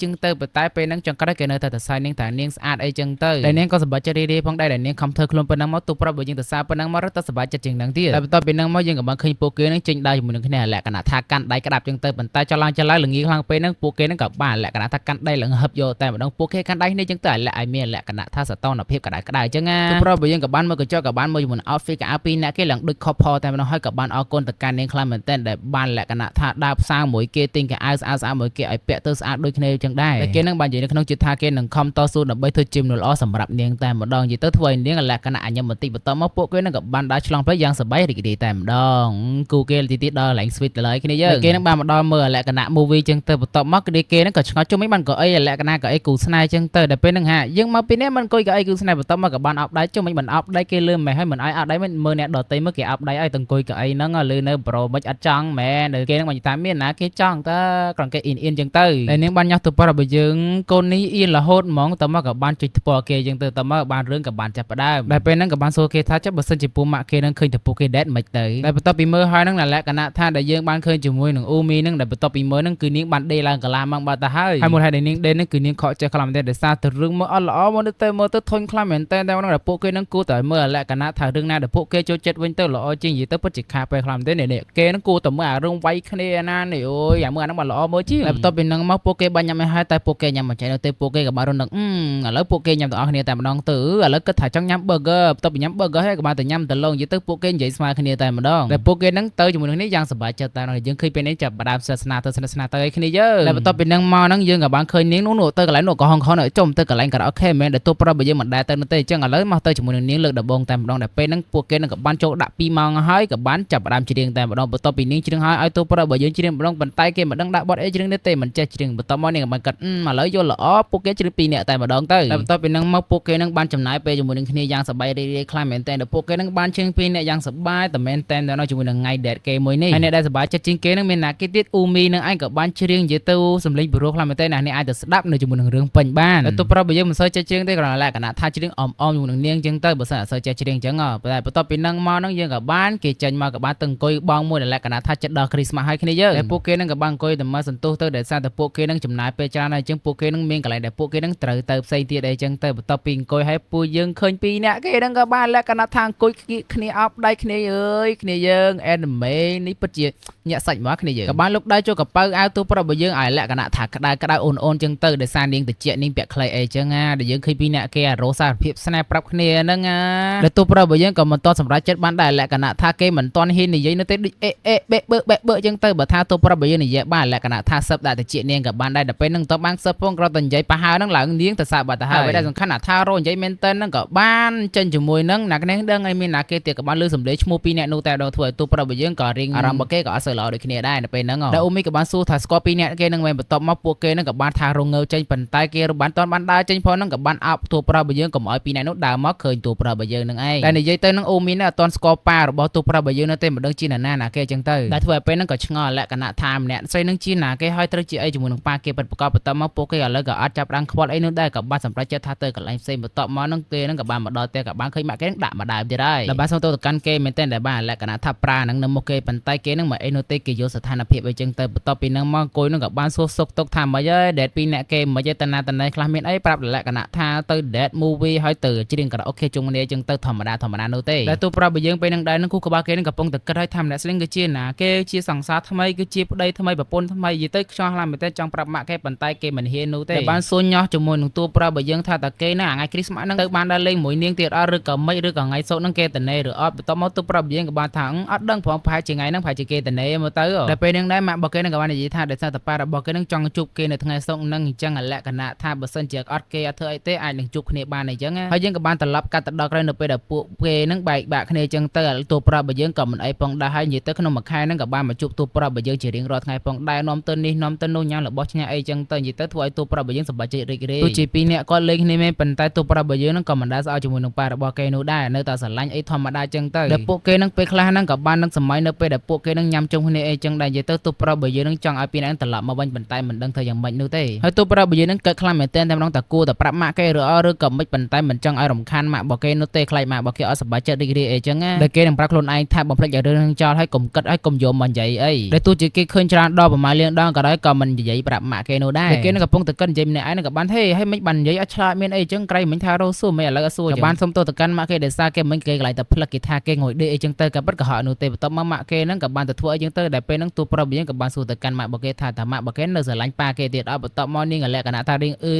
ចឹងទៅប៉ុន្តែពេលហ្នឹងចង់ក្រោយគេនៅតែសរសៃនាងថានាងស្អាតអីចឹងទៅតែនាងក៏សប្បាយចិត្តរីករាយផងដែរដែលនាងខំធ្វើខ្លួនប៉ុណ្ណឹងមកទូប្រាប់បើយើងទៅសារប៉ុណ្ណឹងមករត់ទៅសប្បាយចិត្តជាងហ្នឹងទៀតតែបន្ទាប់ពីហ្នឹងមកយើងក៏បានឃើញពួកគេហ្នឹងចេញដើរជាមួយនឹងគ្នាលក្ខណៈថាកាន់ដៃក្តាប់ចឹងទៅប៉ុន្តែចឡើងល្ងាខ្លាំងពេលហ្នឹងពួកគេហ្នឹងក៏បានលក្ខណៈថាកាន់ដៃឡើងហឹបយកតែម្ដងពួកគេកាន់ដៃគ្នាចឹងទៅឲ្យមានលក្ខណៈថាសតនភាពក្តៅចឹងណាទូប្រាប់បើយើងក៏បានមើលកញ្ចក់ក៏បានមើលជាមួយ outfit កៅអៅពីរអ្នកគេឡើងដូច couple តែម្ដងហើយក៏បានអរគុណទៅកាន់នាងខ្លាំងមែនទែនដែលបានលក្ខណៈថាដើរផ្សារមួយគេទិញកៅអៅស្អាតមួយគេឲ្យពាក់ទៅស្អាតដូចគ្នាចឹងដែរតែគេនឹងបាននិយាយនៅក្នុងចិត្តថាគេនឹងខំតស៊ូដើម្បីធ្វើជាមនុស្សល្អសម្រាប់នាងតែម្ដងនិយាយទៅធ្វើឲ្យនាងលក្ខណៈអញ្ញមបន្តិចបន្តមកពួកគេនឹងក៏បានដើរឆ្លងផ្លូវយ៉ាងសប្បាយរីករាយតែម្ដងគូគេទីដល់ឡើង sweet ទៅហើយគ្នាយើងគេនឹងបានមកដល់មើលលក្ខណៈ movie ចឹងទៅបន្តមកគេនឹងក៏ឆ្ងល់ជុំមិនបានក៏អីលក្ខណៈក៏អីគូស្នេហ៍ចឹងទៅដល់ពេលហ្នឹងហាយើងមកពីនេះមិនអង្គុយកៅអីគូ ស្នេហ៍បន្តមកក៏បានអោបដៃចុះមិនអោបដៃគេលឺមិនហើយមិនឲ្យអោបដៃមិនមើលអ្នកដទៃមកគេអោបដៃឲ្យទាំងអង្គុយកៅអីហ្នឹងលឺនៅប្រូមិនអត់ចង់មែនគេនឹងបញ្ជាមានណាគេចង់តើគ្រាន់គេអ៊ីនចឹងទៅតែនាងបានញ៉ាស់ទៅប្រាប់យើងកូននេះអ៊ីនរហូតហ្មងតមកក៏បានចុចថ្ពាល់គេចឹងទៅតមកបានរឿងក៏បានចាប់ផ្ដើមដែលពេលហ្នឹងក៏បានសួរគេថាចុះបើសិនជាពូម៉ាក់គេនឹងឃើញតែពួកគេដេតមិនទៅតែបន្ទាប់ពីមើលហើយហ្នឹងលក្ខណៈថាដែលយើងបានឃើញជាមួយនឹងអ៊ូមីហ្នឹងដែលបន្ទាប់ពីមើលហ្នឹងគឺនាងបានដេកឡើងកន្លះម៉ោងបាត់ទៅហើយមូលហេតុដែលនាងដេកហ្នឹងគឺនាងខកចិត្តខ្លាំងមែនទែនដោយសារតែរឿងមើលអត់ល្អមើលទៅធុញខ្លាំងមែនទែនតែហ្នឹងដែលពួកគេហ្នឹងគួរតែមើលលក្ខណៈថារឿងណាដែលពួកគេចូលចិត្តវិញទៅល្អជាងនិយាយទៅពិតជាខាពេលខ្លាំងមែនទែននេះគេហ្នឹងគួរតែមើលអារឿងវាយគ្នាណានេះអូយអាមើលអាហ្នឹងបានល្អមើលជាងតែបន្ទាប់ពីហ្នឹងមកពួកគេបានញ៉ាំឲ្យហើយតែពួកគេញ៉ាំមិនចាញ់ទៅពួកគេក៏បានរត់នឹកឥឡូវពួកគេញ៉ាំទាំងអស់គ្នាតែម្ដងទៅឥឡូវគិតថាចង់ញ៉ាំ burger បន្ទាប់ពីញ៉ាំ burger ហើយក៏បានតែញ៉ាំទៅឡងនិយាយទៅពួកគេនិយាយស្មើគ្នាតែម្ដងតែពួកគេហ្នឹងទៅជាមួយនឹងនេះយ៉ាងសប្បាយចិត្តតែយើងឃើញពេលនេះចាប់ផ្ដើមស្និទ្ធស្នាទៅឲ្យគ្នាយើងតែបន្ទាប់ពីហ្នឹងមកហ្នឹងយើងក៏បានឃើញនាងនោះទៅកន្លែងនោះក៏ហងខនចុំទៅកន្លែងការ៉ាអូខេមែនដែលទូប្រាប់បើយើងមិនដែរទៅនោះទេអញ្ចឹងឥឡូវមកទៅជាមួយនឹងនាងលើកដំបងតែម្ដងតែពេលហ្នឹងពួកគេនឹងក៏បានចូលដាក់2ម៉ោងហើយក៏បានចាប់ផ្ដើមច្រៀងតែម្ដងបន្ទាប់ពីនាងច្រៀងហើយឲ្យទូប្រាប់បើយើងច្រៀងម្ដងប៉ុន្តែគេមិនដឹងដាក់បទអីច្រៀងនេះទេមិនចេះច្រៀងបន្ទាប់មកនាងក៏បានកាត់ឥឡូវយល់ល្អពួកគេច្រៀង2នាក់តែម្ដងទៅតែបន្ទាប់ពីហ្នឹងមកពួកគេនឹងបានចំណាយពេលជាមួយនឹងគ្នាយ៉ាងសប្បាយរីករាយខ្លាំងមែនតើពួកគេនឹងបានច្រៀង2នាក់យ៉ាងសប្បាយតែមែនតើនៅជាមួយនឹងថ្ងៃដេតគេមួយនេះហើយអ្នកដែលសប្បាយចិត្តជាងគេនឹងមានណាគេទៀតអ៊ូមីនឹងឯងក៏បានច្រៀងនិយាយទៅសំឡេងពិរោះខ្លាំងមែនតើអ្នកនេះអាចទៅស្ដាប់នៅជាមួយនឹងរឿងពេញបានតែទូប្រាប់បើយើងមិនសូវចេះច្រៀងទេគ្រាន់តែលក្ខណៈថាច្រៀងអមជាមួយនឹងនាងចឹងទៅបើសិនអត់សូវចេះច្រៀងចឹងតែបន្ទាប់ពីហ្នឹងមកហ្នឹងយើងក៏បានគេចេញមកក៏បានទៅអង្គុយបងមួយដែលលក្ខណៈថាចិត្តដល់គ្រីស្មាស់ហើយគ្នាយើងតែពួកគេនឹងក៏បានអង្គុយតែមកសន្ទុះទៅដែលសារតែពួកគេនឹងចំណាយពេលច្រើនហើយចឹងពួកគេនឹងមានកន្លែងដែលពួកគេនឹងត្រូវទៅផ្សេងទៀតអីចឹងទៅបន្ទាប់ពីអង្គុយហើយពួកយើងឃើញ2នាក់គេនឹងក៏បានលក្ខណៈថាអង្គុយគ្នាអោបដៃគ្នាអើយគ្នាយើងអេនីមេនេះពិតជាញាក់សាច់មកគ្នាយើងក៏បានលុកដៃចូលកប៉ៅអាវទូប្រាប់បើយើងឲ្យលក្ខណៈថាក្តៅអូនចឹងទៅដោយសារនាងតិចនាងពាក់ខ្លីអីចឹងដែលយើងឃើញ2នាក់គេអារោសារភាពស្នេហ៍ប្រាប់គ្នាហ្នឹងដែលទូប្រាប់បើយើងក៏មិនតសម្រាប់ចិត្តបានដែរលក្ខណៈថាគេមិនតន់ហ៊ាននិយាយនៅទេដូចបេចឹងទៅបើថាទូប្រាប់បើយើងនិយាយបានលក្ខណៈថាសឹបដាក់តិចនាងក៏បានដែរដល់ពេលហ្នឹងតបានសឹបផងគ្រាន់តែនិយាយប៉ះហើយហ្នឹងឡើងនាងទៅសាបាត់ទៅហើយដែលសំខាន់ថារោនិយាយមែនតើហ្នឹងក៏បានចេញជាមួយនឹងណាគ្នាដឹងឲ្យមានណាគេទៀតក៏បានលើសំឡេងឈ្មោះ2នាក់នោះតែដល់ធ្វើឲ្យទូប្រាប់បើយើងក៏រៀងអារម្មណ៍របស់គេក៏អត់សូវល្អដូចគ្នាដែរនៅពេលហ្នឹងដែលអ៊ូមីក៏បានសួរថាស្គាល់2នាក់គេនឹងមិនបន្ទាប់មកពួកគេនឹងក៏បានថារងើចេញប៉ុន្តែគេរបានតបានដើរចេញផងហ្នឹងក៏បានអោបទូប្រាប់បើយើងកុំឲ្យ2នាក់នោះដើរមកឃើញទូប្រាប់បើយើងនឹងឯងតែនិយាយទៅនឹងអ៊ូមីនឹងអត់តស្គាល់ប៉ារបស់ទូប្រាប់បើយើងនៅទេមិនដឹងជាណាគេចឹងទៅដែលធ្វើឲ្យពេលហ្នឹងក៏ឆ្ងល់លក្ខណៈថាម្នាក់ស្រីនឹងជាណាគេឲ្យត្រូវជាអីជាមួយនឹងប៉ាគេពិតប្រកបបន្ទាប់មកពួកគេឥឡូវក៏អត់ចាប់ដើមខ្វល់អីនោះដែរក៏បានសម្រេចចិត្តថាទៅកន្លែងផ្សេងបន្ទាប់មកហ្នឹងគេហ្នឹងក៏បានមកដល់តែក៏បានឃើញម៉ាក់គេនឹងដាក់មកដើមទៀតហើយដែលបានសុំទៅកាន់គេមែនតើដែលបានលក្ខណៈថាប្រាហ្នឹងនៅមុខគេប៉ុន្តែគេហ្នឹងមកអីនោះទេគេយកស្ថានភាពអីចឹងទៅបន្ទាប់ពីហ្នឹងមកអង្គុយហ្នឹងក៏បានសួរសុខទុក្ខថាម៉េចហើយដេត2នាក់គេមិនអីតណាខ្លះមានអីប្រាប់លក្ខណៈថាទៅដេត movie ហើយទៅច្រៀងការ៉ាអូខេជុំគ្នាចឹងទៅធម្មតានោះទេតែទូប្រាប់បើយើងពេលហ្នឹងដែរហ្នឹងគូក្បាលគេហ្នឹងកំពុងតែគិតឲ្យថាម្នាក់ស្រីគឺជាណាគេជាសង្សារថ្មីគឺជាប្តីថ្មីប្រពន្ធថ្មីនិយាយទៅខ្វល់ខ្លាំងមែនតើចង់ប្រាប់ម៉ាក់គេប៉ុន្តែគេមិនហ៊ាននោះទេតែបានសួរញោះជាមួយនឹងទូប្រាប់បើយើងថាតើគេណាថ្ងៃគ្រីស្មាស់ហ្នឹងទៅបានដើរលេងមួយនាងទៀតអត់ឬក៏មិនឬក៏ថ្ងៃសោកហ្នឹងគេតនេឬអត់បន្ទាប់មកទូប្រាប់យើងក៏បានថាអត់ដឹងព្រមប្រហែលជាថ្ងៃហ្នឹងប្រហែលជាគេតនេមើលទៅតែពេលហ្នឹងដែរម៉ាក់របស់គេហ្នឹងក៏បាននិយាយថាដោយសារតែប៉ារបស់គេហ្នឹងចង់ជួបគេនៅថ្ងៃសោកហ្នឹងអញ្ចឹងលក្ខណៈថាបើសិនជាអត់គេអត់ធ្វើអីទេអាចនឹងជួបគ្នាបានអញ្ចឹងហើយយើងក៏បានត្រឡប់កាត់ទៅដល់ក្រោយនៅពេលដែលពួកគេហ្នឹងបែកបាក់គ្នាអញ្ចឹងទៅទូប្រាប់បើយើងក៏មិនអីផងដែរហើយនិយាយទៅក្នុងមួយខែហ្នឹងក៏បានមកជួបទូប្រាប់បើយើងជារៀងរាល់ថ្ងៃផងដែរនាំទៅនេះនាំទៅនោះញ៉ាំរបស់ឆ្ងាញ់អីអញ្ចឹងទៅនិយាយទៅធ្វើឲ្យទូប្រាប់បើយើងសប្បាយចិត្តរីករាយទោះជា2នាក់គាត់លេងគ្នាមែនប៉ុន្តែទូប្រាប់បើយើងហ្នឹងក៏មិនដែលស្អប់ជាមួយនឹងប៉ារបស់គេនោះដែរនៅតែស្រឡាញ់អីធម្មតាអញ្ចឹងទៅដែលពួកគេហ្នឹងពេលខ្លះហ្នឹងក៏បាននឹងសម័យនៅពេលដែលពួកគេហ្នឹងញ៉ាំជុំគ្នាអីអញ្ចឹងដែរនិយាយទៅទូប្រាប់បើយើងហ្នឹងចង់ឲ្យ2នាក់ហ្នឹងត្រឡប់មកវិញប៉ុន្តែមិនដឹងធ្វើយ៉ាងម៉េចនោះទេហើយទូប្រាប់បើយើងហ្នឹងកើតខ្លាំងមែនទែនតែម្ដងតែគួរតែប្រាប់ម៉ាក់គេឬក៏មិនប៉ុន្តែមិនចង់ឲ្យរំខានម៉ាក់របស់គេនោះទេខ្លាចម៉ាក់របស់គេអត់សប្បាយចិត្តរីករាយអីអញ្ចឹងដែលគេនឹងប្រាប់ខ្លួនឯងថាបំភ្លេចឲ្យរឿងហ្នឹងចោលហើយកុំគិតឲ្យកុំយកមកនិយាយអីដែលទោះជាគេឃើញច្រើនដល់ប្រមាណលានដងក៏ដោយក៏មិននិយាយប្រាប់ម៉ាក់គេនោះដែរគេនឹងកំពុងតែគិតនិយាយម្នាក់ឯងក៏បានហេហើយមិនបាននិយាយអត់ឆ្លាតមានអីអញ្ចឹងក្រៃមិញថារោសួរមិនឥឡូវអត់សួរក៏បានសុំទោសទៅកាន់ម៉ាក់គេដែលសារគេមិញគេកន្លែងតែផ្លឹកគេថាគេងុយដេកអីអញ្ចឹងទៅក៏ពិតក៏ហត់នោះទេបន្ទាប់មកម៉ាក់គេហ្នឹងក៏បានទៅធ្វើអីអញ្ចឹងទៅដែលពេលហ្នឹងទូប្រាប់យើងក៏បានសួរទៅកាន់ម៉ាក់របស់គេថាម៉ាក់របស់គេនៅស្រឡាញ់ប៉ាគេទៀតអត់បន្ទាប់មកនាងលក្ខណៈថារៀងអឺ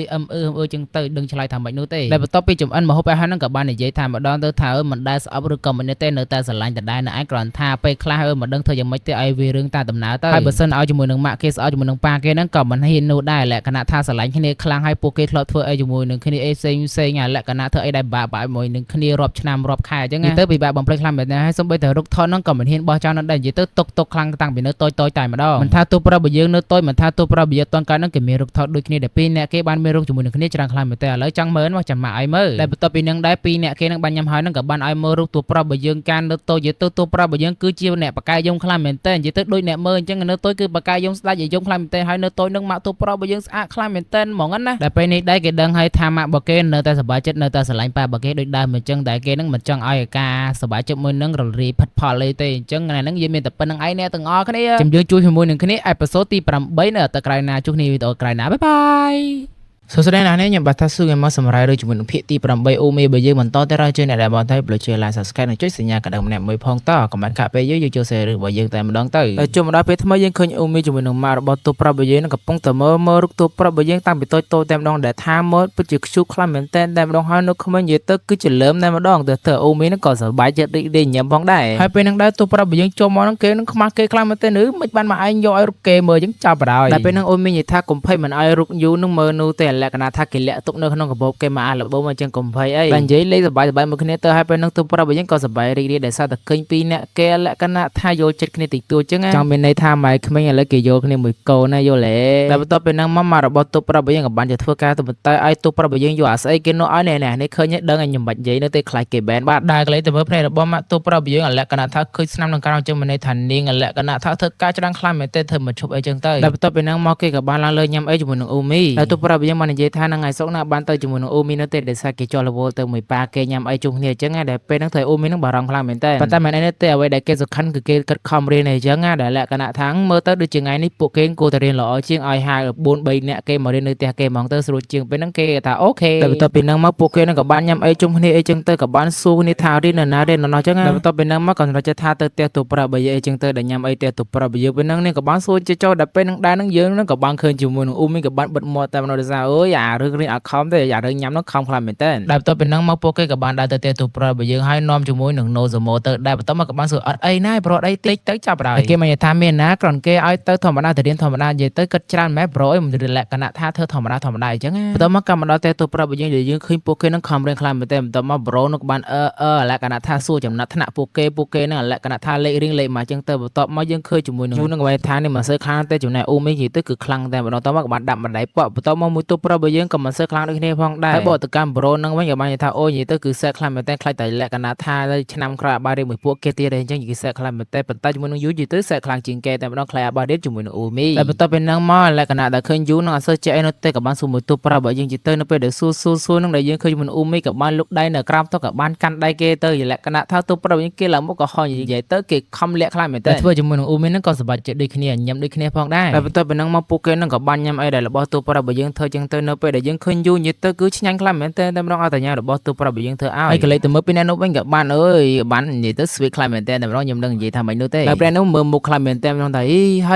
អឺចឹងទៅដឹងឆ្លើយថាមិននោះទេដែលបន្ទាប់ពីចំអិនមកហូបអាហារហ្នឹងក៏បាននិយាយថាម្ដងទៅថាមិនដែលស្អប់ឬក៏មិនទេនៅតែស្រឡាញ់ដដែលនៅឯងគ្រាន់ថាពេលខ្លះមិនដឹងធ្វើយ៉ាងម៉េចទេឲ្យវារឿងតែដំណើរទៅហើយបើសិនឲ្យជាមួយនឹងម៉ាក់គេស្អប់ជាមួយនឹងប៉ាគេហ្នឹងក៏មិនហ៊ាននោះដែរលក្ខណៈថាស្រឡាញ់គ្នាខ្លាំងហើយពួកគេធ្លាប់ធ្វើអីជាមួយនឹងគ្នាអីផ្សេងលក្ខណៈធ្វើអីដែលបាក់ជាមួយនឹងគ្នារាប់ឆ្នាំរាប់ខែអញ្ចឹងទៅពិបាកបំភ្លេចខ្លាំងមែនទេហើយសូម្បីតែរុកថនហ្នឹងក៏មិនហ៊ានបោះចោលនៅដែរនិយាយទៅទុកខ្លាំងតាំងពីនៅតូចតែម្ដងមិនថាទូប្រាប់បើយើងនៅតូចមិនថាទូប្រាប់បើយើងតន់កើតហ្នឹងគេមានរុកថនដូចគ្នាតែពីរអ្នកគេបានមានរុកជាមួយនឹងគ្នាច្រើនខ្លាំងមែនទេឥឡូវចង់មើលមកចាំ មកឲ្យមើលដែលបន្ទាប់ពីនឹងដែរពីរអ្នកគេនឹងបានញ៉ាំហើយនឹងក៏បានឲ្យមើលរូបតួប្រុសរបស់យើងការនៅតូចនិយាយទៅតួប្រុសរបស់យើងគឺជាអ្នកបកាយយំខ្លាំងមែនតើនិយាយទៅដូចអ្នកមើលអញ្ចឹងនៅតូចគឺបកាយយំស្ដាច់យំខ្លាំងមែនតើហើយនៅតូចនឹងម៉ាក់តួប្រុសរបស់យើងស្អាតខ្លាំងមែនតើហ្មងណាដែលពេលនេះដែរគេដឹងហើយថាម៉ាក់របស់គេនៅតែសប្បាយចិត្តនៅតែស្រឡាញ់ប៉ារបស់គេដូចដើមអញ្ចឹងតែគេនឹងមិនចង់ឲ្យការសប្បាយចិត្តមួយនឹងរលរីផិតផលទេអញ្ចឹងថ្ងៃហ្នឹងយើងមានតែប៉ុណ្្នឹងឯងអ្នកទាំងអស់គ្នាចាំយើងជួយជាមួយនឹងគ្នាអេពីសូតទី8នៅតែក្រោយណាជួបគ្នាវីដេអូក្រោយណាបាយបាយសួស្តីអ្នកនេះខ្ញុំបាទថាស៊ូខ្ញុំមកសម្រាប់ដូចជាមួយនឹងភាគទី8អូមេបើយើងបន្តទៅរកជើងអ្នកដែលបងទៅប្លុកជើ like subscribe និងចុចសញ្ញាកណ្ដឹងម្នាក់មួយផងតកុំបាត់ខាក់ពេលយើងចូលសេរីរបស់យើងតែម្ដងទៅហើយជុំមកដល់ពេលថ្មីយើងឃើញអូមេជាមួយនឹងម៉ារបស់ទូប្រាប់របស់យើងនឹងកំពុងតែមើលរូបទូប្រាប់របស់យើងតាំងពីតូចតែម្ដងដែលថាមើលពិតជាខ្ជូខ្លាំងមែនតែម្ដងហើយនៅក្មេងនិយាយទៅគឺជាលើមតែម្ដងទៅអូមេនឹងក៏សប្បាយចិត្តរីករាយញ៉ាំផងដែរហើយពេលនឹងដែរទូប្រាប់របស់យើងចូលមកនឹងគេនឹងខ្មាស់គេខ្លាំងមែនតែមិនបានមកឯងយកឲ្យរូបគេមើលអញ្ចឹងចាប់បណ្ដោយតែពេលនឹងអូមេនិយាយថាកុំភ័យមិនឲ្យរូបយូនឹងមើលនោះទេលក្ខណៈថាគេលាក់ទុកនៅក្នុងកាបូបគេមកអាលបោមកអញ្ចឹងកុំភ័យអីតែនិយាយលេងសប្បាយមួយគ្នាទៅហើយពេលនឹងទូប្រាប់របស់យើងក៏សប្បាយរីករាយដែលសារតែឃើញពីរអ្នកគេលក្ខណៈថាយល់ចិត្តគ្នាតិចតួចអញ្ចឹងចង់មានន័យថាម៉ែក្មេងឥឡូវគេយល់គ្នាមួយកូនណាយល់ទេតែបន្ទាប់ពីនឹងមករបស់ទូប្រាប់របស់យើងក៏បានទៅធ្វើការទៅបន្តឲ្យទូប្រាប់របស់យើងយកអាស្អីគេនោះឲ្យនេះឃើញដឹងឲ្យខ្ញុំបាច់និយាយនៅទេខ្លាចគេបែនបាទដើរកន្លែងទៅមើលភ្នែករបស់ម៉ាក់ទូប្រាប់របស់យើងលក្ខណៈថាឃើញស្នាមនឹងក្រៅអញ្ចឹងមានន័យថានាងលក្ខណៈថាធ្វើការច្រើនខ្លាំងមែនទេធ្វើមិនឈប់អីចឹងទៅតែបន្ទាប់ពីនឹងមកគេក៏បានឡើងលើញ៉ាំអីជាមួយនឹងអូមីតែទូប្រាប់របស់យើងបាននិយាយថានឹងថ្ងៃសុកណាបានទៅជាមួយនឹងអូមីនៅទេដែលសារគេចោះរវល់ទៅមួយប៉ាគេញ៉ាំអីជុំគ្នាអញ្ចឹងដែលពេលហ្នឹងធ្វើអូមីនឹងបារម្ភខ្លាំងមែនតើប៉ុន្តែមិនអីទេអ្វីដែលគេសំខាន់គឺគេគិតខំរៀនអីចឹងដែលលក្ខណៈថាមើលទៅដូចជាថ្ងៃនេះពួកគេគួរតែរៀនល្អជាងឲ្យហៅ4 3នាក់គេមករៀននៅផ្ទះគេហ្មងទៅស្រួលជាងពេលហ្នឹងគេថាអូខេតែបន្ទាប់ពីហ្នឹងមកពួកគេនឹងក៏បានញ៉ាំអីជុំគ្នាអីចឹងទៅក៏បានសួរគ្នាថារៀនណារៀនណាចឹងតែបន្ទាប់ពីហ្នឹងមកក៏រកចិត្តថាទៅផ្ទះទូប្រាប់បើអីចឹងទៅដែលញ៉ាំអីផ្ទះទូប្រាប់បើយើងពេលហ្នឹងនេះក៏បានសួរចូលដល់ពេលហ្នឹងដែរហ្នឹងយើងហ្នឹងក៏បានឃើញជាមួយនឹងអ៊ូមីក៏បានបិទមាត់តែម្ដងដោយសារអូយអារឿងរៀនអត់ខំទេអារឿងញ៉ាំហ្នឹងខំខ្លាំងមែនតើដែលបន្ទាប់ពីហ្នឹងមកពួកគេក៏បានដើរទៅផ្ទះទូប្រាប់បើយើងឲ្យនាំជាមួយនឹងណូសូម៉ូទៅដែលបន្ទាប់មកក៏បានសួរអត់អីណាប្រូអីតិចទៅចាប់ដល់គេមិនថាមានណាគ្រាន់គេឲ្យទៅធម្មតាទៅរៀនធម្មតានិយាយទៅគិតច្រើនម៉ែប្រូអីមិនលក្ខណៈថាធ្វើធម្មតាអញ្ចឹងបន្ទាប់មកក៏មកដល់ផ្ទះទូប្រាប់បើយើងឃើញពួកគេនឹងខំរៀនខ្លាំងមែនតើបន្ទាប់មកប្រូនោះក៏បានលក្ខណៈថាសួរចំណាត់ថ្នាក់ពួកគេនឹងលក្ខណៈថាលេខរៀងលេខមកអញ្ចឹងទៅបន្ទាប់មកយើងឃើញជាមួយនឹងនឹងវាយថានេះមិនសូវខ្លាំងទេចំណែកអូមីនិយាយទៅគឺខ្លាំងតែម្ដងតមកក៏បានដាក់បណ្ដៃប៉បន្ទាប់មកមួយទូប្រាប់បើយើងក៏មិនសូវខ្លាំងដូចគ្នាផងដែរហើយបកទៅកម្មប្រូនឹងវិញក៏បាននិយាយថាអូនិយាយទៅគឺសេខ្លាំងមែនតើខ្លាចតែលក្ខណៈថាឆ្នាំក្រោយអាបារៀនមួយពួកគេទៀតអញ្ចឹងគឺសេខ្លាំងមែនតើប៉ុន្តែជាមួយនឹងយូនិយាយទៅសេខ្លាំងជាងគេតែម្ដងខ្លាចអាបារៀនជាមួយនឹងអូមីតែបន្ទាប់ពីហ្នឹងមកលក្ខណៈដែលឃើញយូនឹងអត់សូវចេះអីនោះទេក៏បានសួរមួយទូប្រាប់បើយើងនិយាយទៅនៅពេលដែលសួរនឹងដែលយើងឃើញជាមួយនឹងអូមីក៏បានលុកដៃនៅក្រោមទៅក៏បានកាន់ដៃគេទៅលក្ខណៈថាទូប្រាប់យើងគេឡើងមកក៏ហោះនិយាយទៅគេខំលាក់ខ្លាំងមែនតើធ្វើជាមួយនឹងអូមីហ្នឹងក៏សប្បាយចិត្តដូចគ្នាញ៉ាំដូចគ្នាផងដែរតែបន្ទាប់ពីហ្នឹងមកពួកគេហ្នឹងក៏បានញ៉ាំអីដែលរបស់ទូប្រាប់បើយើងធ្វើចឹងទៅនៅពេលដែលយើងឃើញយូនិយាយទៅគឺឆ្ងាញ់ខ្លាំងមែនតើតែម្ដងអត់តែញ៉ាំរបស់ទូប្រាប់បើយើងធ្វើឲ្យហើយកលេចទៅមើលពីអ្នកនោះវិញក៏បានអើយបាននិយាយទៅ sweet ខ្លាំងមែនតើតែម្ដងខ្ញុំនឹងនិយាយថាមិននោះទេតែពេលនោះមើលមុខខ្លាំងមែនតើម្ដងថាហ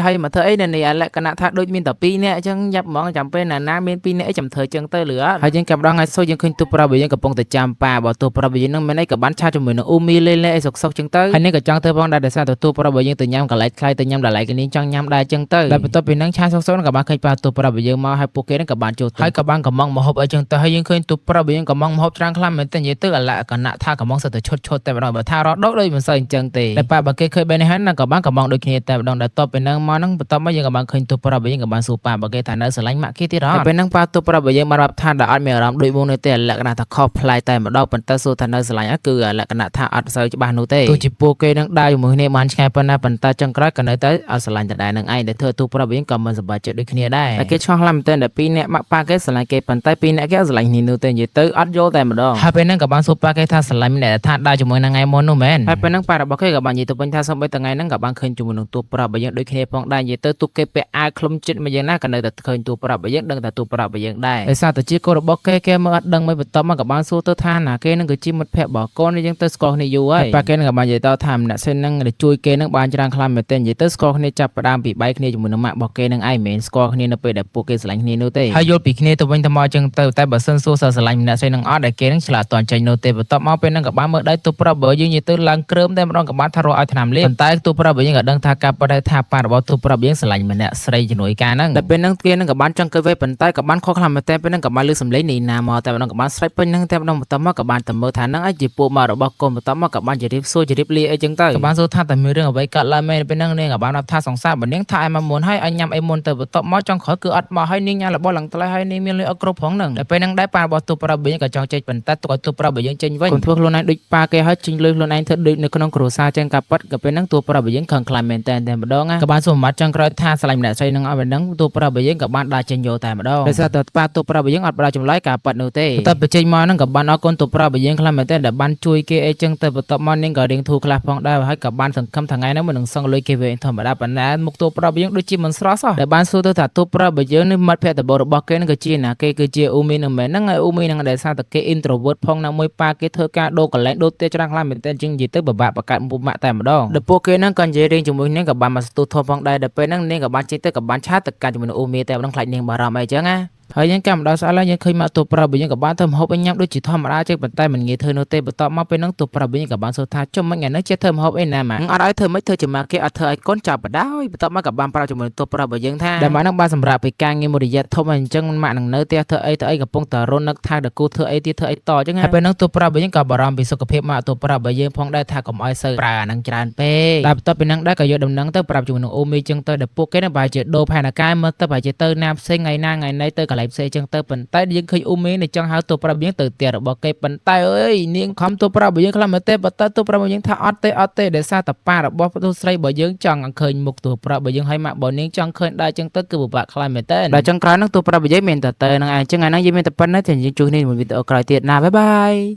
ើយមកធ្វើអីនៅនេះលក្ខណៈថាដូចមានតែ2នាក់អញ្ចឹងយ៉ាប់ហ្មងចាំពេលណាមាន2នាក់អីចាំធ្វើចឹងទៅលឺអត់ហើយយើងក៏ម្ដងថ្ងៃសុខយើងឃើញទូប្រាប់បើយើងកំពុងតែចាំប៉ាបើទូប្រាប់បើយើងនឹងមានអីក៏បានឆាជាមួយនឹងអ៊ូមីលេអីសុកចឹងទៅហើយនេះក៏ចង់ធ្វើផងដែរដោយសារទូប្រាប់បើយើងទៅញ៉ាំកន្លែងខ្លាយទៅញ៉ាំដល់ឡៃគ្នាចង់ញ៉ាំដែរចឹងទៅតែបន្ទាប់ពីហ្នឹងឆាសុកក៏បានឃើញប៉ាទូប្រាប់បើយើងមកហើយពួកគេនឹងក៏បានចូលហើយក៏បានកំងមកហូបអីចឹងទៅហើយយើងឃើញទូប្រាប់បើយើងកំងមកហូបច្រើនខ្លាំងមែនតើនិយាយទៅអាលក្ខណៈថាកំងសិតតែឈុតតែម្ដងបើថារត់ដកដូចមិនសូវអញ្ចឹងទេតែប៉ាបើគេឃើញបែបនេះហើយនឹងក៏បានកំងដូចគ្នាតែម្ដងដែលតបពីហ្នឹងមកហ្នឹងបន្ទាប់មកយើងក៏បានឃើញទូប្រាប់បើយើងក៏បានសួរប៉ាបើគេថានៅស្រឡាញ់ម៉ាក់គេទៀតហ៎ពេលហ្នឹងប៉ាទូប្រាប់បើយើងបានរាប់ថាដល់អត់មានអារម្មណ៍ដូចមុនទេលក្ខណៈថាខុសប្លែកតែម្ដងប៉ុន្តែសួរថានៅស្រឡាញ់គឺលក្ខណៈថាអត់សូវច្បាស់នោះទេទោះជាពួកគេនឹងដើរជាមួយគ្នាបានឆ្ងាយប៉ុណ្ណាប៉ុន្តែចុងក្រោយក៏នៅតែអត់ស្រឡាញ់ដដែលនឹងឯងដែលធ្វើទូប្រាប់យើងក៏មិនសប្បាយចិត្តដូចគ្នាដែរតែគេឆ្ងល់ខ្លាំងមែនទែនដែល2នាក់ម៉ាក់ប៉ាគេស្រឡាញ់គេប៉ុន្តែ2នាក់គេអត់ស្រឡាញ់គ្នានោះទេនិយាយទៅអត់យល់តែម្ដងហើយពេលហ្នឹងក៏បានសួរប៉ាគេថាស្រឡាញ់ម្នាក់ថាដើរជាមួយនឹងថ្ងៃមុននោះមែនហើយពេលហ្នឹងប៉ារបស់គេក៏បាននិយាយទៅវិញថាសូម្បីតែថ្ងៃហ្នឹងក៏បានឃើញជាមួយនឹងទូប្រាប់យើងដូចគ្នាផងដែរនិយាយទៅទូគេពាក់អាវខ្លុំជិតមកយ៉ាងណាក៏នៅតែឃើញទូប្រាប់យើងដឹងតែទូប្រាប់យើងដែរដោយសារតែជាកូនរបស់គេមើលអត់ដឹងមិនបន្ទាប់មកក៏បានសួរទៅថាណាគេនឹងគឺជាមិត្តភក្តិរបស់កូនយើងទៅស្គាល់គ្នាយូរហើយប៉ាគេនឹងក៏បាននិយាយទៅថាម្នាក់សិនហ្នឹងជួយគេនឹងបានច្រើនខ្លាំងមែនទែននិយាយទៅស្គាល់គ្នាចាប់ផ្ដើមពីបែកគ្នាជាមួយនឹងម៉ាក់របស់គេនឹងឯងមិនមែនស្គាល់គ្នានៅពេលដែលពួកគេស្រឡាញ់គ្នានោះទេហើយយល់ពីគ្នាទៅវិញទៅមកចឹងទៅតែបើសិនសួរសើស្រឡាញ់ម្នាក់ស្រីនឹងអត់ដែលគេនឹងឆ្លាតតន់ចេញនោះទេបន្ទាប់មកពេលហ្នឹងក៏បានមើលដៃទូប្រាប់បើយើងនិយាយទៅឡើងគ្រើមតែម្ដងក៏បានថារកឲ្យថ្នាំលេបប៉ុន្តែទូប្រាប់បើយើងក៏ដឹងថាការប៉ះថាប៉ារបស់ទូប្រាប់យើងស្រឡាញ់ម្នាក់ស្រីជំនួយការហ្នឹងតែពេលហ្នឹងគេនឹងក៏បានចង់គិតវិញប៉ុន្តែក៏បានខកខ្លាំងមែនតែពេលហ្នឹងក៏បានលើសំឡេងនេះណាមកតែម្ដងក៏បានស្រែកពេញហ្នឹងតែម្ដងបន្ទាប់មកក៏បានទៅមើលថាហ្នឹងអាចជាពួកមករបស់កូនបន្ទាប់មកក៏បានជម្រាបសួរជម្រាបលាអីចឹងទៅក៏បានសួរថាតើមានរឿងអ្វីកើតឡើងមែនពេលហ្នឹងនាងក៏បានរាប់ថាសង្សារបើនាងថាឲ្យមកមុនហើយឲ្យញ៉ាំអីមុនទៅបន្ទាប់មកចង់ក្រោយគឺអត់មកហើយនាងញ៉ាំល របស់ឡើងថ្លៃហើយនេះមានលុយអត់គ្រប់ផងហ្នឹងតែពេលហ្នឹងដែរប៉ារបស់ទូប្រាប់យើងក៏ចង់ចេញប៉ុន្តែទុកឲ្យទូប្រាប់យើងចេញវិញកុំធ្វើខ្លួនឯងដូចប៉ាគេហើយចេញលុយខ្លួនឯងធ្វើដូចនៅក្នុងគ្រួសារចឹងការប៉ັດក៏ពេលហ្នឹងទូប្រាប់យើងខឹងខ្លាំងមែនតែម្ដងក៏បានសុំមាត់ចង់ក្រោយថាឆ្លាញ់ម្នាក់ស្រីហ្នឹងឲ្យមិនដឹងទូប្រាប់យើងក៏បានដាក់ចេញយកតែម្ដងដោយសារតែប៉ាទូប្រាប់យើងអត់បដចម្លើយការប៉ັດនោះទេតែបញ្ចេញមកហ្នឹងក៏បានអរគុណទូប្រាប់យើងខ្លាំងមែនតែដែលបានជួយគេអីចឹងទៅបន្ទាប់មកនាងក៏រៀងធូរខ្លះផងដែរហើយក៏បានសង្ឃឹមថ្ងៃហ្នឹងមិននឹងសងលុយគេវិញធម្មតាប៉ុន្តែមុខទូប្រាប់យើងដូចជាមិនស្រស់សោះដែលបានសួរទៅថាទូប្រាប់យើងនេះមិត្តភក្តិរបស់គេនឹងគឺជាណាគេគឺជាអ៊ូមីនឹងមែនហ្នឹងហើយអ៊ូមីនឹងដែលសារតែគេ introvert ផងណាមួយប៉ាគេធ្វើការដូរកន្លែងដូរទេច្រើនខ្លាំងមែនតែចឹងនិយាយទៅពិបាកបង្កើតមុខម៉ាក់តែម្ដងដល់ពួកគេហ្នឹងក៏និយាយរៀងជាមួយនាងក៏បានមកស្ទូធំផងដែរដល់ពេលហ្នឹងនាងក៏បានចេញទៅក៏បានឆាតទៅកាន់ជាមួយនឹងអ៊ូមីតែម្ដងខ្លាចនាងបារម្ភអីចឹងណាហើយយើងកម្មដល់ស្អែកឡើងយើងឃើញមកទូប្រាប់យើងក៏បានធ្វើម្ហូបឲ្យញ៉ាំដូចជាធម្មតាចឹងប៉ុន្តែមិនងាយធ្វើនោះទេបន្ទាប់មកពេលហ្នឹងទូប្រាប់យើងក៏បានសួរថាចុះមិញថ្ងៃនេះចេះធ្វើម្ហូបអីណាម៉ាអត់ឲ្យធ្វើមិនធ្វើជាម៉ាគេអត់ធ្វើឲ្យកូនចាប់បដ ாய் បន្ទាប់មកក៏បានប្រាប់ជាមួយទូប្រាប់យើងថាដែលម៉ាហ្នឹងបានសម្រាប់ពីការងារមួយរយៈធំអញ្ចឹងម៉ាក់នឹងនៅផ្ទះធ្វើអីកំពុងតែរត់នឹកថាដល់គូធ្វើអីទៀតធ្វើអីតចឹងហើយពេលហ្នឹងទូប្រាប់យើងក៏បារម្ភពីសុខភាពម៉ាក់ទូប្រាប់យើងផងដែរថាកុំឲ្យសូវប្រើអាហ្នឹងច្រើនពេកតែបន្ទាប់ពីហ្នឹងដែរក៏យកដំណឹងទៅប្រាប់ជាមួយនឹងអូមីចឹងទៅដល់ពួកគេនឹងបែរជាដូរផែនការមើលទៅបែរជាទៅណាផ្សេងថ្ងៃណាថ្ងៃណីទៅកន្លែងផ្សេងចឹងទៅតែយើងឃើញអ៊ូមីនៅចង់ហៅទូប្រាប់យើងទៅផ្ទះរបស់គេប៉ុន្តែអើយនាងខំទូប្រាប់យើងខ្លាំងមែនទេប៉ុន្តែទូប្រាប់យើងថាអត់ទេដោយសារតែប៉ារបស់ទូស្រីរបស់យើងចង់ឃើញមុខទូប្រាប់របស់យើងហើយម៉ាក់របស់នាងចង់ឃើញដែរចឹងទៅគឺពិបាកខ្លាំងមែនទេដល់ចុងក្រោយហ្នឹងទូប្រាប់យើងមានតែទៅហ្នឹងឯងចឹងថ្ងៃហ្នឹងយើងមានតែប៉ុណ្ណេះតែយើងជួបគ្នាមួយវីដេអូក្រោយទៀតណាបាយបាយ